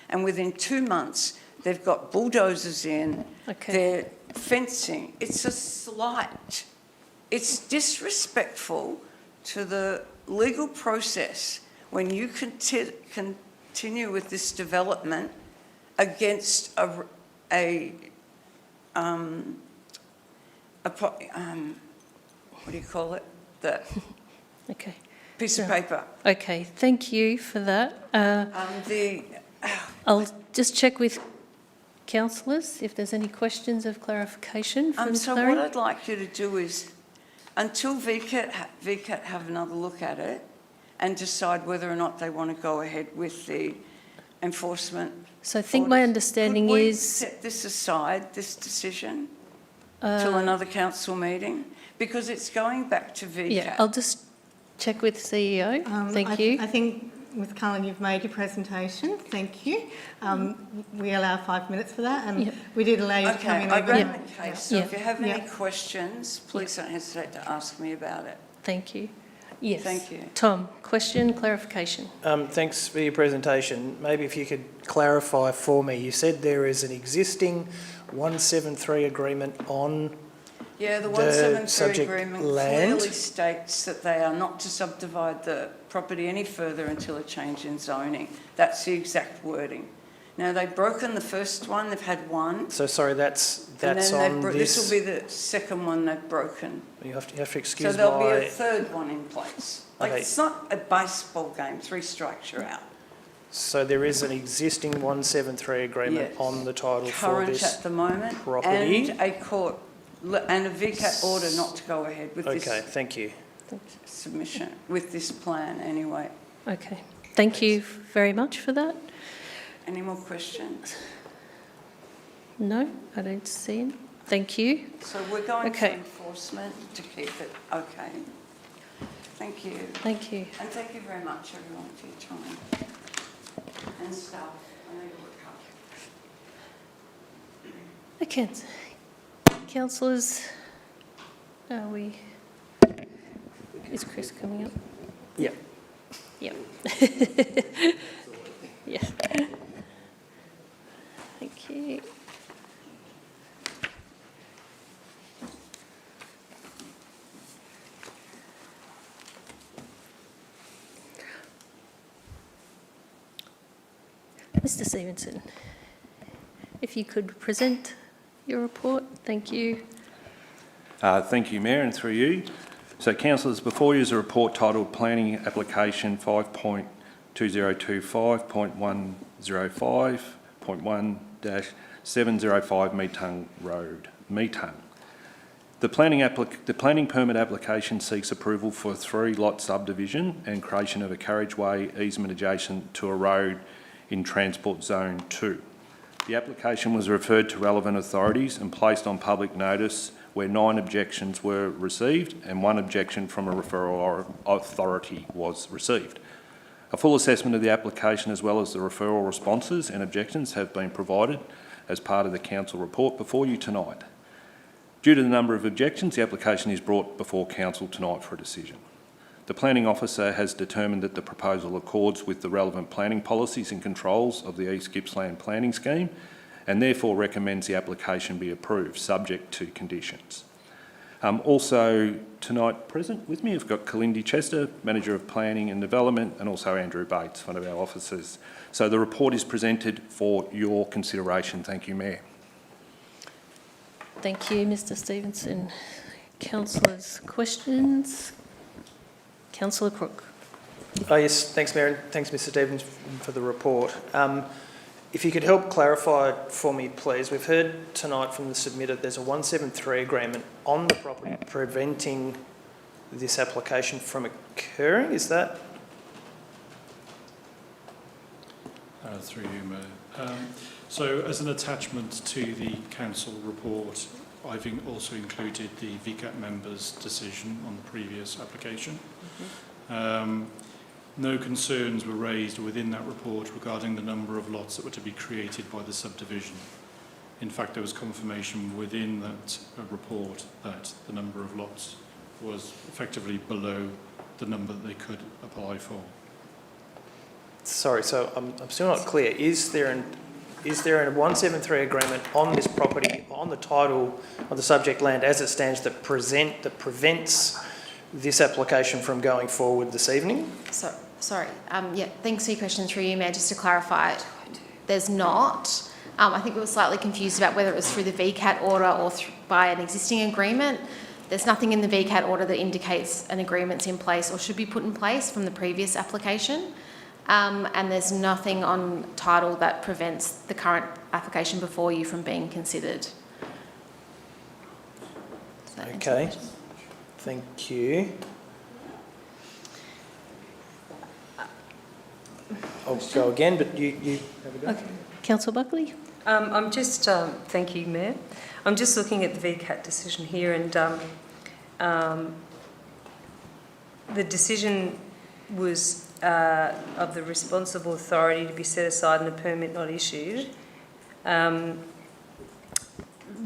S18: And within 2 months, they've got bulldozers in, they're fencing. It's a slight. It's disrespectful to the legal process when you continue with this development against what do you call it? The
S1: Okay.
S18: piece of paper.
S1: Okay, thank you for that.
S18: The
S1: I'll just check with councillors if there's any questions of clarification from Ms.
S18: so
S1: Clary.
S18: what I'd like you to do is, until VCAT have another look at it and decide whether or not they want to go ahead with the enforcement.
S1: So I think my understanding
S18: Could we
S1: is...
S18: set this aside, this decision, till another council meeting? Because it's going back to VCAT.
S1: Yeah, I'll just check with CEO. Thank you.
S6: I think, Ms Cullen, you've made your presentation. Thank you. We allow 5 minutes for that, and we did allow you to come in.
S18: I
S6: over.
S18: ran the case, so if you have any
S6: Yeah.
S18: questions, please don't hesitate to ask me about it.
S1: Thank you. Yes.
S18: Thank you.
S1: Tom, question, clarification.
S4: Thanks for your presentation. Maybe if you could clarify for me, you said there is an existing 173 agreement on
S18: Yeah, the
S4: the
S18: 173
S4: subject
S18: agreement
S4: land.
S18: clearly states that they are not to subdivide the property any further until a change in zoning. That's the exact wording. Now, they've broken the first one, they've had one.
S4: So sorry, that's
S18: And then
S4: on
S18: this
S4: this.
S18: will be the second one they've broken.
S4: You have to
S18: So
S4: excuse
S18: there'll be
S4: my.
S18: a third one in place. Like,
S4: Okay.
S18: it's not a baseball game, 3 strikes you're out.
S4: So there is an existing 173 agreement
S18: Yes.
S4: on the title for
S18: Current
S4: this
S18: at the moment,
S4: property.
S18: and a court, and a VCAT order not to go ahead with
S4: Okay,
S18: this
S4: thank you.
S18: submission, with this plan anyway.
S1: Okay. Thank you very much for that.
S18: Any more questions?
S1: No, I don't see it. Thank you.
S18: So we're going for
S1: Okay.
S18: enforcement to keep it okay. Thank you.
S1: Thank you.
S18: And thank you very much, everyone, for your time. And staff, I know you work hard.
S1: Okay. Councillors, are we... Is Chris coming up?
S4: Yeah.
S1: Yep. Yeah. Thank you. Mr. Stevenson, if you could present your report, thank you.
S11: Thank you, Mayor, and through you. So, councillors, before you is a report titled Planning Application 5.2025.105.1-705 Metung Road, Metung. The planning permit application seeks approval for a 3-lot subdivision and creation of a carriageway easement adjacent to a road in Transport Zone 2. The application was referred to relevant authorities and placed on public notice, where 9 objections were received and 1 objection from a referral authority was received. A full assessment of the application as well as the referral responses and objections have been provided as part of the council report before you tonight. Due to the number of objections, the application is brought before council tonight for a decision. The planning officer has determined that the proposal accords with the relevant planning policies and controls of the East Gippsland planning scheme and therefore recommends the application be approved, subject to conditions. Also tonight present with me, I've got Kalindi Chester, Manager of Planning and Development, and also Andrew Bates, one of our officers. So the report is presented for your consideration. Thank you, Mayor.
S1: Thank you, Mr. Stevenson. Councillors, questions? Councillor Crook.
S4: Oh, yes, thanks, Mayor, and thanks, Mr. Stevens, for the report. If you could help clarify for me, please. We've heard tonight from the submitter there's a 173 agreement on the property preventing this application from occurring. Is that?
S19: Through you, Mayor. So as an attachment to the council report, I've also included the VCAT members' decision on the previous application. No concerns were raised within that report regarding the number of lots that were to be created by the subdivision. In fact, there was confirmation within that report that the number of lots was effectively below the number that they could apply for.
S4: Sorry, so I'm still not clear. Is there a 173 agreement on this property, on the title of the subject land as it stands, that prevents this application from going forward this evening?
S20: Sorry. Yeah, thanks for your question through you, Mayor. Just to clarify, there's not. I think we were slightly confused about whether it was through the VCAT order or by an existing agreement. There's nothing in the VCAT order that indicates an agreement's in place or should be put in place from the previous application. And there's nothing on title that prevents the current application before you from being considered.
S4: Okay, thank you. I'll go again, but you have a go.
S1: Okay. Councillor Buckley?
S8: I'm just, thank you, Mayor. I'm just looking at the VCAT decision here, and the decision was of the responsible authority to be set aside and a permit not issued.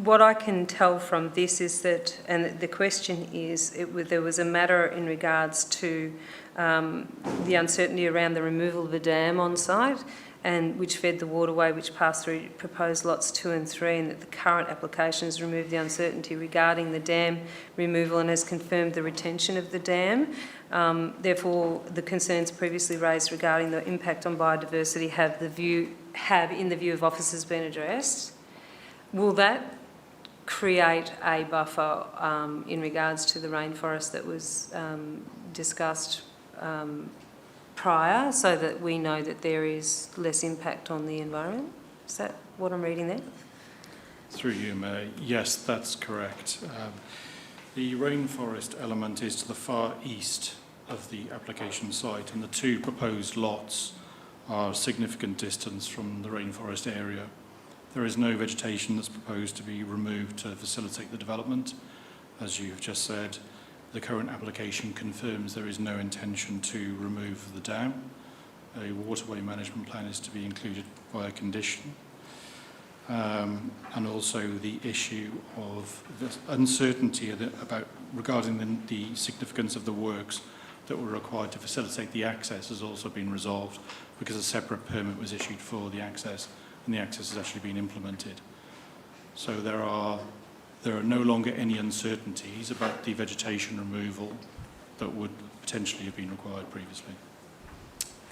S8: What I can tell from this is that, and the question is, there was a matter in regards to the uncertainty around the removal of a dam on site, and which fed the waterway which passed through proposed lots 2 and 3, and that the current application has removed the uncertainty regarding the dam removal and has confirmed the retention of the dam. Therefore, the concerns previously raised regarding the impact on biodiversity have, in the view of officers, been addressed. Will that create a buffer in regards to the rainforest that was discussed prior, so that we know that there is less impact on the environment? Is that what I'm reading there?
S19: Through you, Mayor. Yes, that's correct. The rainforest element is to the far east of the application site, and the 2 proposed lots are a significant distance from the rainforest area. There is no vegetation that's proposed to be removed to facilitate the development. As you've just said, the current application confirms there is no intention to remove the dam. A waterway management plan is to be included by a condition. And also the issue of the uncertainty regarding the significance of the works that were required to facilitate the access has also been resolved, because a separate permit was issued for the access, and the access has actually been implemented. So there are no longer any uncertainties about the vegetation removal that would potentially have been required previously.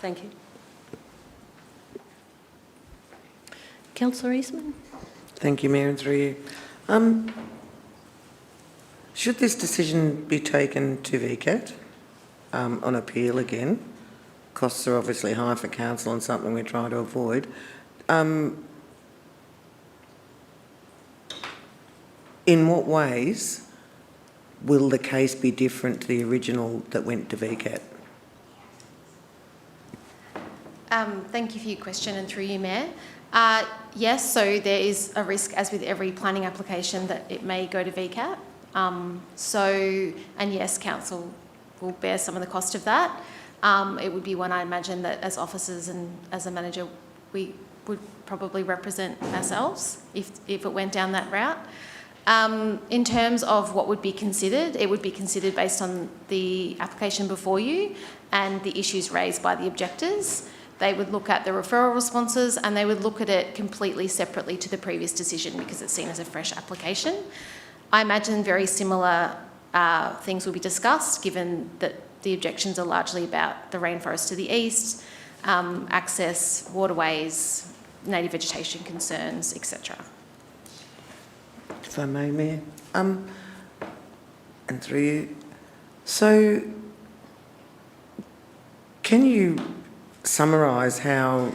S8: Thank you.
S1: Councillor Eastman?
S13: Thank you, Mayor, and through you. Should this decision be taken to VCAT on appeal again? Costs are obviously high for council and something we're trying to avoid. In what ways will the case be different to the original that went to VCAT?
S20: Thank you for your question, and through you, Mayor. Yes, so there is a risk, as with every planning application, that it may go to VCAT. And yes, council will bear some of the cost of that. It would be one I imagine that as officers and as a manager, we would probably represent ourselves if it went down that route. In terms of what would be considered, it would be considered based on the application before you and the issues raised by the objectors. They would look at the referral responses, and they would look at it completely separately to the previous decision, because it's seen as a fresh application. I imagine very similar things will be discussed, given that the objections are largely about the rainforest to the east, access, waterways, native vegetation concerns, etc.
S13: If I may, Mayor. And through you. So, can you summarise how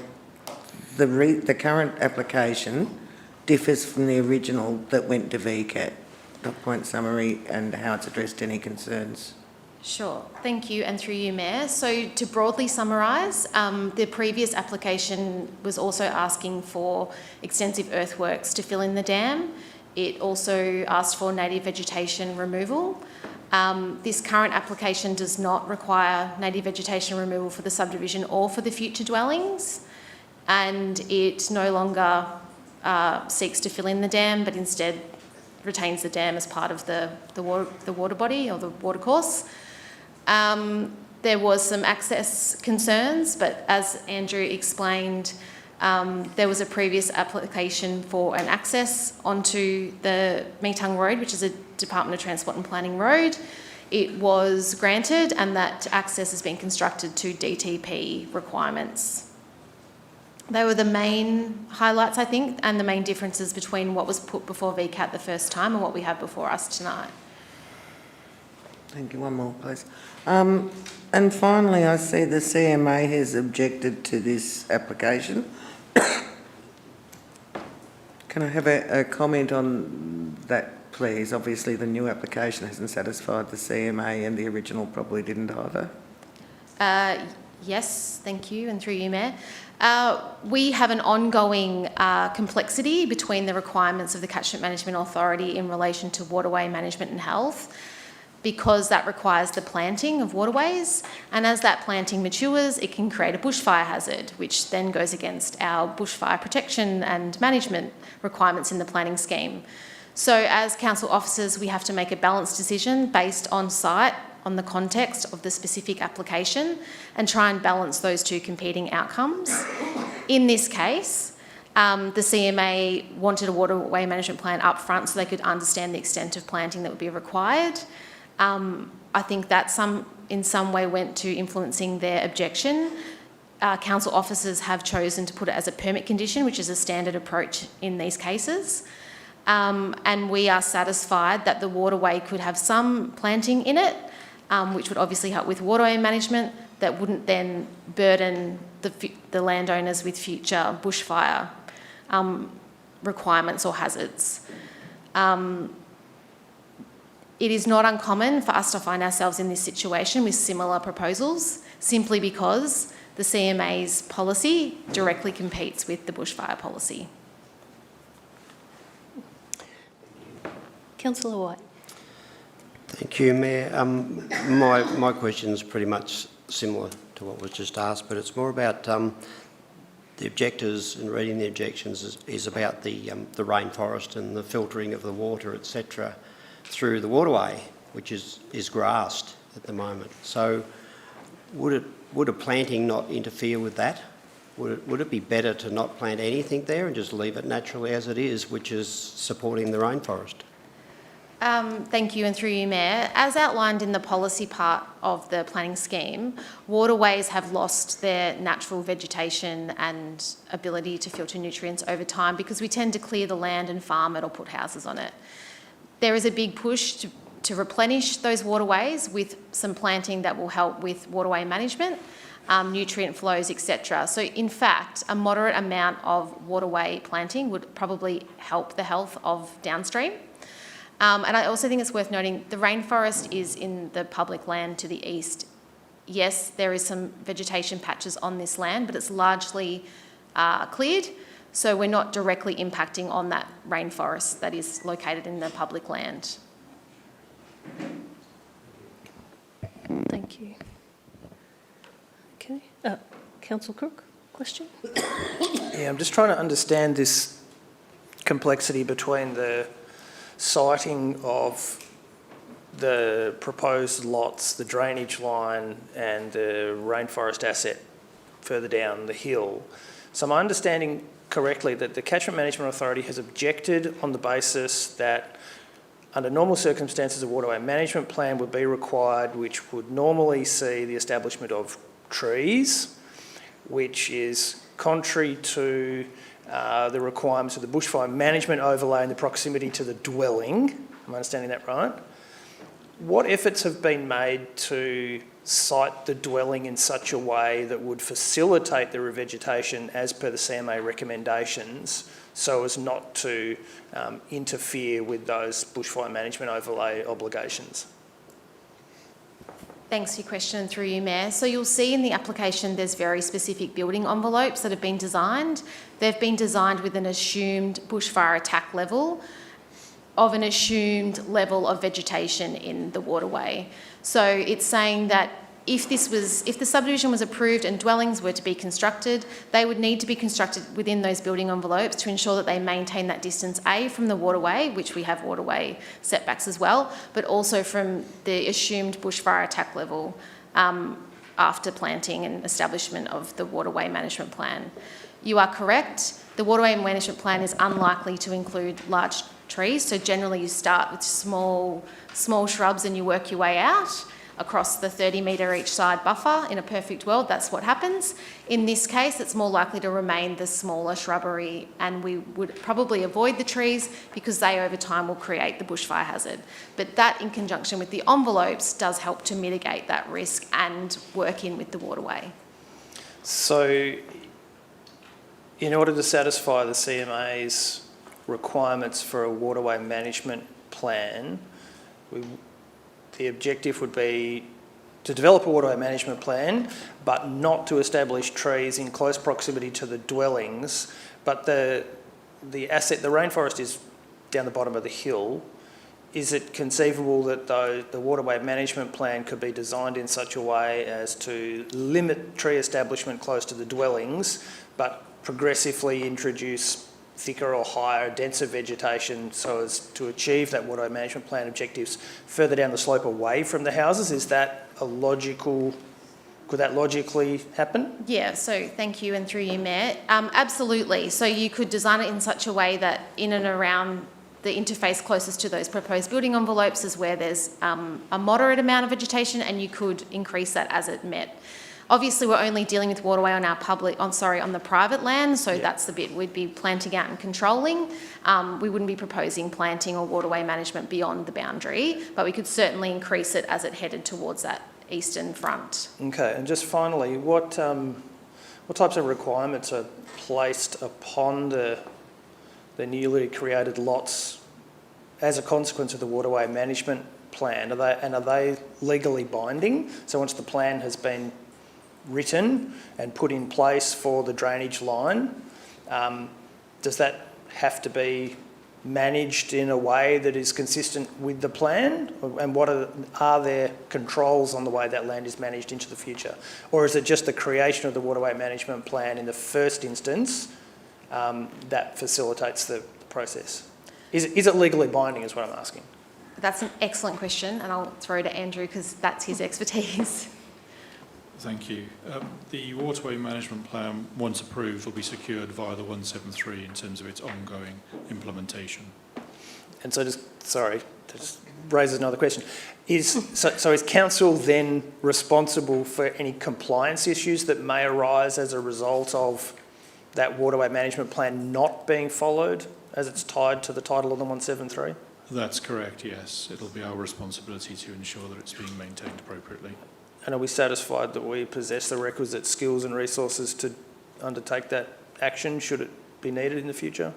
S13: the current application differs from the original that went to VCAT? Dot point summary, and how it's addressed any concerns.
S20: Sure, thank you, and through you, Mayor. So to broadly summarise, the previous application was also asking for extensive earthworks to fill in the dam. It also asked for native vegetation removal. This current application does not require native vegetation removal for the subdivision or for the future dwellings, and it no longer seeks to fill in the dam, but instead retains the dam as part of the water body or the watercourse. There was some access concerns, but as Andrew explained, there was a previous application for an access onto the Metung Road, which is a Department of Transport and Planning road. It was granted, and that access has been constructed to DTP requirements. They were the main highlights, I think, and the main differences between what was put before VCAT the first time and what we have before us tonight.
S13: Thank you. One more, please. And finally, I see the CMA has objected to this application. Can I have a comment on that, please? Obviously, the new application hasn't satisfied the CMA and the original probably didn't either.
S20: Yes, thank you, and through you, Mayor. We have an ongoing complexity between the requirements of the Catchment Management Authority in relation to waterway management and health, because that requires the planting of waterways, and as that planting matures, it can create a bushfire hazard, which then goes against our bushfire protection and management requirements in the planning scheme. So as council officers, we have to make a balanced decision based on site, on the context of the specific application, and try and balance those two competing outcomes. In this case, the CMA wanted a waterway management plan up front so they could understand the extent of planting that would be required. I think that in some way went to influencing their objection. Council officers have chosen to put it as a permit condition, which is a standard approach in these cases. And we are satisfied that the waterway could have some planting in it, which would obviously help with waterway management, that wouldn't then burden the landowners with future bushfire requirements or hazards. It is not uncommon for us to find ourselves in this situation with similar proposals, simply because the CMA's policy directly competes with the bushfire policy.
S1: Councillor White.
S15: Thank you, Mayor. My question is pretty much similar to what was just asked, but it's more about the objectors, and reading the objections is about the rainforest and the filtering of the water, etc., through the waterway, which is grassed at the moment. So would a planting not interfere with that? Would it be better to not plant anything there and just leave it naturally as it is, which is supporting the rainforest?
S20: Thank you, and through you, Mayor. As outlined in the policy part of the planning scheme, waterways have lost their natural vegetation and ability to filter nutrients over time because we tend to clear the land and farm it or put houses on it. There is a big push to replenish those waterways with some planting that will help with waterway management, nutrient flows, etc. So in fact, a moderate amount of waterway planting would probably help the health of downstream. And I also think it's worth noting the rainforest is in the public land to the east. Yes, there is some vegetation patches on this land, but it's largely cleared. So we're not directly impacting on that rainforest that is located in the public land.
S1: Thank you. Okay. Councillor Crook, question?
S4: Yeah, I'm just trying to understand this complexity between the siting of the proposed lots, the drainage line and the rainforest asset further down the hill. So my understanding correctly that the Catchment Management Authority has objected on the basis that under normal circumstances a waterway management plan would be required, which would normally see the establishment of trees, which is contrary to the requirements of the bushfire management overlay and the proximity to the dwelling. Am I understanding that right? What efforts have been made to site the dwelling in such a way that would facilitate the revegetation as per the CMA recommendations so as not to interfere with those bushfire management overlay obligations?
S20: Thanks for your question, through you, Mayor. So you'll see in the application there's very specific building envelopes that have been designed. They've been designed with an assumed bushfire attack level of an assumed level of vegetation in the waterway. So it's saying that if the subdivision was approved and dwellings were to be constructed, they would need to be constructed within those building envelopes to ensure that they maintain that distance, A, from the waterway, which we have waterway setbacks as well, but also from the assumed bushfire attack level after planting and establishment of the waterway management plan. You are correct. The waterway management plan is unlikely to include large trees, so generally you start with small shrubs and you work your way out. across the 30-metre each side buffer. In a perfect world, that's what happens. In this case, it's more likely to remain the smaller shrubbery, and we would probably avoid the trees because they over time will create the bushfire hazard. But that, in conjunction with the envelopes, does help to mitigate that risk and work in with the waterway.
S4: So, in order to satisfy the CMA's requirements for a waterway management plan, the objective would be to develop a waterway management plan, but not to establish trees in close proximity to the dwellings. But the rainforest is down the bottom of the hill. Is it conceivable that the waterway management plan could be designed in such a way as to limit tree establishment close to the dwellings, but progressively introduce thicker or higher, denser vegetation so as to achieve that waterway management plan objectives further down the slope away from the houses? Is that could that logically happen?
S20: Yeah, so thank you, and through you, Mayor. Absolutely. So you could design it in such a way that in and around the interface closest to those proposed building envelopes is where there's a moderate amount of vegetation, and you could increase that as it met. Obviously, we're only dealing with waterway on on the private land, so that's the bit we'd be planting out and controlling. We wouldn't be proposing planting or waterway management beyond the boundary, but we could certainly increase it as it headed towards that eastern front.
S4: Okay, and just finally, what types of requirements are placed upon the newly created lots as a consequence of the waterway management plan? Are they legally binding? So once the plan has been written and put in place for the drainage line, does that have to be managed in a way that is consistent with the plan? And what are there controls on the way that land is managed into the future? Or is it just the creation of the waterway management plan in the first instance that facilitates the process? Is it legally binding is what I'm asking?
S20: That's an excellent question, and I'll throw to Andrew because that's his expertise.
S19: Thank you. The waterway management plan, once approved, will be secured via the 173 in terms of its ongoing implementation.
S4: And so this raises another question. So is council then responsible for any compliance issues that may arise as a result of that waterway management plan not being followed as it's tied to the title of the 173?
S19: That's correct, yes. It'll be our responsibility to ensure that it's being maintained appropriately.
S4: And are we satisfied that we possess the requisite skills and resources to undertake that action should it be needed in the future?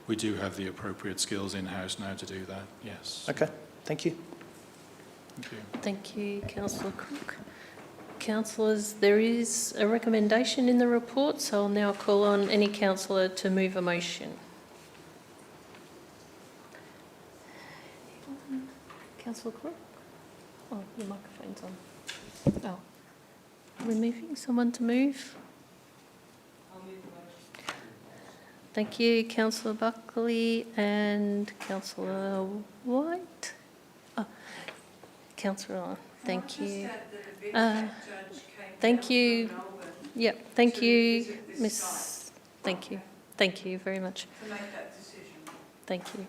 S19: We do have the appropriate skills in-house now to do that, yes.
S4: Okay, thank you.
S19: Thank you.
S1: Thank you, Councillor Cook. Councillors, there is a recommendation in the report, so I'll now call on any councillor to move a motion. Councillor Cook? Oh, your microphone's on. Oh, are we moving? Someone to move? Thank you, Councillor Buckley and Councillor White. Oh, Councillor, thank you. Thank you. Yep, thank you, Miss. Thank you. Thank you very much.
S18: To make that decision.
S1: Thank you.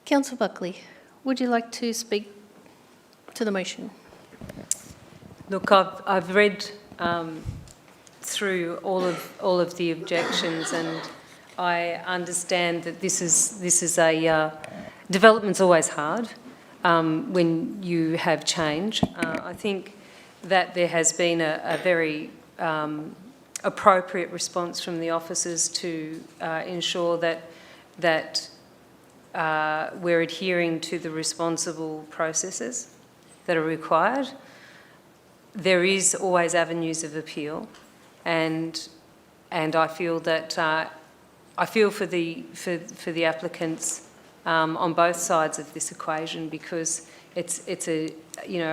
S1: Councillor Buckley, would you like to speak to the motion?
S8: Look, I've read through all of the objections, and I understand that this is a development's always hard when you have change. I think that there has been a very appropriate response from the officers to ensure that we're adhering to the responsible processes that are required. There is always avenues of appeal, and I feel that I feel for the applicants on both sides of this equation, because it's a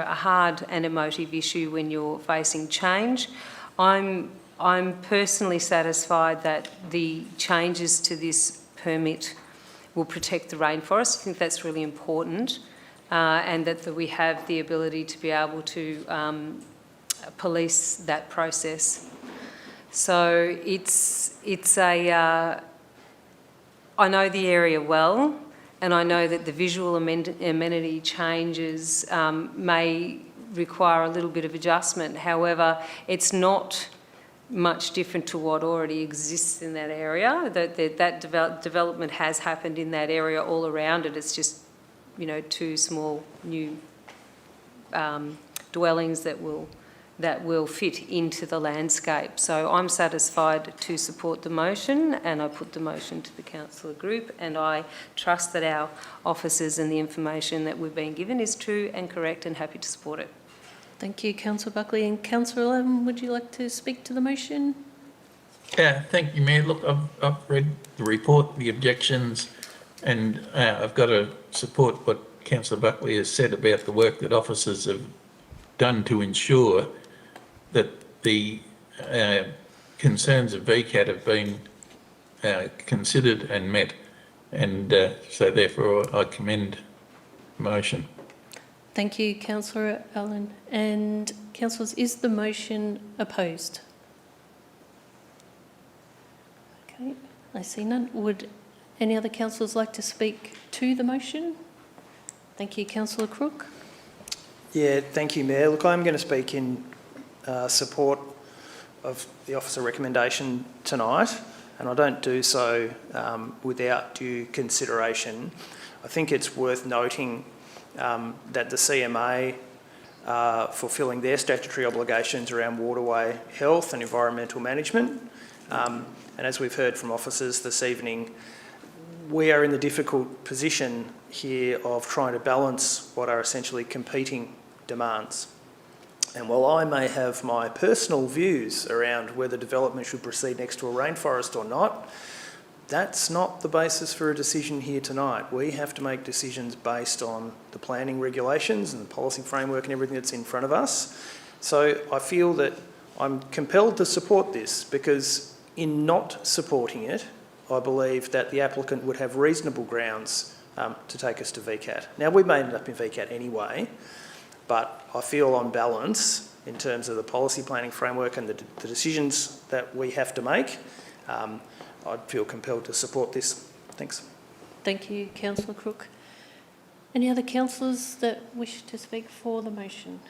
S8: hard and emotive issue when you're facing change. I'm personally satisfied that the changes to this permit will protect the rainforest. I think that's really important, and that we have the ability to be able to police that process. So it's a. I know the area well, and I know that the visual amenity changes may require a little bit of adjustment. However, it's not much different to what already exists in that area. That development has happened in that area all around it. It's just, you know, 2 small new dwellings that will fit into the landscape. So I'm satisfied to support the motion, and I put the motion to the councillor group, and I trust that our officers and the information that we've been given is true and correct, and happy to support it.
S1: Thank you, Councillor Buckley. And Councillor Lam, would you like to speak to the motion?
S2: Yeah, thank you, Mayor. Look, I've read the report, the objections, and I've got to support what Councillor Buckley has said about the work that officers have done to ensure that the concerns of VCAT have been considered and met. And so therefore I commend the motion.
S1: Thank you, Councillor Allen. And councillors, is the motion opposed? Okay, I see none. Would any other councillors like to speak to the motion? Thank you, Councillor Crook.
S4: Yeah, thank you, Mayor. Look, I'm going to speak in support of the officer recommendation tonight, and I don't do so without due consideration. I think it's worth noting that the CMA are fulfilling their statutory obligations around waterway health and environmental management. And as we've heard from officers this evening, we are in the difficult position here of trying to balance what are essentially competing demands. And while I may have my personal views around whether development should proceed next to a rainforest or not, that's not the basis for a decision here tonight. We have to make decisions based on the planning regulations and the policy framework and everything that's in front of us. So I feel that I'm compelled to support this, because in not supporting it, I believe that the applicant would have reasonable grounds to take us to VCAT. Now, we may end up in VCAT anyway, but I feel on balance, in terms of the policy planning framework and the decisions that we have to make, I'd feel compelled to support this. Thanks.
S1: Thank you, Councillor Crook. Any other councillors that wish to speak for the motion?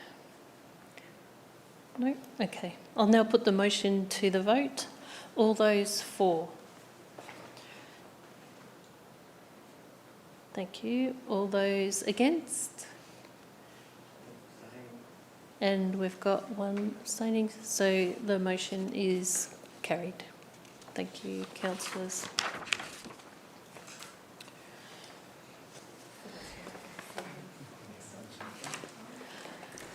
S1: No? Okay. I'll now put the motion to the vote. All those for? Thank you. All those against? And we've got one abstaining, so the motion is carried. Thank you, councillors.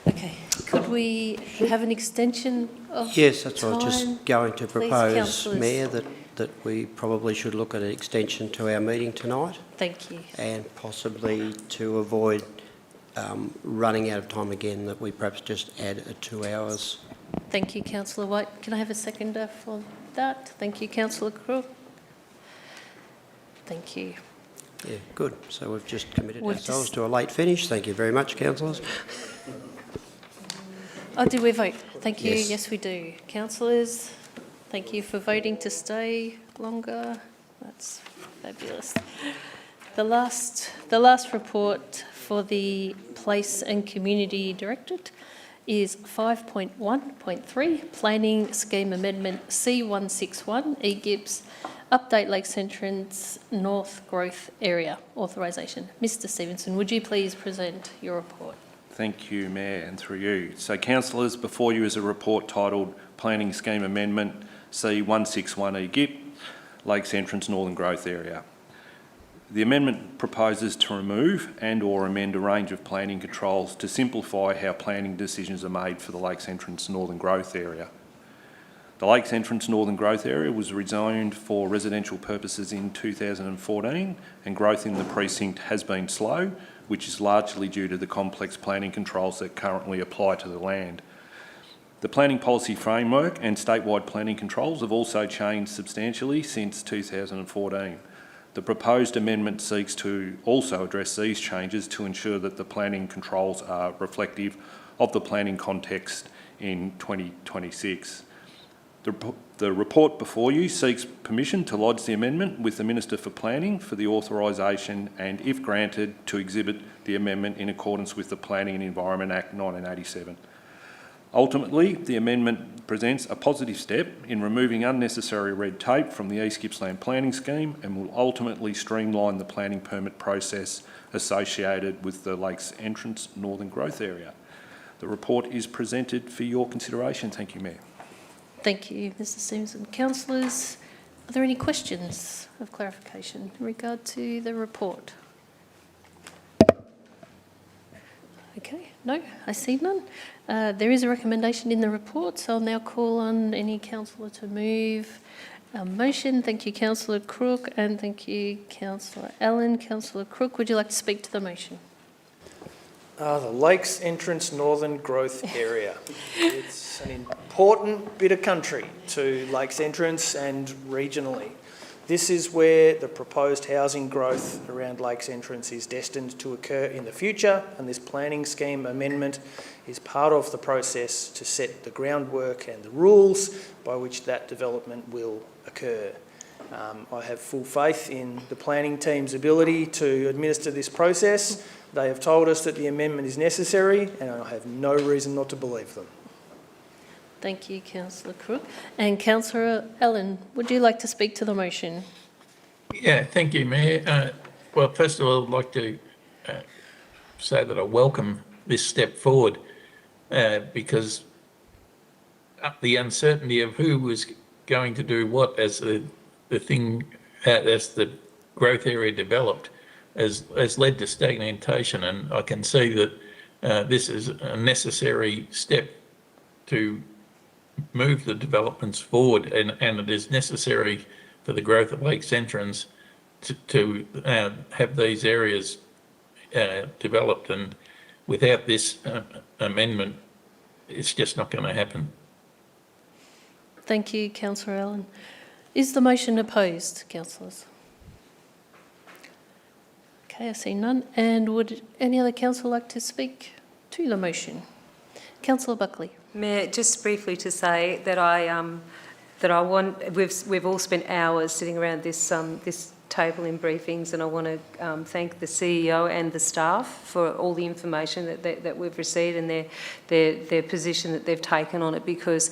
S1: Okay, could we have an extension of
S15: Yes, that's what I was
S1: time,
S15: just going to
S1: please,
S15: propose,
S1: councillors?
S15: Mayor, that we probably should look at an extension to our meeting tonight.
S1: Thank you.
S15: And possibly to avoid running out of time again, that we perhaps just add 2 hours.
S1: Thank you, Councillor White. Can I have a seconder for that? Thank you, Councillor Crook. Thank you.
S15: Yeah, good. So we've just committed ourselves to a late finish. Thank you very much, councillors.
S1: Oh, did we vote? Thank you.
S15: Yes.
S1: Yes, we do. Councillors, thank you for voting to stay longer. That's fabulous. The last report for the Place and Community Directorate is 5.1.3, Planning Scheme Amendment C161, E-Gips, Update Lakes Entrance North Growth Area Authorisation. Mr Stevenson, would you please present your report?
S11: Thank you, Mayor, and through you. So, councillors, before you is a report titled Planning Scheme Amendment C161 E-Gip, Lakes Entrance Northern Growth Area. The amendment proposes to remove and/or amend a range of planning controls to simplify how planning decisions are made for the Lakes Entrance Northern Growth Area. The Lakes Entrance Northern Growth Area was rezoned for residential purposes in 2014, and growth in the precinct has been slow, which is largely due to the complex planning controls that currently apply to the land. The planning policy framework and statewide planning controls have also changed substantially since 2014. The proposed amendment seeks to also address these changes to ensure that the planning controls are reflective of the planning context in 2026. The report before you seeks permission to lodge the amendment with the Minister for Planning for the authorisation and, if granted, to exhibit the amendment in accordance with the Planning and Environment Act 1987. Ultimately, the amendment presents a positive step in removing unnecessary red tape from the East Gippsland planning scheme and will ultimately streamline the planning permit process associated with the lake's entrance northern growth area. The report is presented for your consideration. Thank you, Mayor.
S1: Thank you, Mr Stevenson. Councillors, are there any questions of clarification in regard to the report? Okay, no, I see none. There is a recommendation in the report, so I'll now call on any councillor to move a motion. Thank you, Councillor Crook, and thank you, Councillor Allen. Councillor Crook, would you like to speak to the motion?
S4: The Lakes Entrance Northern Growth Area. It's an important bit of country to Lakes Entrance and regionally. This is where the proposed housing growth around Lakes Entrance is destined to occur in the future, and this planning scheme amendment is part of the process to set the groundwork and the rules by which that development will occur. I have full faith in the planning team's ability to administer this process. They have told us that the amendment is necessary, and I have no reason not to believe them.
S1: Thank you, Councillor Crook. And Councillor Allen, would you like to speak to the motion?
S2: Yeah, thank you, Mayor. Well, first of all, I'd like to say that I welcome this step forward because the uncertainty of who was going to do what as the thing, as the growth area developed, has led to stagnation, and I can see that this is a necessary step to move the developments forward, and it is necessary for the growth of Lakes Entrance to have these areas developed, and without this amendment, it's just not going to happen.
S1: Thank you, Councillor Allen. Is the motion opposed, councillors? Okay, I see none. And would any other councillor like to speak to the motion? Councillor Buckley.
S8: Mayor, just briefly to say that we've all spent hours sitting around this table in briefings, and I want to thank the CEO and the staff for all the information that we've received and their position that they've taken on it, because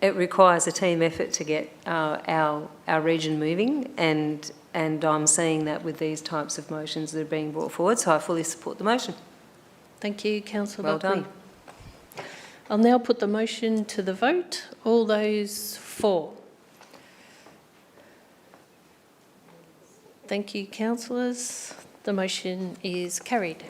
S8: it requires a team effort to get our region moving, and I'm seeing that with these types of motions that are being brought forward, so I fully support the motion.
S1: Thank you, Councillor
S8: Well
S1: Buckley.
S8: done.
S1: I'll now put the motion to the vote. All those for? Thank you, councillors. The motion is carried.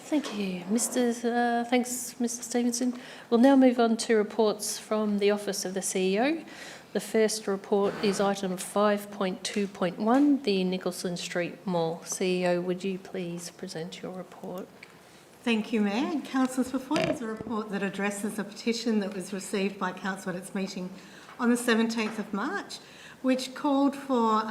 S1: Thank you, thanks, Mr Stevenson. We'll now move on to reports from the Office of the CEO. The first report is item 5.2.1, the Nicholson Street Mall. CEO, would you please present your report?
S6: Thank you, Mayor. And councillors, before you is a report that addresses a petition that was received by Council at its meeting on the 17th of March, which called for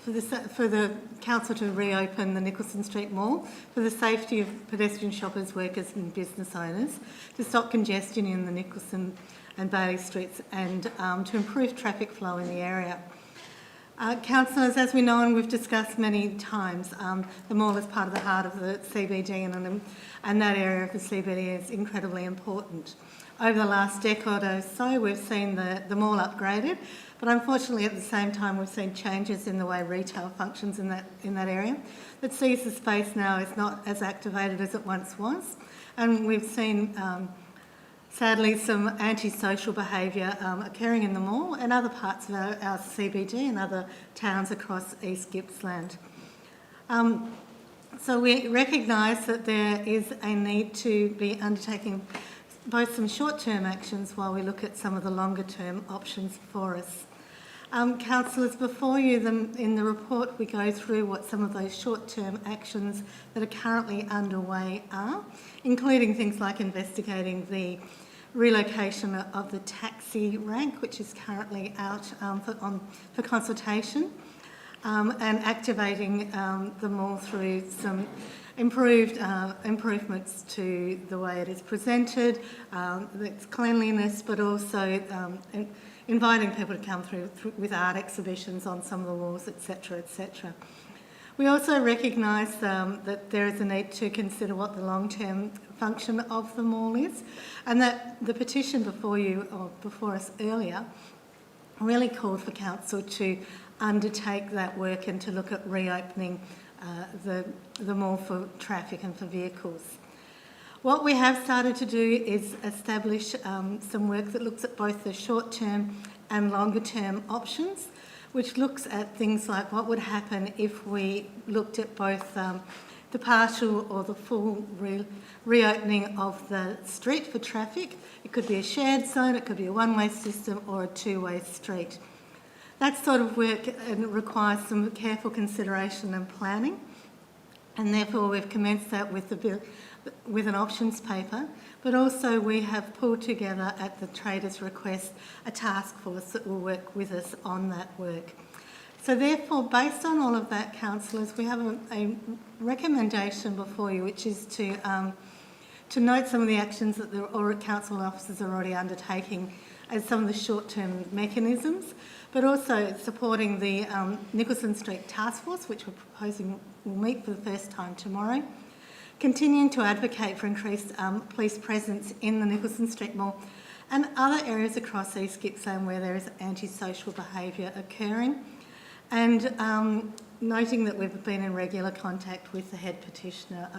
S6: the Council to reopen the Nicholson Street Mall for the safety of pedestrian shoppers, workers and business owners, to stop congestion in the Nicholson and Bailey Streets, and to improve traffic flow in the area. Councillors, as we know and we've discussed many times, the mall is part of the heart of the CBD, and that area of the CBD is incredibly important. Over the last decade or so, we've seen the mall upgraded, but unfortunately at the same time we've seen changes in the way retail functions in that area that sees the space now is not as activated as it once was, and we've seen sadly some antisocial behaviour occurring in the mall and other parts of our CBD and other towns across East Gippsland. So we recognise that there is a need to be undertaking both some short-term actions while we look at some of the longer-term options for us. Councillors, before you, in the report, we go through what some of those short-term actions that are currently underway are, including things like investigating the relocation of the taxi rank, which is currently out for consultation, and activating the mall through some improvements to the way it is presented, its cleanliness, but also inviting people to come through with art exhibitions on some of the walls, etc., etc. We also recognise that there is a need to consider what the long-term function of the mall is, and that the petition before us earlier really called for council to undertake that work and to look at reopening the mall for traffic and for vehicles. What we have started to do is establish some work that looks at both the short-term and longer-term options, which looks at things like what would happen if we looked at both the partial or the full reopening of the street for traffic. It could be a shared zone, it could be a one-way system or a two-way street. That sort of work requires some careful consideration and planning, and therefore we've commenced that with an options paper, but also we have pulled together at the Traders' request a task force that will work with us on that work. So therefore, based on all of that, councillors, we have a recommendation before you, which is to note some of the actions that the council officers are already undertaking as some of the short-term mechanisms, but also supporting the Nicholson Street Task Force, which we're proposing will meet for the first time tomorrow, continuing to advocate for increased police presence in the Nicholson Street Mall and other areas across East Gippsland where there is antisocial behaviour occurring, and noting that we've been in regular contact with the head petitioner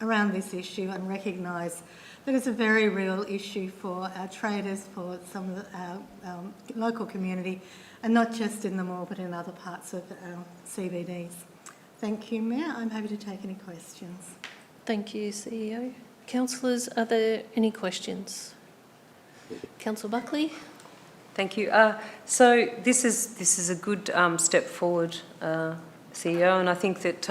S6: around this issue and recognise that it's a very real issue for our traders, for some of our local community, and not just in the mall but in other parts of our CBDs. Thank you, Mayor. I'm happy to take any questions.
S1: Thank you, CEO. Councillors, are there any questions? Councillor Buckley?
S8: Thank you. So this is a good step forward, CEO, and I think that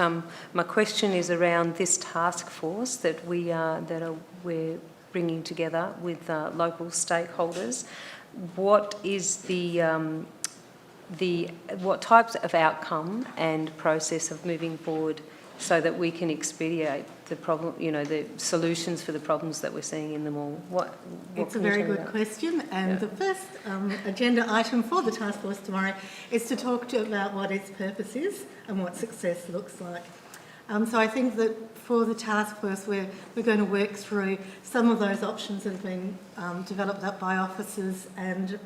S8: my question is around this task force that we're bringing together with local stakeholders. What is what types of outcome and process of moving forward so that we can expedite the problem, the solutions for the problems that we're seeing in the mall?
S6: It's a very good question, and the first agenda item for the task force tomorrow is to talk about what its purpose is and what success looks like. So I think that for the task force, we're going to work through some of those options that have been developed up by officers and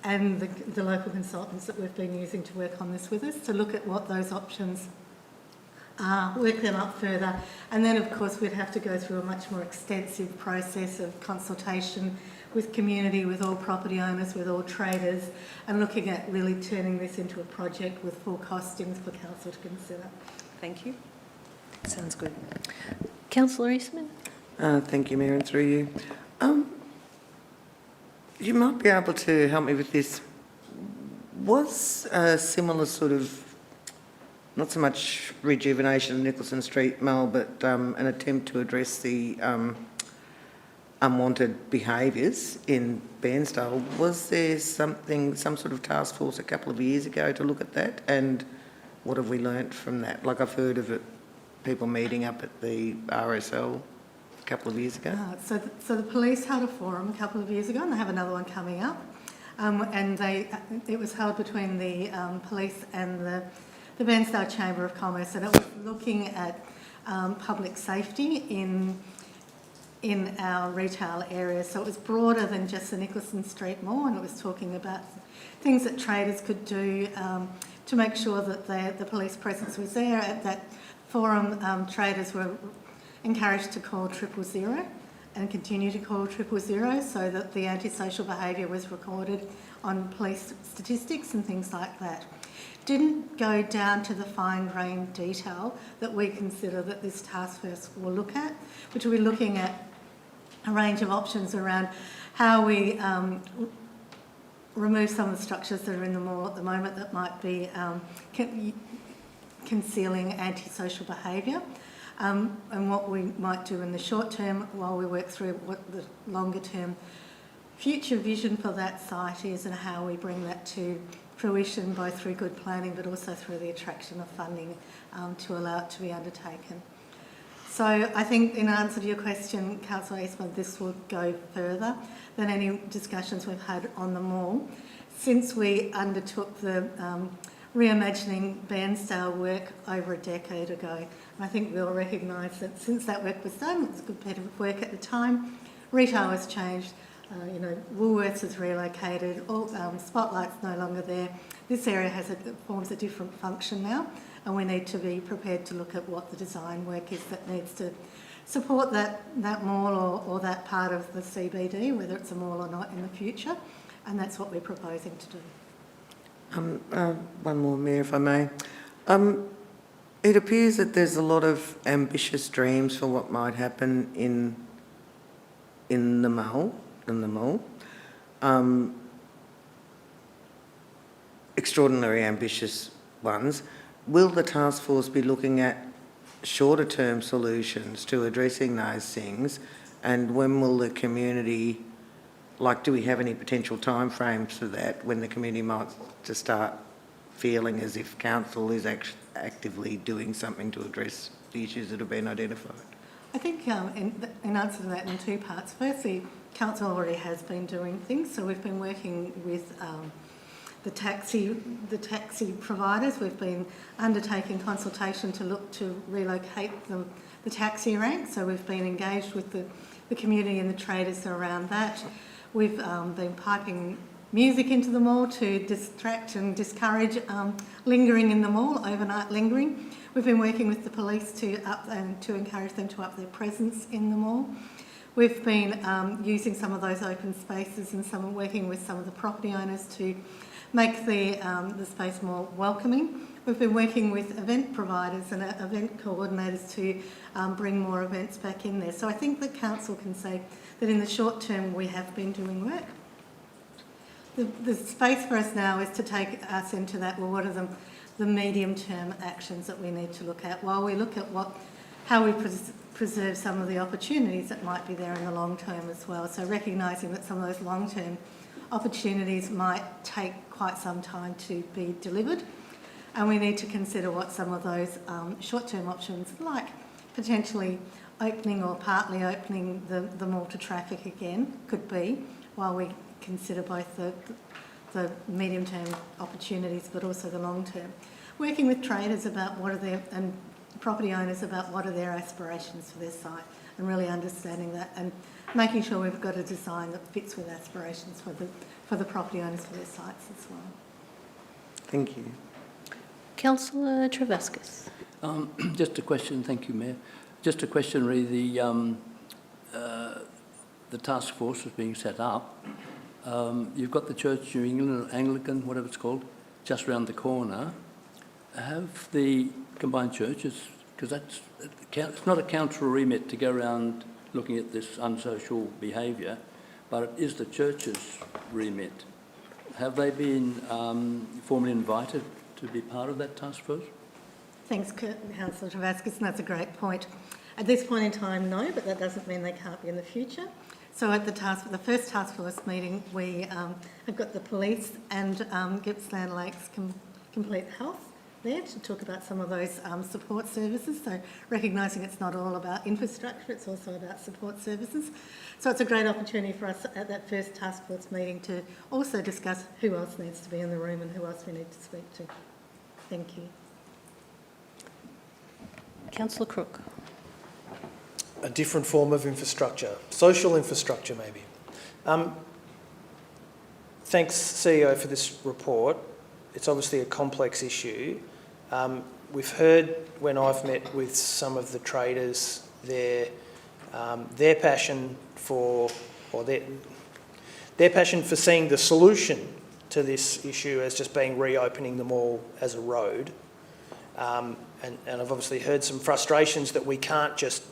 S6: the local consultants that we've been using to work on this with us, to look at what those options are, work them up further, and then of course we'd have to go through a much more extensive process of consultation with community, with all property owners, with all traders, and looking at really turning this into a project with full costings for council to consider.
S8: Thank you. Sounds good.
S1: Councillor Eastman?
S13: Thank you, Mayor, and through you. You might be able to help me with this. Was a similar sort of, not so much rejuvenation of Nicholson Street Mall, but an attempt to address the unwanted behaviours in Bairnsdale? Was there some sort of task force a couple of years ago to look at that? And what have we learnt from that? Like, I've heard of it, people meeting up at the RSL a couple of years ago.
S6: So the police held a forum a couple of years ago, and they have another one coming up. And it was held between the police and the Bairnsdale Chamber of Commerce, and it was looking at public safety in our retail areas. So it was broader than just the Nicholson Street Mall, and it was talking about things that traders could do to make sure that the police presence was there. At that forum, traders were encouraged to call 000 and continue to call 000 so that the antisocial behaviour was recorded on police statistics and things like that. Didn't go down to the fine-grained detail that we consider that this task force will look at, which will be looking at a range of options around how we remove some of the structures that are in the mall at the moment that might be concealing antisocial behaviour, and what we might do in the short term while we work through what the longer term future vision for that site is and how we bring that to fruition both through good planning but also through the attraction of funding to allow it to be undertaken. So I think in answer to your question, Councillor Eastman, this will go further than any discussions we've had on the mall. Since we undertook the reimagining Bairnsdale work over a decade ago, and I think we all recognise that since that work was done, it was competitive work at the time, retail has changed, Woolworths has relocated, all Spotlight's no longer there. This area forms a different function now, and we need to be prepared to look at what the design work is that needs to support that mall or that part of the CBD, whether it's a mall or not in the future, and that's what we're proposing to do.
S13: One more, Mayor, if I may. It appears that there's a lot of ambitious dreams for what might happen in the mall. Extraordinary ambitious ones. Will the task force be looking at shorter term solutions to addressing those things, and when will the community, do we have any potential timeframes for that, when the community might to start feeling as if council is actively doing something to address the issues that have been identified?
S6: I think in answer to that in two parts. Firstly, council already has been doing things, so we've been working with the taxi providers. We've been undertaking consultation to look to relocate the taxi rank, so we've been engaged with the community and the traders around that. We've been piping music into the mall to distract and discourage lingering in the mall, overnight lingering. We've been working with the police to encourage them to up their presence in the mall. We've been using some of those open spaces and working with some of the property owners to make the space more welcoming. We've been working with event providers and event coordinators to bring more events back in there. So I think the council can say that in the short term we have been doing work. The space for us now is to take us into that, well, what are the medium-term actions that we need to look at while we look at how we preserve some of the opportunities that might be there in the long term as well. So recognising that some of those long-term opportunities might take quite some time to be delivered, and we need to consider what some of those short-term options, like potentially opening or partly opening the mall to traffic again, could be, while we consider both the medium-term opportunities but also the long-term. Working with traders about and property owners about what are their aspirations for their site, and really understanding that and making sure we've got a design that fits with aspirations for the property owners for their sites as well.
S13: Thank you.
S1: Councillor Travaskis.
S17: Just a question, thank you, Mayor. Just a question, really. The task force is being set up. You've got the Church New England, or Anglican, whatever it's called, just round the corner. Have the combined churches, because it's not a council remit to go around looking at this unsocial behaviour, but it is the church's remit. Have they been formally invited to be part of that task force?
S6: Thanks, Councillor Travaskis, and that's a great point. At this point in time, no, but that doesn't mean they can't be in the future. So at the first task force meeting, we have got the police and Gippsland Lakes Complete Health there to talk about some of those support services. So recognising it's not all about infrastructure, it's also about support services. So it's a great opportunity for us at that first task force meeting to also discuss who else needs to be in the room and who else we need to speak to. Thank you.
S1: Councillor Crook.
S4: A different form of infrastructure, social infrastructure maybe. Thanks, CEO, for this report. It's obviously a complex issue. We've heard when I've met with some of the traders their passion for, or their passion for seeing the solution to this issue as just being reopening the mall as a road. And I've obviously heard some frustrations that we can't just.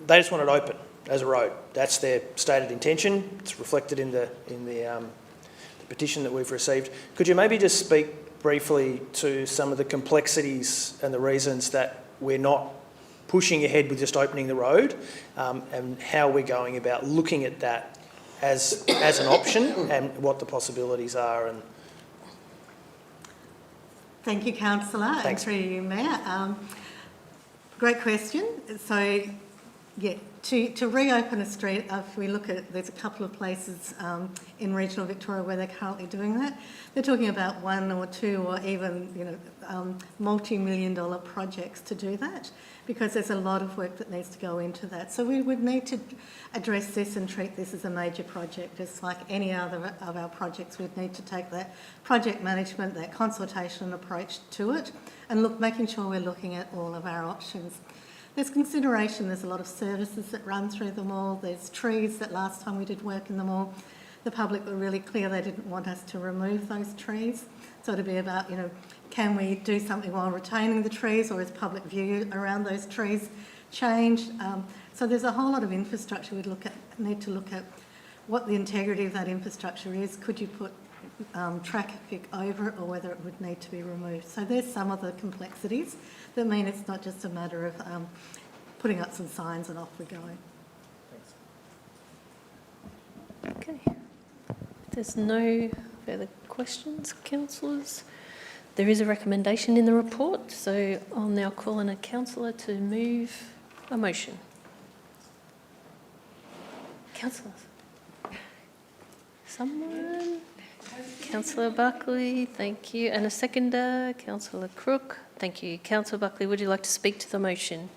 S4: They just want it open as a road. That's their stated intention. It's reflected in the petition that we've received. Could you maybe just speak briefly to some of the complexities and the reasons that we're not pushing ahead with just opening the road, and how we're going about looking at that as an option and what the possibilities are, and
S6: Thank you, Councillor, and through you, Mayor. Great question. So, yeah, to reopen a street, if we look at, there's a couple of places in regional Victoria where they're currently doing that. They're talking about one or two or even, multi-million-dollar projects to do that, because there's a lot of work that needs to go into that. So we would need to address this and treat this as a major project. Just like any other of our projects, we'd need to take that project management, that consultation approach to it, and making sure we're looking at all of our options. There's consideration, there's a lot of services that run through the mall, there's trees that last time we did work in the mall, the public were really clear they didn't want us to remove those trees. So it'd be about, can we do something while retaining the trees, or is public view around those trees changed? So there's a whole lot of infrastructure we'd need to look at what the integrity of that infrastructure is. Could you put traffic over it, or whether it would need to be removed? So there's some of the complexities that mean it's not just a matter of putting up some signs and off we go.
S1: Okay. If there's no further questions, councillors, there is a recommendation in the report, so I'll now call on a councillor to move a motion. Councillors? Someone? Councillor Buckley, thank you. And a seconder, Councillor Crook. Thank you. Councillor Buckley, would you like to speak to the motion?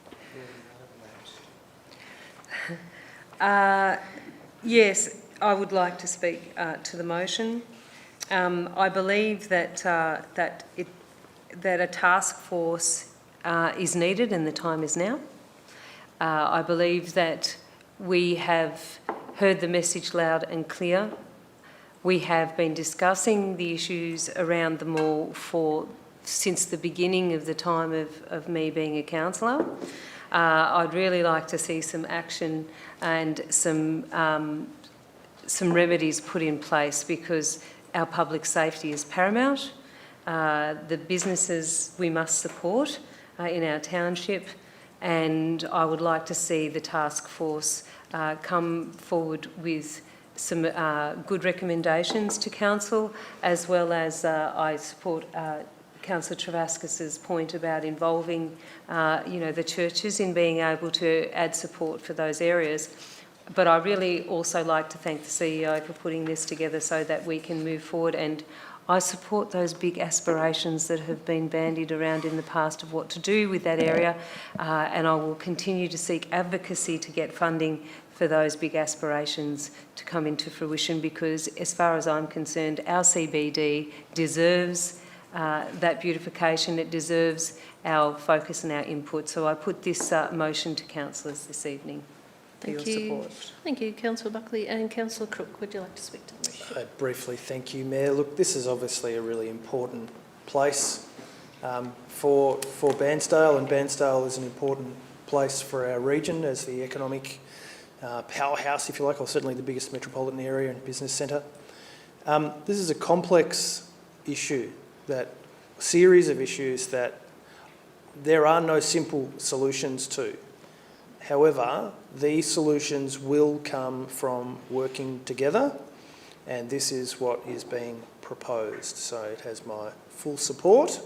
S8: Yes, I would like to speak to the motion. I believe that a task force is needed, and the time is now. I believe that we have heard the message loud and clear. We have been discussing the issues around the mall since the beginning of the time of me being a councillor. I'd really like to see some action and some remedies put in place, because our public safety is paramount. The businesses we must support in our township, and I would like to see the task force come forward with some good recommendations to council, as well as I support Councillor Travaskis's point about involving, the churches in being able to add support for those areas. But I really also like to thank the CEO for putting this together so that we can move forward, and I support those big aspirations that have been bandied around in the past of what to do with that area, and I will continue to seek advocacy to get funding for those big aspirations to come into fruition, because as far as I'm concerned, our CBD deserves that beautification. It deserves our focus and our input. So I put this motion to councillors this evening for your support.
S1: Thank you, Councillor Buckley. And Councillor Crook, would you like to speak to the motion?
S4: Briefly, thank you, Mayor. Look, this is obviously a really important place for Bairnsdale, and Bairnsdale is an important place for our region as the economic powerhouse, if you like, or certainly the biggest metropolitan area and business centre. This is a complex issue, series of issues that there are no simple solutions to. However, these solutions will come from working together, and this is what is being proposed. So it has my full support,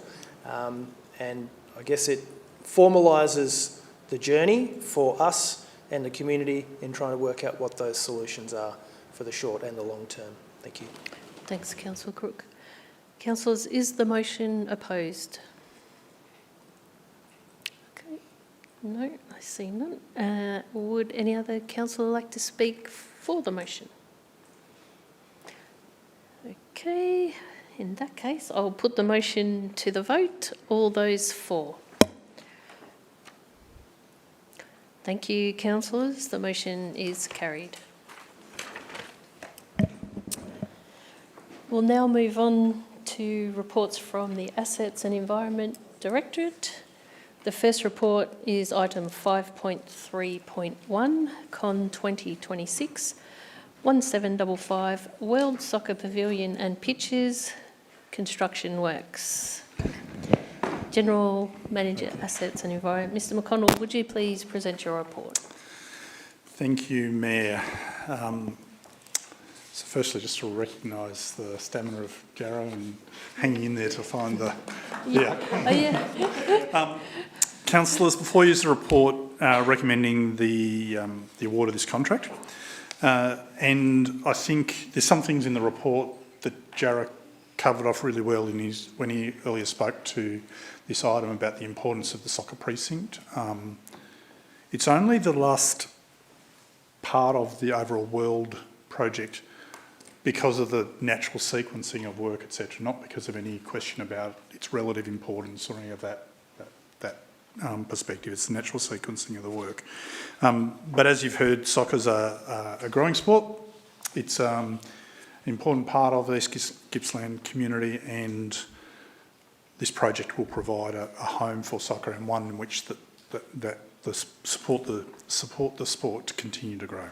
S4: and I guess it formalises the journey for us and the community in trying to work out what those solutions are for the short and the long term. Thank you.
S1: Thanks, Councillor Crook. Councillors, is the motion opposed? Okay, no, I see none. Would any other councillor like to speak for the motion? Okay, in that case, I'll put the motion to the vote. All those for? Thank you, councillors. The motion is carried. We'll now move on to reports from the Assets and Environment Directorate. The first report is item 5.3.1, Con 2026, 1755, World Soccer Pavilion and Pitches, construction works. General Manager, Assets and Environment, Mr McConnell, would you please present your report?
S21: Thank you, Mayor. So firstly, just to recognise the stamina of Jarrah and hanging in there to find the... Councillors, before you use the report recommending the award of this contract, and I think there's some things in the report that Jarrah covered off really well when he earlier spoke to this item about the importance of the soccer precinct. It's only the last part of the overall world project because of the natural sequencing of work, etc., not because of any question about its relative importance or any of that perspective. It's the natural sequencing of the work. But as you've heard, soccer's a growing sport. It's an important part of the Gippsland community, and this project will provide a home for soccer and one in which support the sport to continue to grow.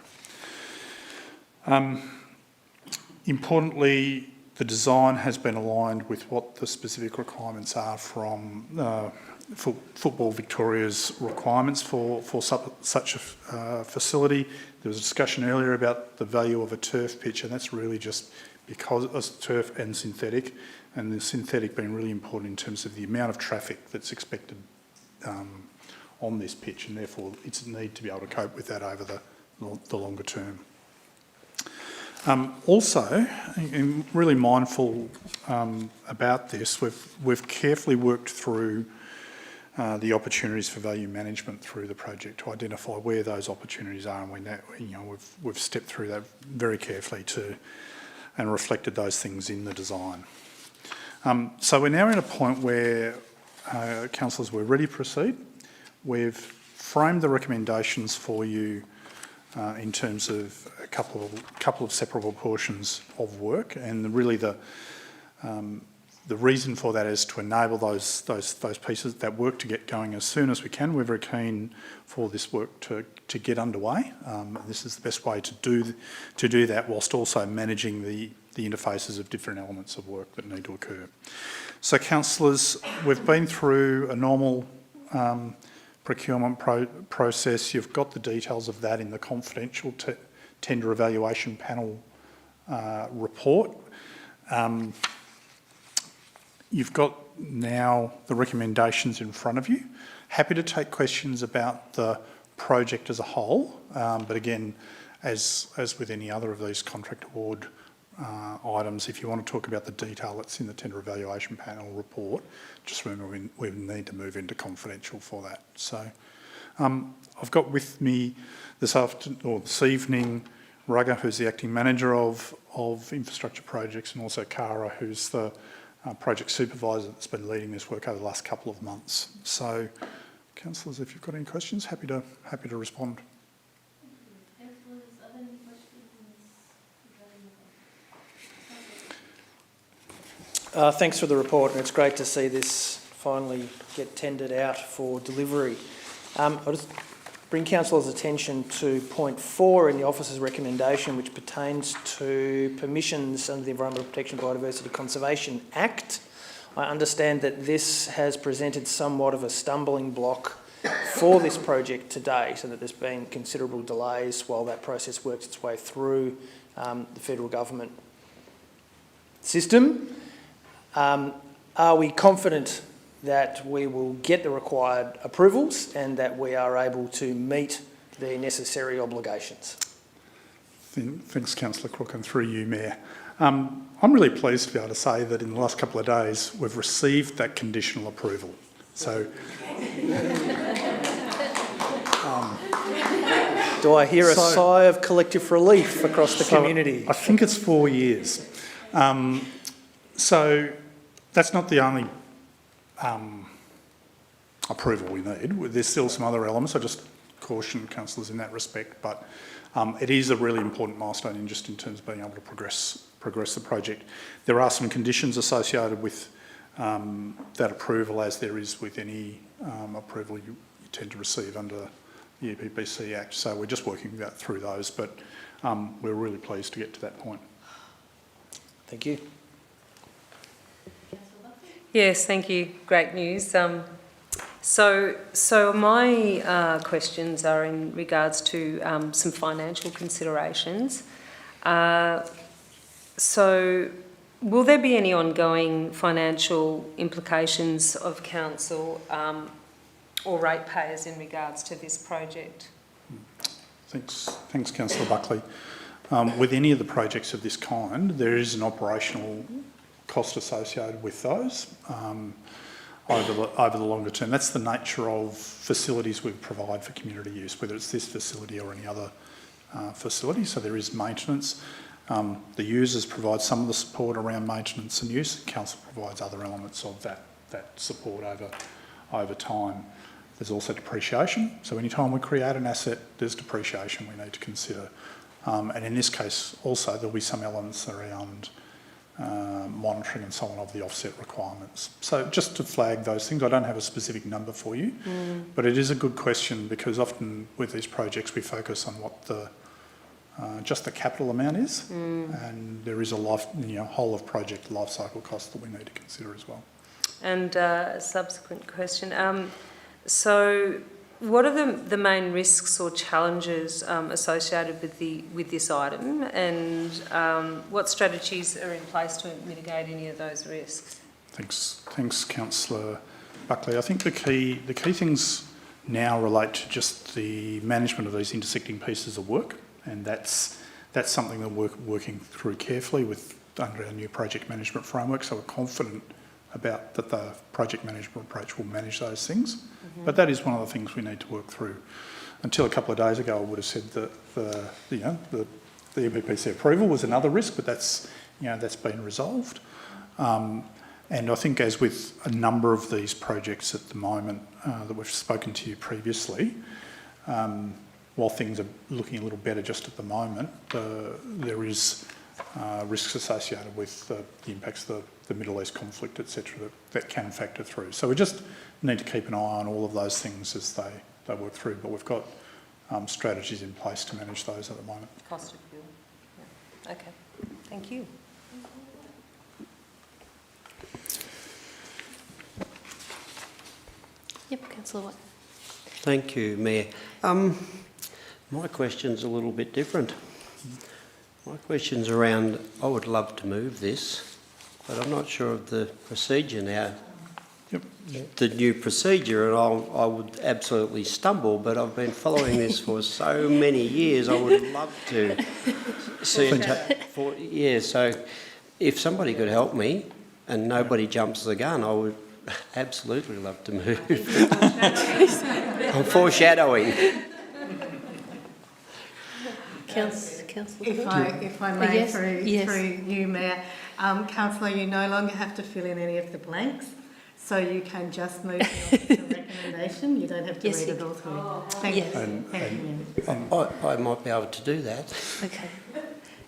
S21: Importantly, the design has been aligned with what the specific requirements are from Football Victoria's requirements for such a facility. There was a discussion earlier about the value of a turf pitch, and that's really just because it's turf and synthetic, and the synthetic being really important in terms of the amount of traffic that's expected on this pitch, and therefore its need to be able to cope with that over the longer term. Also, I'm really mindful about this. We've carefully worked through the opportunities for value management through the project to identify where those opportunities are, and we've stepped through that very carefully and reflected those things in the design. So we're now at a point where, councillors, we're ready to proceed. We've framed the recommendations for you in terms of a couple of separable portions of work, and really the reason for that is to enable those pieces, that work, to get going as soon as we can. We're very keen for this work to get underway. This is the best way to do that, whilst also managing the interfaces of different elements of work that need to occur. So, councillors, we've been through a normal procurement process. You've got the details of that in the confidential tender evaluation panel report. You've got now the recommendations in front of you. Happy to take questions about the project as a whole, but again, as with any other of these contract award items, if you want to talk about the detail that's in the tender evaluation panel report, just remember we need to move into confidential for that. So I've got with me this evening Rugger, who's the acting manager of infrastructure projects, and also Cara, who's the project supervisor that's been leading this work over the last couple of months. So, councillors, if you've got any questions, happy to respond.
S4: Thanks for the report, and it's great to see this finally get tendered out for delivery. I'll just bring councillors' attention to point 4 in the officer's recommendation, which pertains to permissions under the Environmental Protection and Biodiversity Conservation Act. I understand that this has presented somewhat of a stumbling block for this project today, so that there's been considerable delays while that process works its way through the federal government system. Are we confident that we will get the required approvals and that we are able to meet the necessary obligations?
S21: Thanks, Councillor Crook, and through you, Mayor. I'm really pleased to be able to say that in the last couple of days we've received that conditional approval. So,
S4: do I hear a sigh of collective relief across the community?
S21: I think it's 4 years. So that's not the only approval we need. There's still some other elements. I just caution councillors in that respect, but it is a really important milestone in terms of being able to progress the project. There are some conditions associated with that approval, as there is with any approval you tend to receive under the EPBC Act. So we're just working through those, but we're really pleased to get to that point.
S4: Thank you.
S8: Yes, thank you. Great news. So my questions are in regards to some financial considerations. So will there be any ongoing financial implications of council or ratepayers in regards to this project?
S21: Thanks, Councillor Buckley. With any of the projects of this kind, there is an operational cost associated with those over the longer term. That's the nature of facilities we provide for community use, whether it's this facility or any other facility. So there is maintenance. The users provide some of the support around maintenance and use. Council provides other elements of that support over time. There's also depreciation. So anytime we create an asset, there's depreciation we need to consider. And in this case, also, there'll be some elements around monitoring and so on of the offset requirements. So just to flag those things, I don't have a specific number for you, but it is a good question because often with these projects we focus on what just the capital amount is, and there is a whole of project life cycle cost that we need to consider as well.
S8: And a subsequent question. So what are the main risks or challenges associated with this item, and what strategies are in place to mitigate any of those risks?
S21: Thanks, Councillor Buckley. I think the key things now relate to just the management of these intersecting pieces of work, and that's something that we're working through carefully under our new project management framework. So we're confident about that the project management approach will manage those things. But that is one of the things we need to work through. Until a couple of days ago, I would have said that the EPPC approval was another risk, but that's been resolved. And I think, as with a number of these projects at the moment that we've spoken to you previously, while things are looking a little better just at the moment, there is risks associated with the impacts of the Middle East conflict, etc., that can factor through. So we just need to keep an eye on all of those things as they work through, but we've got strategies in place to manage those at the moment.
S8: Cost of fuel. Yeah. Okay. Thank you.
S1: Yep, Councillor Watt.
S15: Thank you, Mayor. My question's a little bit different. My question's around, I would love to move this, but I'm not sure of the procedure now. The new procedure, and I would absolutely stumble, but I've been following this for so many years. I would love to see it. So if somebody could help me and nobody jumps the gun, I would absolutely love to move. I'm foreshadowing.
S6: If I may,
S1: yes,
S6: through you, Mayor, Councillor, you no longer have to fill in any of the blanks, so you can just move to the recommendation. You don't have to read it all through. Thank you. Thank you, Mayor.
S15: I might be able to do that.
S1: Okay.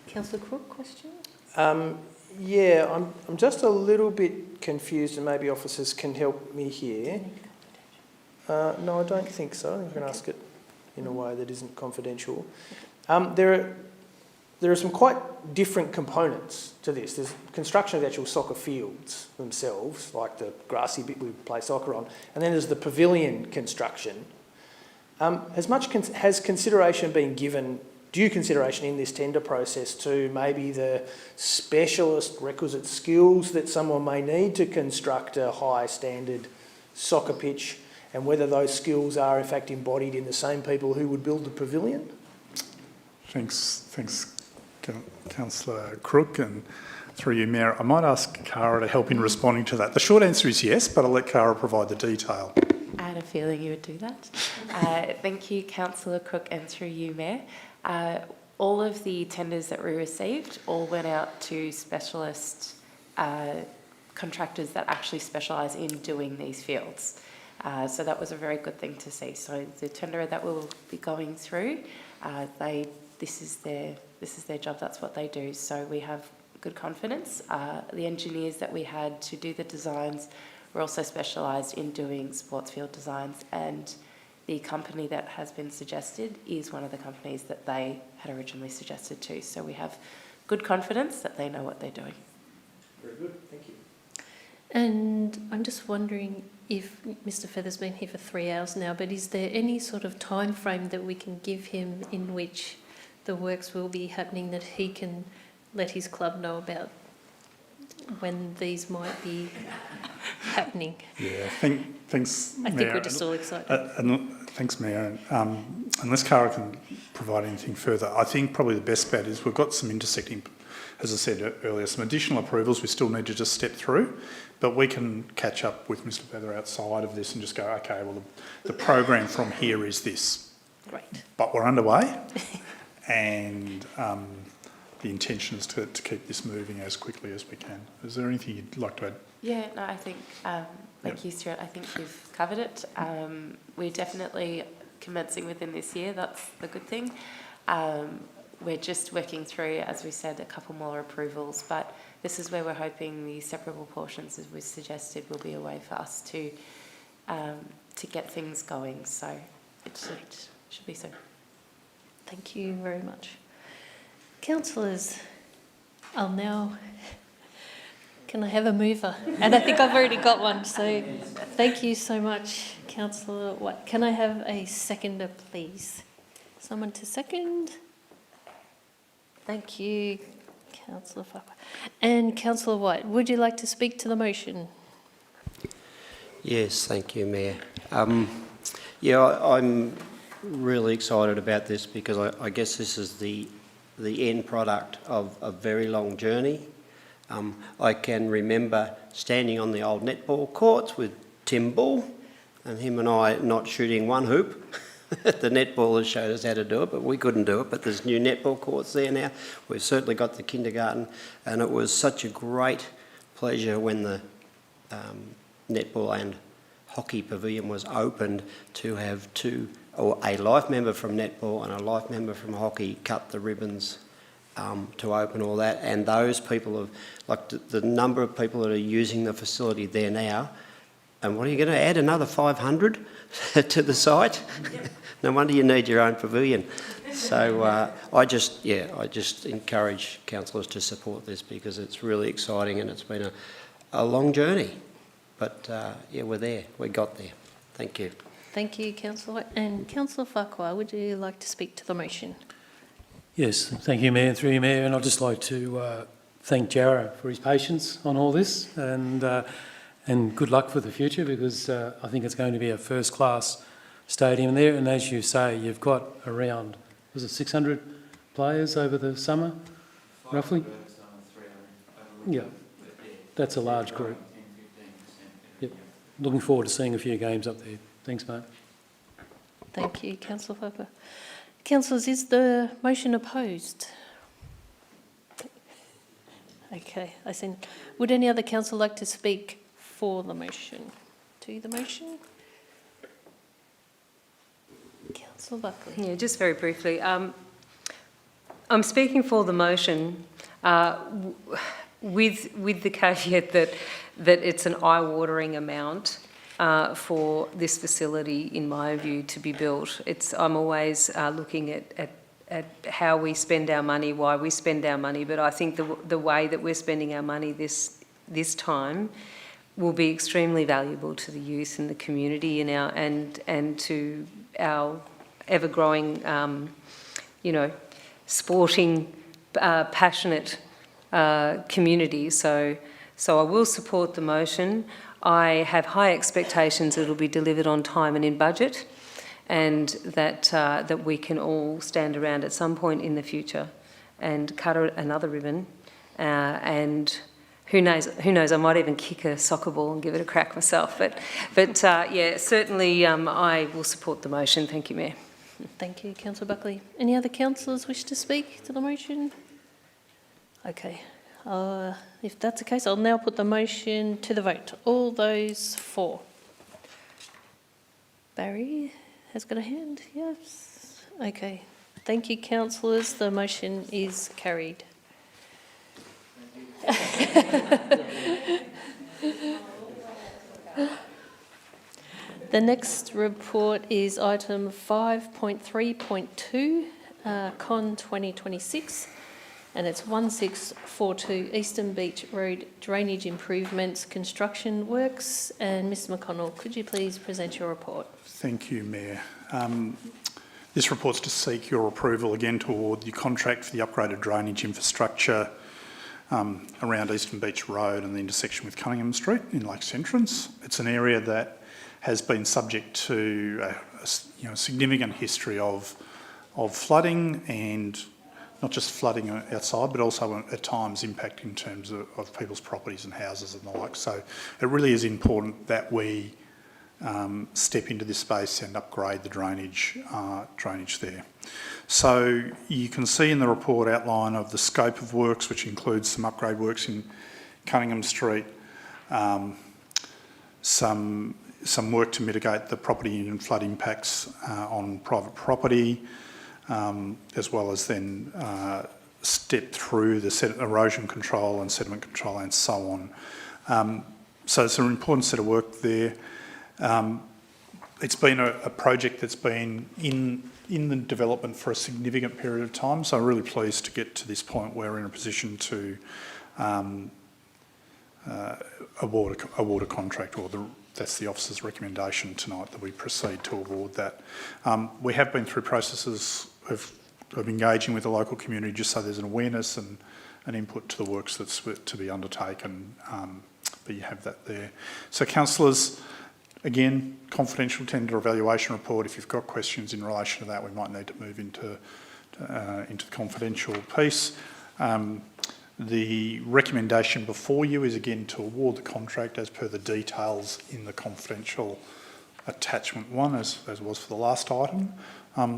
S1: Councillor Crook, question?
S4: Yeah, I'm just a little bit confused, and maybe officers can help me here. No, I don't think so. I think I can ask it in a way that isn't confidential. There are some quite different components to this. There's construction of the actual soccer fields themselves, like the grassy bit we play soccer on, and then there's the pavilion construction. Has consideration been given, due consideration in this tender process, to maybe the specialist requisite skills that someone may need to construct a high standard soccer pitch, and whether those skills are in fact embodied in the same people who would build the pavilion?
S21: Thanks, Councillor Crook, and through you, Mayor. I might ask Cara to help in responding to that. The short answer is yes, but I'll let Cara provide the detail.
S7: I had a feeling you would do that. Thank you, Councillor Crook, and through you, Mayor. All of the tenders that we received all went out to specialist contractors that actually specialise in doing these fields. So that was a very good thing to see. So the tenderer that we'll be going through, this is their job. That's what they do. So we have good confidence. The engineers that we had to do the designs were also specialised in doing sports field designs, and the company that has been suggested is one of the companies that they had originally suggested too. So we have good confidence that they know what they're doing.
S4: Very good, thank you.
S1: And I'm just wondering if Mr. Feather's been here for 3 hours now, but is there any sort of time frame that we can give him in which the works will be happening, that he can let his club know about when these might be happening.
S21: Yeah, thanks, Mayor.
S1: I think we're just all excited.
S21: Thanks, Mayor. Unless Cara can provide anything further, I think probably the best bet is we've got some intersecting, as I said earlier, some additional approvals we still need to just step through, but we can catch up with Mr Feather outside of this and just go, okay, well, the program from here is this.
S1: Great.
S21: But we're underway, and the intention is to keep this moving as quickly as we can. Is there anything you'd like to add?
S7: Yeah, no, I think, thank you, Stuart. I think you've covered it. We're definitely commencing within this year. That's the good thing. We're just working through, as we said, a couple more approvals, but this is where we're hoping the separable portions, as we suggested, will be a way for us to get things going. So it should be so.
S1: Thank you very much. Councillors, I'll now... Can I have a mover? And I think I've already got one, so thank you so much, Councillor White. Can I have a seconder, please? Someone to second? Thank you, Councillor Farquhar. And Councillor White, would you like to speak to the motion?
S15: Yes, thank you, Mayor. I'm really excited about this because I guess this is the end product of a very long journey. I can remember standing on the old netball courts with Tim Bull and him and I not shooting one hoop. The netballers showed us how to do it, but we couldn't do it. But there's new netball courts there now. We've certainly got the kindergarten, and it was such a great pleasure when the netball and hockey pavilion was opened to have a life member from netball and a life member from hockey cut the ribbons to open all that. And those people have, like the number of people that are using the facility there now, and what are you going to add, another 500 to the site? No wonder you need your own pavilion. So I just encourage councillors to support this because it's really exciting and it's been a long journey. But we're there, we got there. Thank you.
S1: Thank you, Councillor White. And Councillor Farquhar, would you like to speak to the motion?
S10: Yes, thank you, Mayor, through you, Mayor. And I'd just like to thank Jarrah for his patience on all this and good luck for the future because I think it's going to be a first-class stadium there. And as you say, you've got around, was it 600 players over the summer, roughly? Yeah, that's a large group. Yep. Looking forward to seeing a few games up there. Thanks, mate.
S1: Thank you, Councillor Farquhar. Councillors, is the motion opposed? Okay, I see. Would any other councillor like to speak for the motion? To the motion? Councillor Buckley.
S8: Yeah, just very briefly. I'm speaking for the motion with the caveat that it's an eye-watering amount for this facility, in my view, to be built. I'm always looking at how we spend our money, why we spend our money, but I think the way that we're spending our money this time will be extremely valuable to the youth and the community and to our ever-growing, sporting, passionate community. So I will support the motion. I have high expectations that it will be delivered on time and in budget, and that we can all stand around at some point in the future and cut another ribbon. And who knows? I might even kick a soccer ball and give it a crack myself. But certainly I will support the motion. Thank you, Mayor.
S1: Thank you, Councillor Buckley. Any other councillors wish to speak to the motion? Okay. If that's the case, I'll now put the motion to the vote. All those for? Barry has got a hand, yes. Okay. Thank you, councillors. The motion is carried. The next report is item 5.3.2, Con 2026. And it's 1642 Eastern Beach Road Drainage Improvements Construction Works. And Mr McConnell, could you please present your report?
S21: Thank you, Mayor. This report's to seek your approval again to award the contract for the upgraded drainage infrastructure around Eastern Beach Road and the intersection with Cunningham Street in Lakes Entrance. It's an area that has been subject to a significant history of flooding, and not just flooding outside, but also at times impact in terms of people's properties and houses and the like. So it really is important that we step into this space and upgrade the drainage there. So you can see in the report outline of the scope of works, which includes some upgrade works in Cunningham Street, some work to mitigate the property and flood impacts on private property, as well as then step through the erosion control and sediment control and so on. So it's an important set of work there. It's been a project that's been in the development for a significant period of time, so I'm really pleased to get to this point where we're in a position to award a contract, or that's the officer's recommendation tonight, that we proceed to award that. We have been through processes of engaging with the local community just so there's an awareness and an input to the works that's to be undertaken, but you have that there. So councillors, again, confidential tender evaluation report. If you've got questions in relation to that, we might need to move into the confidential piece. The recommendation before you is again to award the contract as per the details in the confidential attachment 1, as was for the last item.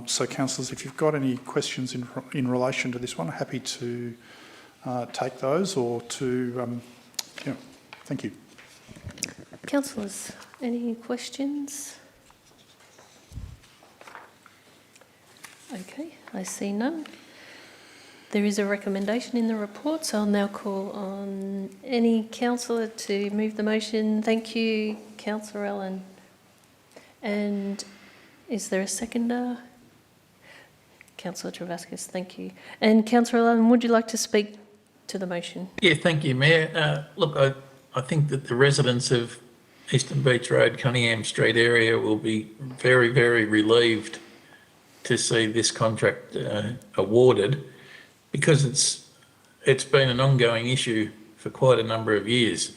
S21: So councillors, if you've got any questions in relation to this one, happy to take those, or to, thank you.
S1: Councillors, any questions? Okay, I see none. There is a recommendation in the report, so I'll now call on any councillor to move the motion. Thank you, Councillor Allen. And is there a seconder? Councillor Travascus, thank you. And Councillor Allen, would you like to speak to the motion?
S2: Yeah, thank you, Mayor. Look, I think that the residents of Eastern Beach Road, Cunningham Street area will be very, very relieved to see this contract awarded, because it's been an ongoing issue for quite a number of years.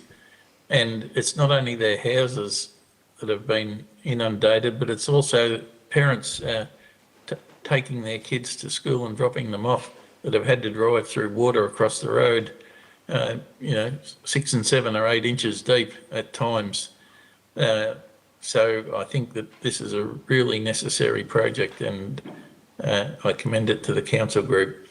S2: And it's not only their houses that have been inundated, but it's also parents taking their kids to school and dropping them off that have had to drive through water across the road, 6 and 7 or 8 inches deep at times. So I think that this is a really necessary project, and I commend it to the council group.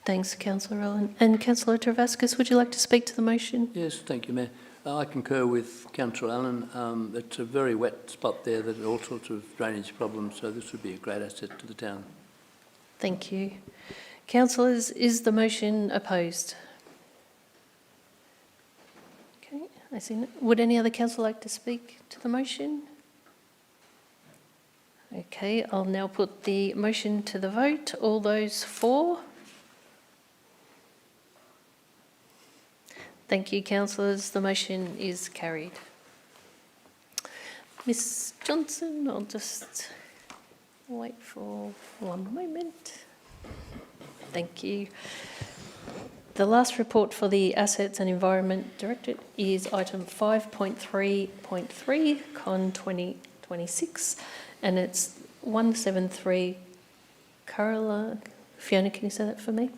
S1: Thanks, Councillor Allen. And Councillor Travascus, would you like to speak to the motion?
S17: Yes, thank you, Mayor. I concur with Councillor Allen. It's a very wet spot there. There's all sorts of drainage problems, so this would be a great asset to the town.
S1: Thank you. Councillors, is the motion opposed? Okay, I see. Would any other councillor like to speak to the motion? Okay, I'll now put the motion to the vote. All those for? Thank you, councillors. The motion is carried. Ms Johnson, I'll just wait for one moment. Thank you. The last report for the Assets and Environment Directorate is item 5.3.3, Con 2026, and it's 173 Carola. Fiona, can you say that for me?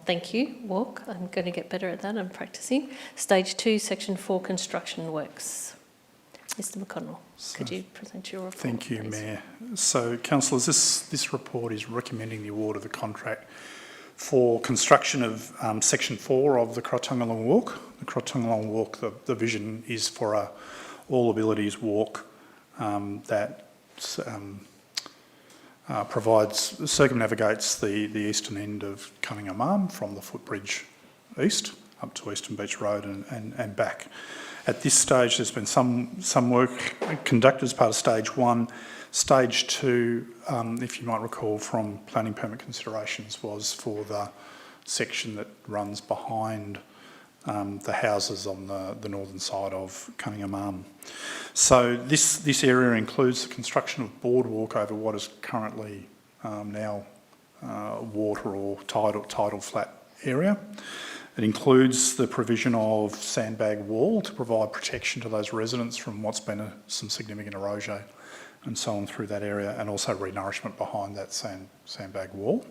S1: Thank you. Walk. I'm going to get better at that. I'm practicing. Stage 2, Section 4, construction works. Mr McConnell, could you present your report?
S21: Thank you,
S1: please?
S21: Mayor. So, councillors, this report is recommending the award of the contract for construction of Section 4 of the Krauatungalung Walk. The Krauatungalung Walk, the vision is for a all abilities walk that circumnavigates the eastern end of Cunningham Arm from the footbridge east up to Eastern Beach Road and back. At this stage, there's been some work conducted as part of Stage 1. Stage 2, if you might recall from planning permit considerations, was for the section that runs behind the houses on the northern side of Cunningham Arm. So this area includes the construction of boardwalk over what is currently now water or tidal flat area. It includes the provision of sandbag wall to provide protection to those residents from what's been some significant erosion and so on through that area, and also re-nourishment behind that sandbag wall,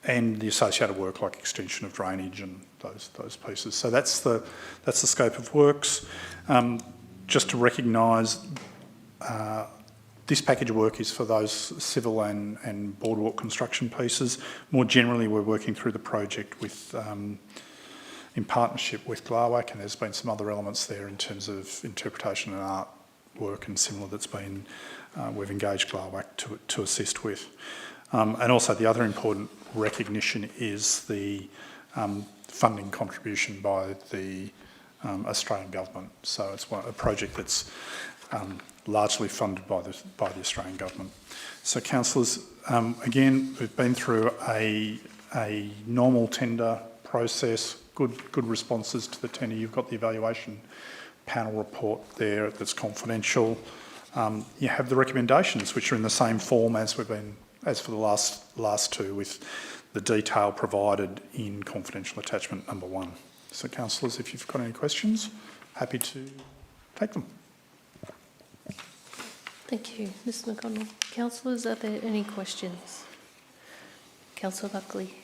S21: and the associated work like extension of drainage and those pieces. So that's the scope of works. Just to recognise, this package of work is for those civil and boardwalk construction pieces. More generally, we're working through the project with in partnership with Glawak, and there's been some other elements there in terms of interpretation and art work and similar that's been, we've engaged Glawak to assist with. And also the other important recognition is the funding contribution by the Australian government. So it's a project that's largely funded by the Australian government. So councillors, again, we've been through a normal tender process, good responses to the tender. You've got the evaluation panel report there that's confidential. You have the recommendations, which are in the same form as for the last two, with the detail provided in confidential attachment number 1. So councillors, if you've got any questions, happy to take them.
S1: Thank you, Ms McConnell. Councillors, are there any questions? Councillor Buckley.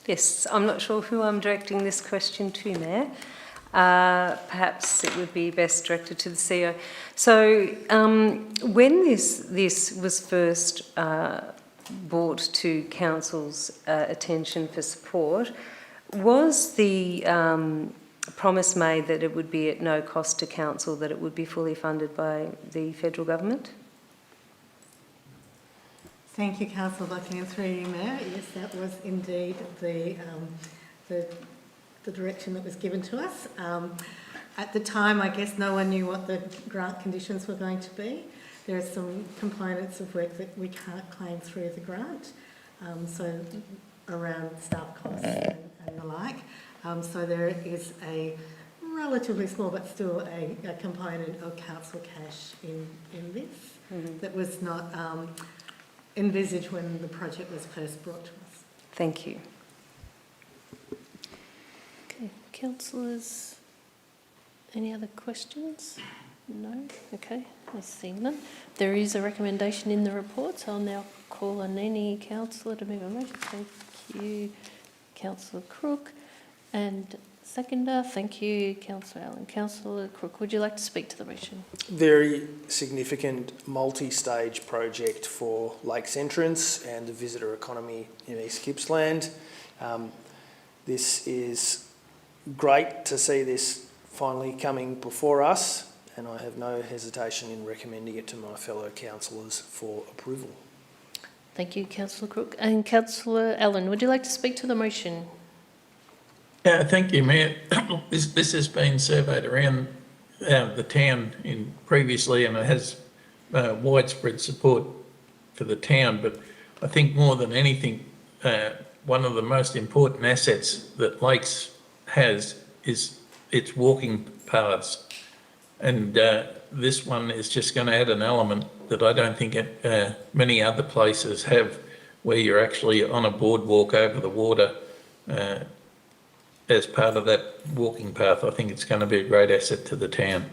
S8: Yes, I'm not sure who I'm directing this question to, Mayor. Perhaps it would be best directed to the CEO. So when this was first brought to Council's attention for support, was the promise made that it would be at no cost to Council, that it would be fully funded by the federal government?
S6: Thank you, Councillor Buckley, and through you, Mayor. Yes, that was indeed the direction that was given to us. At the time, I guess no one knew what the grant conditions were going to be. There are some components of work that we can't claim through the grant, so around staff costs and the like. So there is a relatively small but still a component of council cash in this that was not envisaged when the project was first brought to us.
S8: Thank you.
S1: Okay, councillors, any other questions? No? Okay, I see none. There is a recommendation in the report, so I'll now call on any councillor to move a motion. Thank you, Councillor Crook. And seconder, thank you, Councillor Allen. Councillor Crook, would you like to speak to the motion?
S4: Very significant multi-stage project for Lakes Entrance and the visitor economy in East Gippsland. This is great to see this finally coming before us, and I have no hesitation in recommending it to my fellow councillors for approval.
S1: Thank you, Councillor Crook. And Councillor Allen, would you like to speak to the motion?
S2: Thank you, Mayor. This has been surveyed around the town previously, and it has widespread support for the town. But I think more than anything, one of the most important assets that Lakes has is its walking paths. And this one is just going to add an element that I don't think many other places have, where you're actually on a boardwalk over the water as part of that walking path. I think it's going to be a great asset to the town.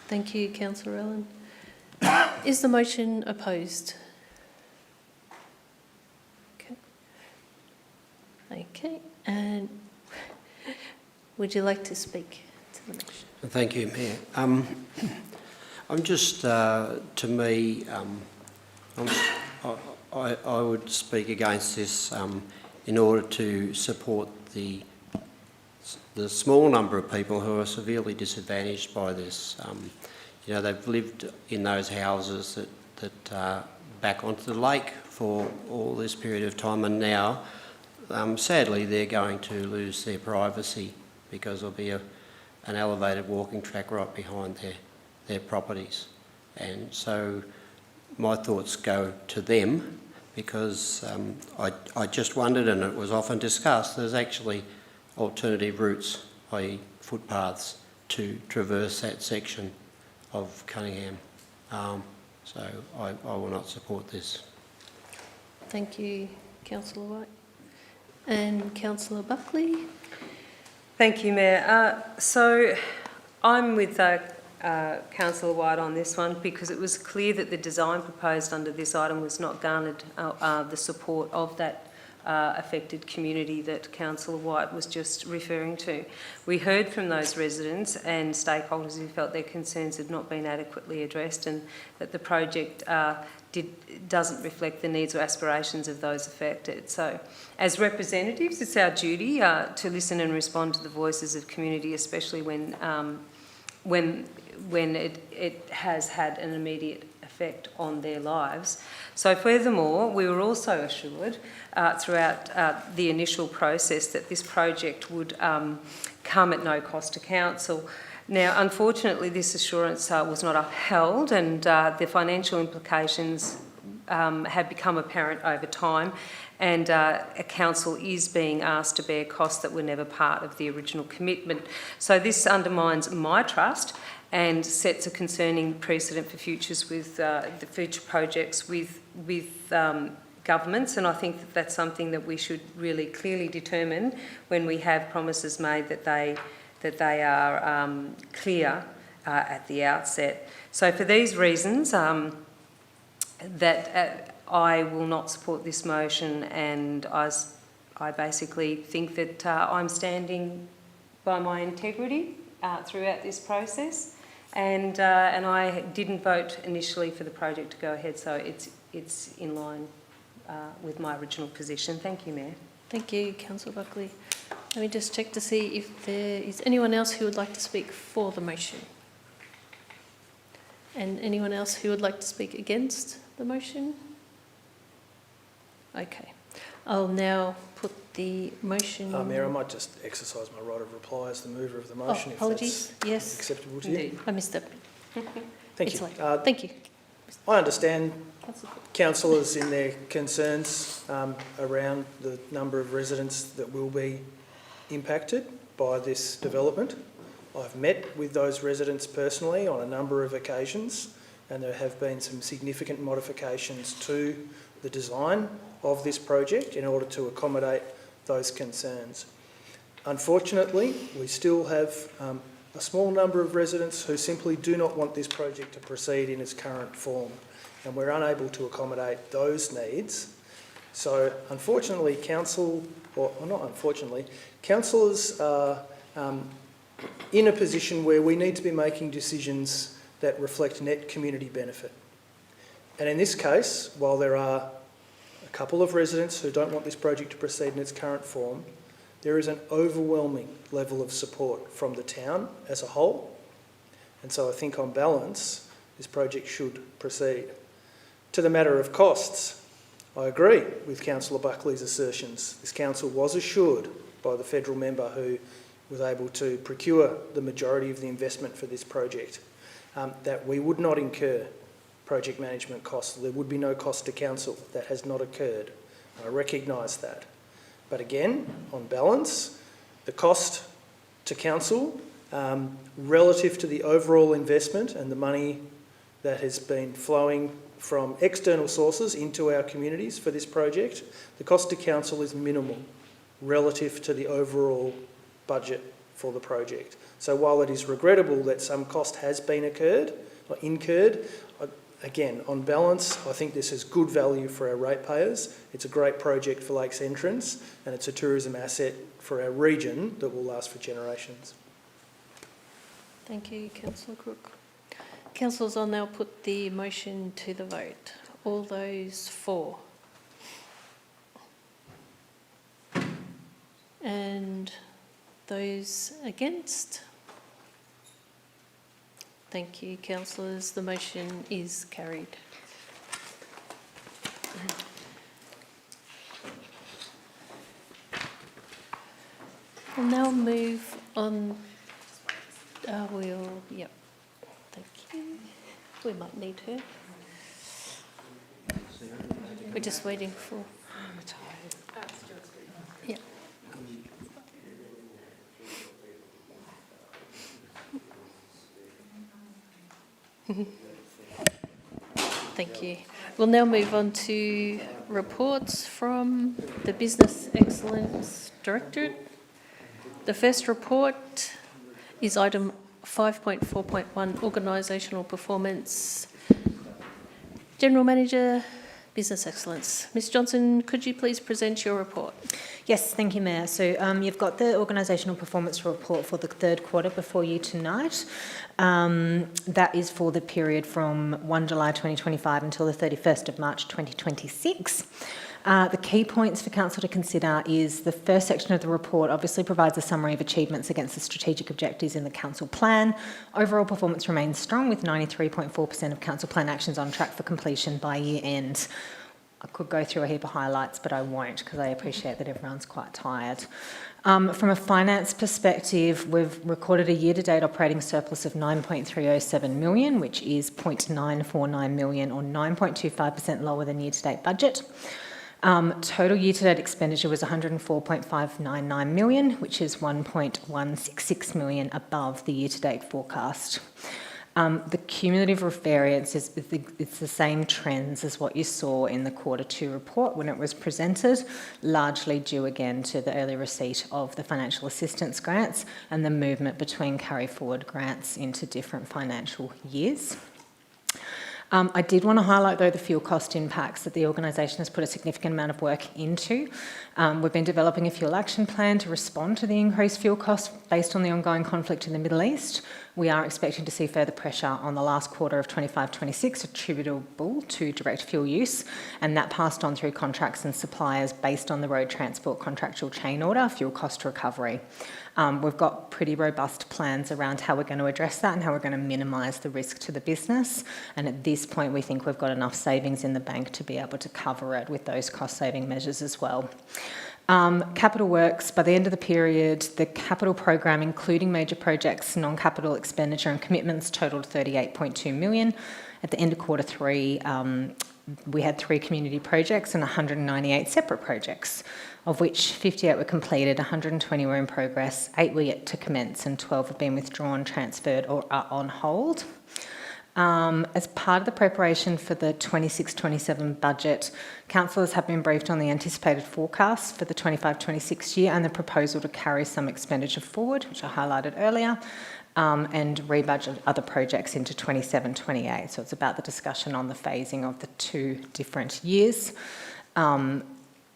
S1: Thank you, Councillor Allen. Is the motion opposed? Okay. Okay, and would you like to speak to the motion?
S15: Thank you, Mayor. I'm just, to me, I would speak against this in order to support the small number of people who are severely disadvantaged by this. You know, they've lived in those houses that are back onto the lake for all this period of time, and now, sadly, they're going to lose their privacy because there'll be an elevated walking track right behind their properties. And so my thoughts go to them, because I just wondered, and it was often discussed, there's actually alternative routes, i.e. footpaths, to traverse that section of Cunningham. So I will not support this.
S1: Thank you, Councillor White. And Councillor Buckley.
S8: Thank you, Mayor. So I'm with Councillor White on this one because it was clear that the design proposed under this item was not garnered the support of that affected community that Councillor White was just referring to. We heard from those residents and stakeholders who felt their concerns had not been adequately addressed and that the project doesn't reflect the needs or aspirations of those affected. So, as representatives, it's our duty to listen and respond to the voices of community, especially when it has had an immediate effect on their lives. So furthermore, we were also assured throughout the initial process that this project would come at no cost to council. Now, unfortunately, this assurance was not upheld, and the financial implications have become apparent over time, and a council is being asked to bear costs that were never part of the original commitment. So this undermines my trust and sets a concerning precedent for futures with the future projects with governments, and I think that that's something that we should really clearly determine when we have promises made that they are clear at the outset. So for these reasons, that I will not support this motion, and I basically think that I'm standing by my integrity throughout this process, and I didn't vote initially for the project to go ahead, so it's in line with my original position. Thank you, Mayor.
S1: Thank you, Councillor Buckley. Let me just check to see if there is anyone else who would like to speak for the motion. And anyone else who would like to speak against the motion? Okay. I'll now put the motion...
S4: Mayor, I might just exercise my right of reply as the mover of the motion.
S1: Apologies.
S4: If that's
S1: yes.
S4: acceptable to you.
S1: I missed that.
S4: Thank
S1: It's
S4: you.
S1: late. Thank you.
S4: I understand councillors in their concerns around the number of residents that will be impacted by this development. I've met with those residents personally on a number of occasions, and there have been some significant modifications to the design of this project in order to accommodate those concerns. Unfortunately, we still have a small number of residents who simply do not want this project to proceed in its current form, and we're unable to accommodate those needs. So unfortunately, councillors are in a position where we need to be making decisions that reflect net community benefit. And in this case, while there are a couple of residents who don't want this project to proceed in its current form, there is an overwhelming level of support from the town as a whole. And so I think on balance, this project should proceed. To the matter of costs, I agree with Councillor Buckley's assertions. This council was assured by the federal member who was able to procure the majority of the investment for this project that we would not incur project management costs. There would be no cost to council. That has not occurred. I recognise that. But again, on balance, the cost to council relative to the overall investment and the money that has been flowing from external sources into our communities for this project, the cost to council is minimal relative to the overall budget for the project. So while it is regrettable that some cost has been incurred, again, on balance, I think this is good value for our ratepayers. It's a great project for Lakes Entrance, and it's a tourism asset for our region that will last for generations.
S1: Thank you, Councillor Crook. Councillors, I'll now put the motion to the vote. All those for? And those against? Thank you, councillors. The motion is carried. We'll now move on. Yep. Thank you. We might need her. We're just waiting for. Yeah. Thank you. We'll now move on to reports from the Business Excellence Directorate. The first report is item 5.4.1, Organisational Performance. General Manager, Business Excellence. Ms Johnson, could you please present your report?
S5: Yes, thank you, Mayor. So you've got the Organisational Performance Report for the third quarter before you tonight. That is for the period from 1 July 2025 until the 31st of March 2026. The key points for Council to consider is the first section of the report obviously provides a summary of achievements against the strategic objectives in the Council Plan. Overall performance remains strong with 93.4% of Council Plan actions on track for completion by year end. I could go through a heap of highlights, but I won't because I appreciate that everyone's quite tired. From a finance perspective, we've recorded a year-to-date operating surplus of 9.307 million, which is 0.949 million or 9.25% lower than year-to-date budget. Total year-to-date expenditure was 104.599 million, which is 1.166 million above the year-to-date forecast. The cumulative variance is it's the same trends as what you saw in the quarter 2 report when it was presented, largely due again to the early receipt of the financial assistance grants and the movement between carry forward grants into different financial years. I did want to highlight, though, the fuel cost impacts that the organisation has put a significant amount of work into. We've been developing a fuel action plan to respond to the increased fuel costs based on the ongoing conflict in the Middle East. We are expecting to see further pressure on the last quarter of 25-26 attributable to direct fuel use, and that passed on through contracts and suppliers based on the road transport contractual chain order, fuel cost recovery. We've got pretty robust plans around how we're going to address that and how we're going to minimise the risk to the business. And at this point, we think we've got enough savings in the bank to be able to cover it with those cost-saving measures as well. Capital works, by the end of the period, the capital program, including major projects, non-capital expenditure and commitments, totaled 38.2 million. At the end of quarter 3, we had 3 community projects and 198 separate projects, of which 58 were completed, 120 were in progress, 8 were yet to commence, and 12 have been withdrawn, transferred, or are on hold. As part of the preparation for the 26-27 budget, councillors have been briefed on the anticipated forecast for the 25-26 year and the proposal to carry some expenditure forward, which I highlighted earlier, and rebudget other projects into 27-28. So it's about the discussion on the phasing of the 2 different years.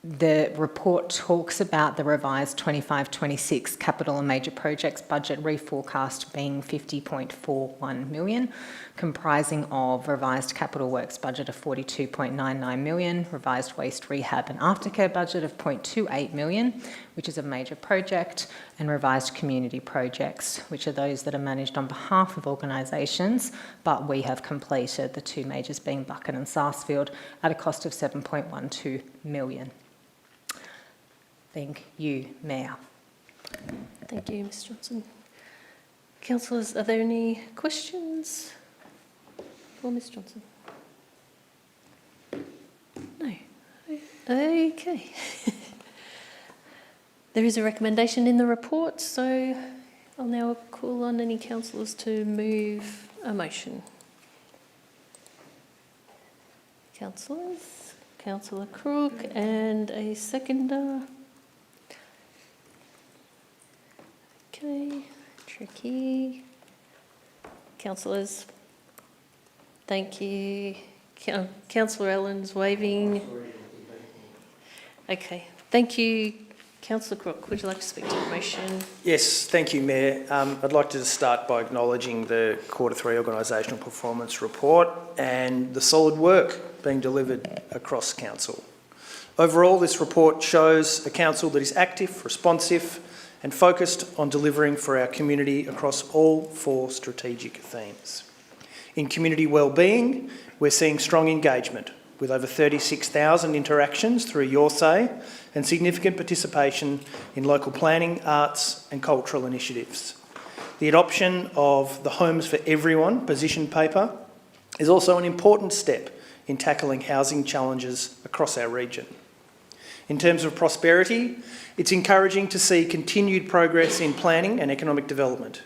S5: The report talks about the revised 25-26 capital and major projects budget reforecast being 50.41 million, comprising of revised capital works budget of 42.99 million, revised waste rehab and aftercare budget of 0.28 million, which is a major project, and revised community projects, which are those that are managed on behalf of organisations, but we have completed, the 2 majors being Buchan and Sarsfield, at a cost of 7.12 million. Thank you, Mayor.
S1: Thank you, Ms Johnson. Councillors, are there any questions for Ms Johnson? No. Okay. There is a recommendation in the report, so I'll now call on any councillors to move a motion. Councillors, Councillor Crook and a seconder. Okay, tricky. Councillors, thank you. Councillor Allen's waving. Okay, thank you. Councillor Crook, would you like to speak to the motion?
S4: Yes, thank you, Mayor. I'd like to start by acknowledging the Quarter 3 Organisational Performance Report and the solid work being delivered across Council. Overall, this report shows a Council that is active, responsive and focused on delivering for our community across all 4 strategic themes. In community wellbeing, we're seeing strong engagement with over 36,000 interactions through Your Say and significant participation in local planning, arts and cultural initiatives. The adoption of the Homes for Everyone position paper is also an important step in tackling housing challenges across our region. In terms of prosperity, it's encouraging to see continued progress in planning and economic development,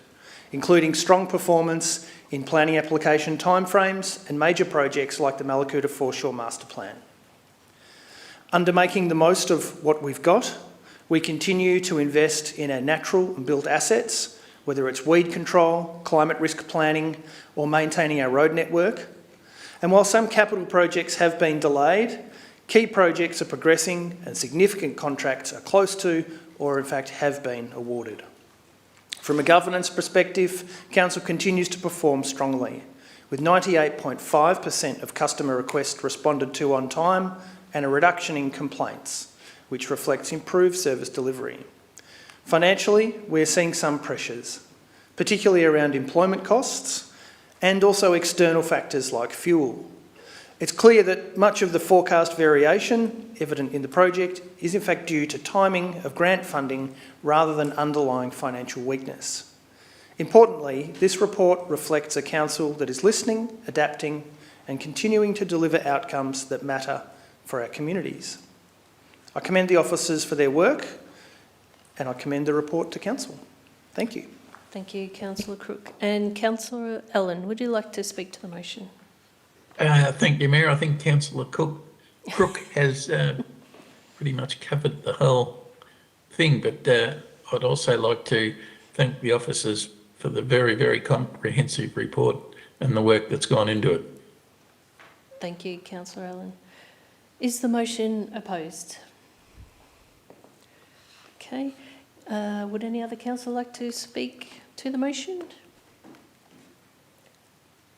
S4: including strong performance in planning application timeframes and major projects like the Mallacoota Foreshore Master Plan. Under making the most of what we've got, we continue to invest in our natural and built assets, whether it's weed control, climate risk planning, or maintaining our road network. And while some capital projects have been delayed, key projects are progressing and significant contracts are close to, or in fact have been awarded. From a governance perspective, Council continues to perform strongly, with 98.5% of customer requests responded to on time and a reduction in complaints, which reflects improved service delivery. Financially, we're seeing some pressures, particularly around employment costs and also external factors like fuel. It's clear that much of the forecast variation evident in the project is in fact due to timing of grant funding rather than underlying financial weakness. Importantly, this report reflects a council that is listening, adapting, and continuing to deliver outcomes that matter for our communities. I commend the officers for their work, and I commend the report to council. Thank you.
S1: Thank you, Councillor Crook. And Councillor Allen, would you like to speak to the motion?
S2: Thank you, Mayor. I think Councillor Crook has pretty much covered the whole thing, but I'd also like to thank the officers for the very, very comprehensive report and the work that's gone into it.
S1: Thank you, Councillor Allen. Is the motion opposed? Okay. Would any other councillor like to speak to the motion?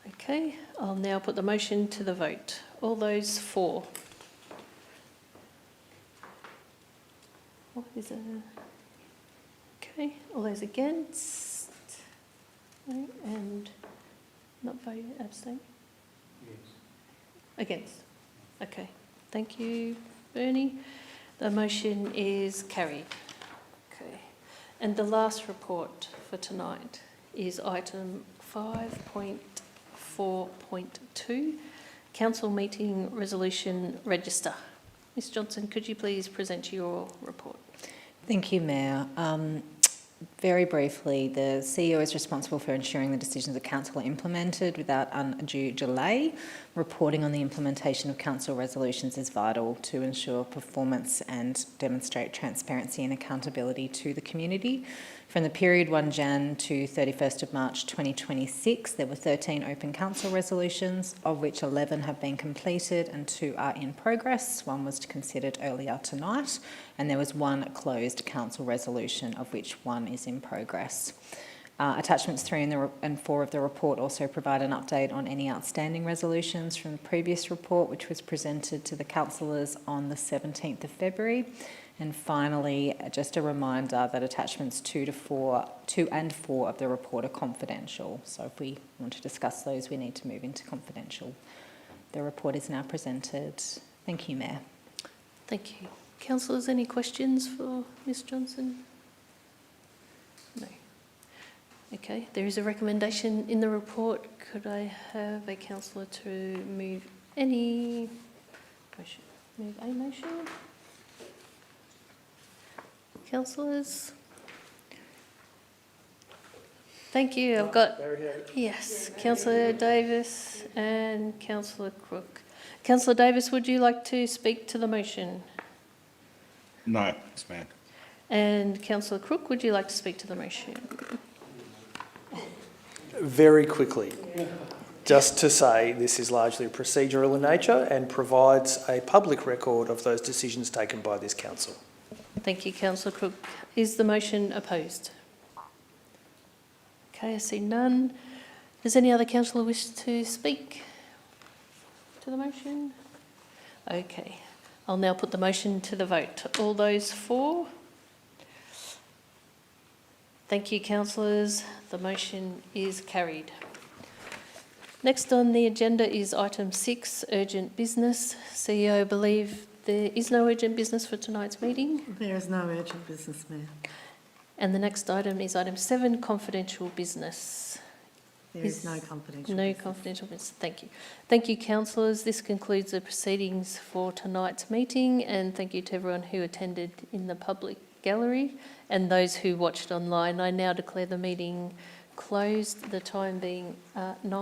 S1: Okay, I'll now put the motion to the vote. All those for? What is it? Okay, all those against? No, and not voting, abstain? Yes. Against? Okay, thank you, Bernie. The motion is carried. Okay, and the last report for tonight is item 5.4.2, Council Meeting Resolution Register. Ms Johnson, could you please present your report?
S5: Thank you, Mayor. Very briefly, the CEO is responsible for ensuring the decisions of Council are implemented without undue delay. Reporting on the implementation of Council resolutions is vital to ensure performance and demonstrate transparency and accountability to the community. From the period 1 Jan to 31st of March 2026, there were 13 open Council resolutions, of which 11 have been completed and 2 are in progress. One was considered earlier tonight, and there was 1 closed Council resolution, of which 1 is in progress. Attachments 3 and 4 of the report also provide an update on any outstanding resolutions from the previous report, which was presented to the councillors on the 17th of February. And finally, just a reminder that attachments 2 and 4 of the report are confidential. So if we want to discuss those, we need to move into confidential. The report is now presented. Thank you, Mayor.
S1: Thank you. Councillors, any questions for Ms Johnson? No. Okay, there is a recommendation in the report. Could I have a councillor to move any motion? Move a motion? Councillors? Thank you. I've got, yes, Councillor Davis and Councillor Crook. Councillor Davis, would you like to speak to the motion?
S3: No, yes, ma'am.
S1: And Councillor Crook, would you like to speak to the motion?
S4: Very quickly, just to say this is largely procedural in nature and provides a public record of those decisions taken by this council.
S1: Thank you, Councillor Crook. Is the motion opposed? Okay, I see none. Does any other councillor wish to speak to the motion? Okay, I'll now put the motion to the vote. All those for? Thank you, councillors. The motion is carried. Next on the agenda is item 6, urgent business. CEO, I believe there is no urgent business for tonight's meeting.
S6: There is no urgent business, Mayor.
S1: And the next item is item 7, confidential business.
S6: There is no confidential
S1: No
S6: business.
S1: confidential business. Thank you. Thank you, councillors. This concludes the proceedings for tonight's meeting, and thank you to everyone who attended in the public gallery and those who watched online. I now declare the meeting closed, the time being 9.